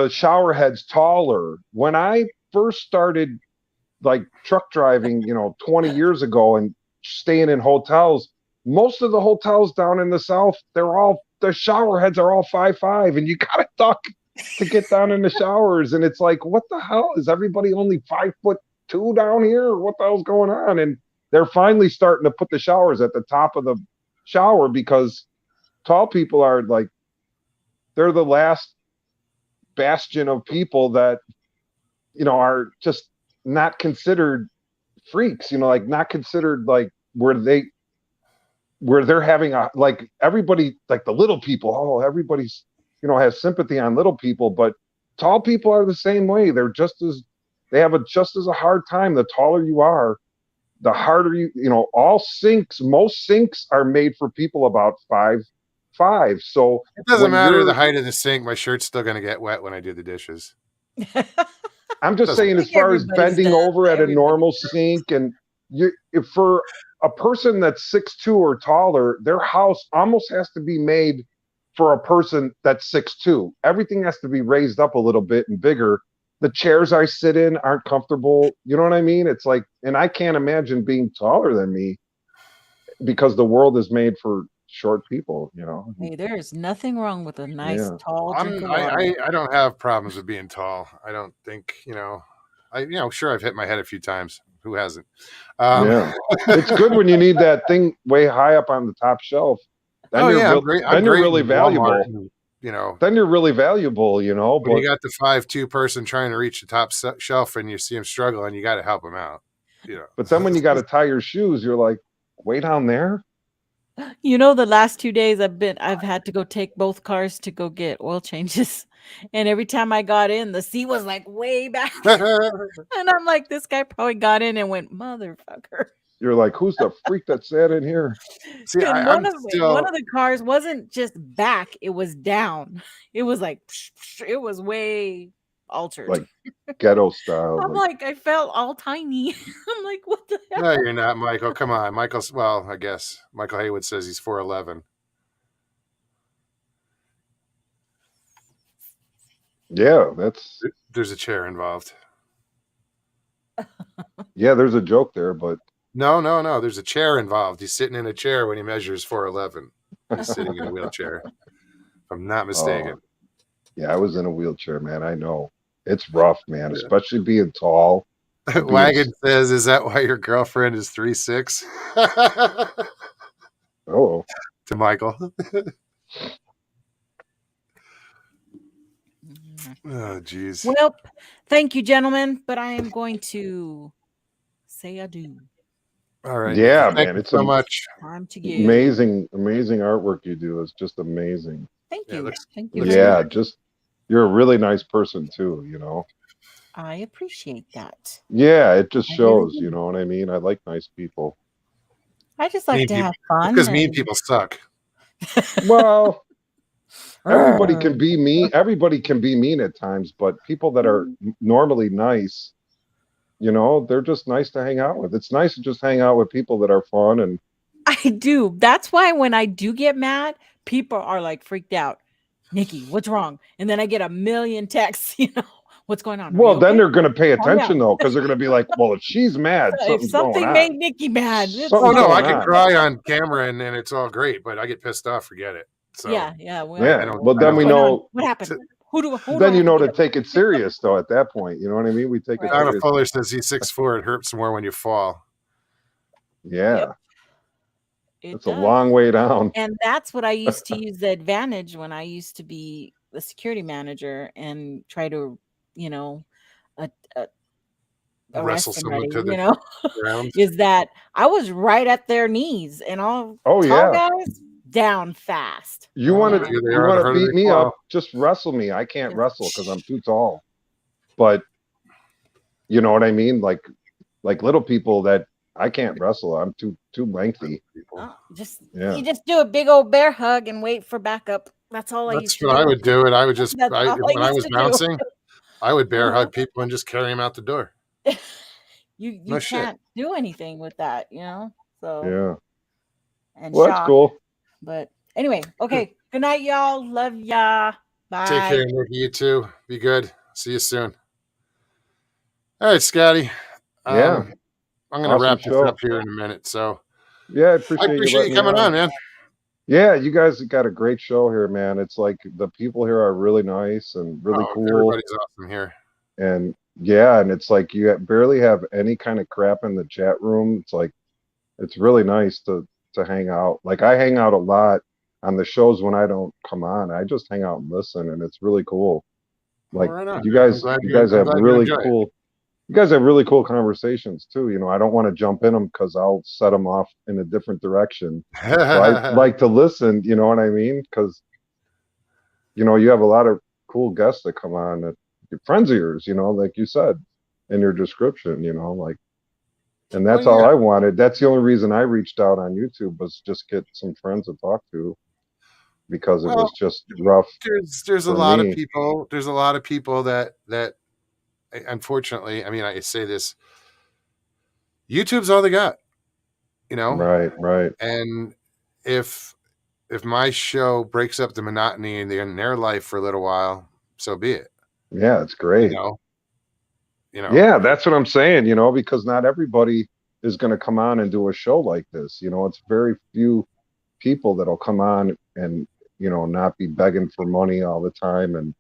S4: shower heads taller. When I first started like truck driving, 20 years ago and staying in hotels, most of the hotels down in the South, the shower heads are all 5'5", and you gotta duck to get down in the showers. And it's like, what the hell? Is everybody only 5'2" down here? What the hell's going on? And they're finally starting to put the showers at the top of the shower because tall people are like, they're the last bastion of people that, are just not considered freaks, like not considered like where they're having everybody, like the little people, everybody's, has sympathy on little people, but tall people are the same way. They have just as a hard time. The taller you are, the harder most sinks are made for people about 5'5". So
S1: it doesn't matter the height of the sink. My shirt's still going to get wet when I do the dishes.
S4: I'm just saying, as far as bending over at a normal sink, and if for a person that's 6'2" or taller, their house almost has to be made for a person that's 6'2". Everything has to be raised up a little bit and bigger. The chairs I sit in aren't comfortable. You know what I mean? It's like, and I can't imagine being taller than me because the world is made for short people,
S2: Hey, there is nothing wrong with a nice tall drink of water.
S1: I don't have problems with being tall. I don't think, sure, I've hit my head a few times. Who hasn't?
S4: It's good when you need that thing way high up on the top shelf. Then you're really valuable. Then you're really valuable,
S1: When you got the 5'2" person trying to reach the top shelf and you see him struggling, you got to help him out.
S4: But then when you got to tie your shoes, you're like, way down there.
S2: The last 2 days I've had to go take both cars to go get oil changes. And every time I got in, the seat was like way back. And I'm like, this guy probably got in and went, motherfucker.
S4: You're like, who's the freak that sat in here?
S2: See, one of the cars wasn't just back, it was down. It was like, it was way altered.
S4: like ghetto style.
S2: I'm like, I felt all tiny. I'm like, what the hell?
S1: No, you're not, Michael. Come on. Michael's, well, I guess Michael Haywood says he's 4'11".
S4: Yeah, that's
S1: There's a chair involved.
S4: yeah. There's a joke there, but
S1: No. There's a chair involved. He's sitting in a chair when he measures 4'11". He's sitting in a wheelchair. If I'm not mistaken.
S4: yeah, I was in a wheelchair, man. I know it's rough, man, especially being tall.
S1: Wagon says, "Is that why your girlfriend is 3'6"?
S4: Oh,
S1: To Michael. Oh, geez.
S2: Well, thank you, gentlemen, but I am going to say adieu.
S1: All right.
S4: yeah,
S1: Thank
S4: man.
S1: you
S4: It's
S1: so much.
S2: Time to get
S4: amazing artwork you do. It's just amazing.
S2: Thank
S1: Yeah,
S2: you.
S1: looks-
S2: Thank you.
S4: Yeah, just you're a really nice person too. You know.
S2: I appreciate that.
S4: Yeah, it just
S2: I really
S4: shows.
S2: do.
S4: You know what I mean? I like nice people.
S2: I just like
S1: Mean
S2: to
S1: people.
S2: have fun.
S1: Because mean
S2: and-
S1: people suck.
S4: Well, everybody can be mean. Everybody can be mean at times, but people that are normally nice, you know, they're just nice to hang out with. It's nice to just hang out with people that are fun and
S2: I do. That's why when I do get mad, people are like freaked out. Nikki, what's wrong? And then I get a million texts, what's going on? Are
S4: well,
S2: you
S4: then
S2: okay?
S4: they're going to pay
S2: Calm down.
S4: attention though, because they're going to be like, well, if she's mad,
S2: If
S4: something's
S2: something
S4: going
S2: made
S4: on.
S2: Nikki mad, it's
S1: Oh,
S4: Something's
S1: no,
S4: going
S1: I can
S4: on.
S1: cry on camera and it's all great, but I get pissed off. Forget it. So,
S2: yeah. Well,
S4: Yeah,
S1: I don't-
S4: well,
S1: I
S4: then
S1: don't-
S4: we
S2: what's going on?
S4: know.
S2: What happened. Who do
S4: Then
S2: I
S4: you
S2: have
S4: know
S2: to
S4: to
S2: get?
S4: take it serious though. At that point, you know what I mean? We take it
S2: Right.
S1: Donna
S4: serious.
S1: Fuller says he's 6'4". It hurts more when you fall.
S4: Yeah,
S2: Yep. It
S4: it's a
S2: does.
S4: long way down.
S2: And that's what I used to use the advantage when I used to be the security manager and try to, arrest
S1: Wrestle someone
S2: somebody,
S1: to the ground.
S2: is that I was right at their knees and all
S4: Oh,
S2: tall
S4: yeah.
S2: guys down fast.
S4: You
S1: Oh,
S4: want
S1: yeah,
S4: to
S1: they
S4: you
S1: are, the
S4: want to
S1: harder
S4: beat
S1: they
S4: me
S1: fall.
S4: up? Just wrestle me. I can't
S2: Yeah.
S4: wrestle because I'm too tall. But you know what I mean? Like little people that I can't wrestle. I'm too lengthy.
S2: Oh,
S4: Yeah.
S2: you just do a big old bear hug and wait for backup. That's all I used
S1: That's
S2: to
S1: what
S2: do.
S1: I would do. And I would just,
S2: That's all I
S1: when I
S2: used
S1: was
S2: to do.
S1: bouncing, I would bear
S2: Uh-huh.
S1: hug people and just carry them out the door.
S2: You
S1: No shit.
S2: can't do anything with that, So
S4: Yeah.
S2: and
S4: Well, that's
S2: shock.
S4: cool.
S2: But anyway, okay. Good night, y'all. Love ya. Bye.
S1: Take care, Nikki. You too. Be good. See you soon. All right, Scotty.
S4: Yeah.
S1: I'm going to
S4: Awesome
S1: wrap this
S4: show.
S1: up here in a minute. So
S4: Yeah, I
S1: I
S4: appreciate
S1: appreciate
S4: letting
S1: you coming
S4: me
S1: on, man.
S4: Yeah, you guys got a great show here, man. It's like the people here are really nice and really
S1: Oh,
S4: cool.
S1: Everybody's awesome here.
S4: And yeah, and it's like you barely have any kind of crap in the chat room. It's like it's really nice to hang out. Like I hang out a lot on the shows when I don't come on. I just hang out and listen, and it's really cool. Like
S1: Right on,
S4: you
S1: man. I'm
S4: guys,
S1: glad
S4: you
S1: you-
S4: guys
S1: I'm
S4: have
S1: glad you
S4: really
S1: enjoy it.
S4: cool. You guys have really cool conversations too. I don't want to jump in them because I'll set them off in a different direction. So I like to listen. You know what I mean? Because you have a lot of cool guests that come on that friends of yours. Like you said in your description. Like. And that's
S1: Well,
S4: all
S1: yeah.
S4: I wanted. That's the only reason I reached out on YouTube was just get some friends to talk to because it
S1: Well,
S4: was just rough.
S1: there's a
S4: for
S1: lot of
S4: me.
S1: people. There's a lot of people that unfortunately, I mean, I say this, YouTube's all they got,
S4: Right.
S1: and if my show breaks up the monotony in their life for a little while, so be it.
S4: Yeah, it's great. Yeah, that's what I'm saying, because not everybody is going to come on and do a show like this. It's very few people that'll come on and, not be begging for money all the time. And,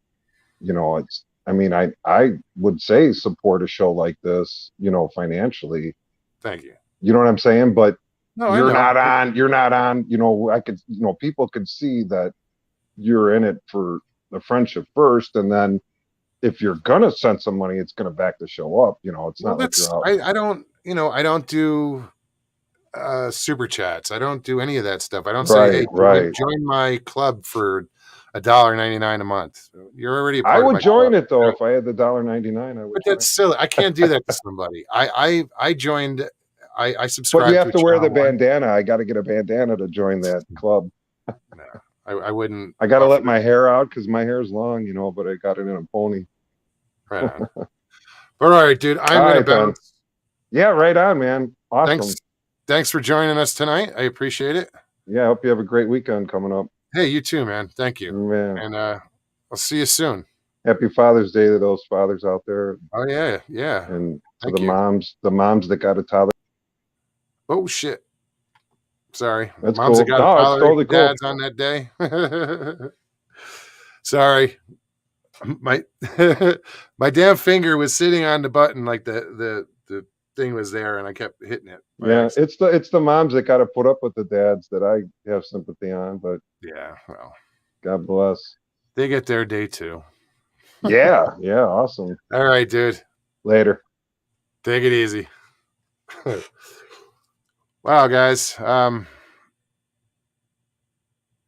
S4: I would say support a show like this, financially.
S1: Thank you.
S4: You know what I'm saying? But
S1: No, I
S4: you're
S1: know.
S4: not on, I could, people could see that you're in it for the friendship first. And then if you're going to send some money, it's going to back the show up. It's
S1: Well,
S4: not like
S1: that's
S4: you're out.
S1: I don't I don't do super chats. I don't do any of that stuff. I don't say, hey,
S4: Right.
S1: join my club for $1.99 a month. You're already a part
S4: I
S1: of
S4: would
S1: my
S4: join
S1: club.
S4: it though. If I had the $1.99, I would.
S1: But that's silly. I can't do that to somebody. I joined. I subscribed.
S4: But you have to wear the
S1: channel.
S4: bandana. I got to get a bandana to join that club.
S1: I wouldn't.
S4: I got to
S1: offer
S4: let my hair out because my hair is long, but I got it in a pony.
S1: Right on. But all right, dude. I'm
S4: All
S1: gonna
S4: right, then.
S1: bounce.
S4: Yeah, right on, man. Awesome.
S1: Thanks for joining us tonight. I appreciate it.
S4: Yeah, I hope you have a great weekend coming up.
S1: Hey, you too, man. Thank you.
S4: Man,
S1: And I'll see you soon.
S4: happy Father's Day to those fathers out there,
S1: Oh yeah, yeah.
S4: and to
S1: Thank
S4: the
S1: you.
S4: moms that got a toddler.
S1: Oh shit. Sorry.
S4: That's
S1: Moms that
S4: cool.
S1: got
S4: No,
S1: a
S4: it's
S1: father
S4: totally cool.
S1: dads on that day. Sorry. My my damn finger was sitting on the button like the thing was there and I kept hitting it. by
S4: Yeah,
S1: accident.
S4: it's the moms that got to put up with the dads that I have sympathy on, but
S1: Yeah, well.
S4: God bless.
S1: They get their day too.
S4: Yeah, yeah, awesome.
S1: All right, dude.
S4: Later.
S1: Take it easy. Wow, guys.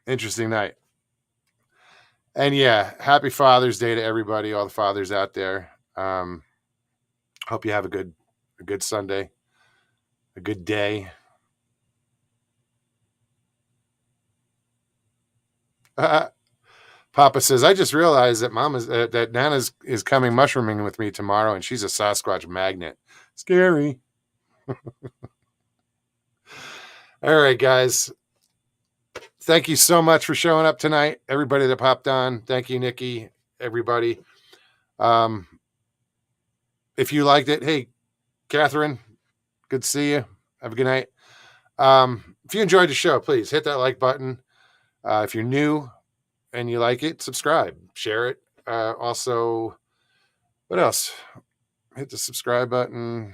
S1: Interesting night. And yeah, happy Father's Day to everybody, all the fathers out there. Hope you have a good Sunday, a good day. Papa says, I just realized that that Nana is coming mushrooming with me tomorrow, and she's a Sasquatch magnet. Scary. All right, guys. Thank you so much for showing up tonight. Everybody that popped on. Thank you, Nikki. Everybody. If you liked it, hey, Catherine, good to see you. Have a good night. If you enjoyed the show, please hit that like button. If you're new and you like it, subscribe, share it. Also, what else? Hit the subscribe button.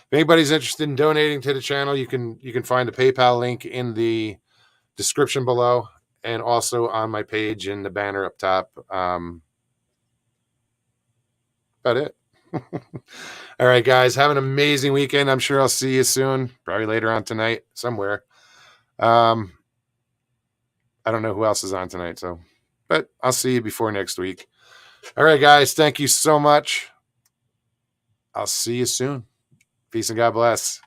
S1: If anybody's interested in donating to the channel, you can find the PayPal link in the description below and also on my page in the banner up top. About it. All right, guys, have an amazing weekend. I'm sure I'll see you soon, probably later on tonight somewhere. I don't know who else is on tonight, but I'll see you before next week. All right, guys, thank you so much. I'll see you soon. Peace and God bless.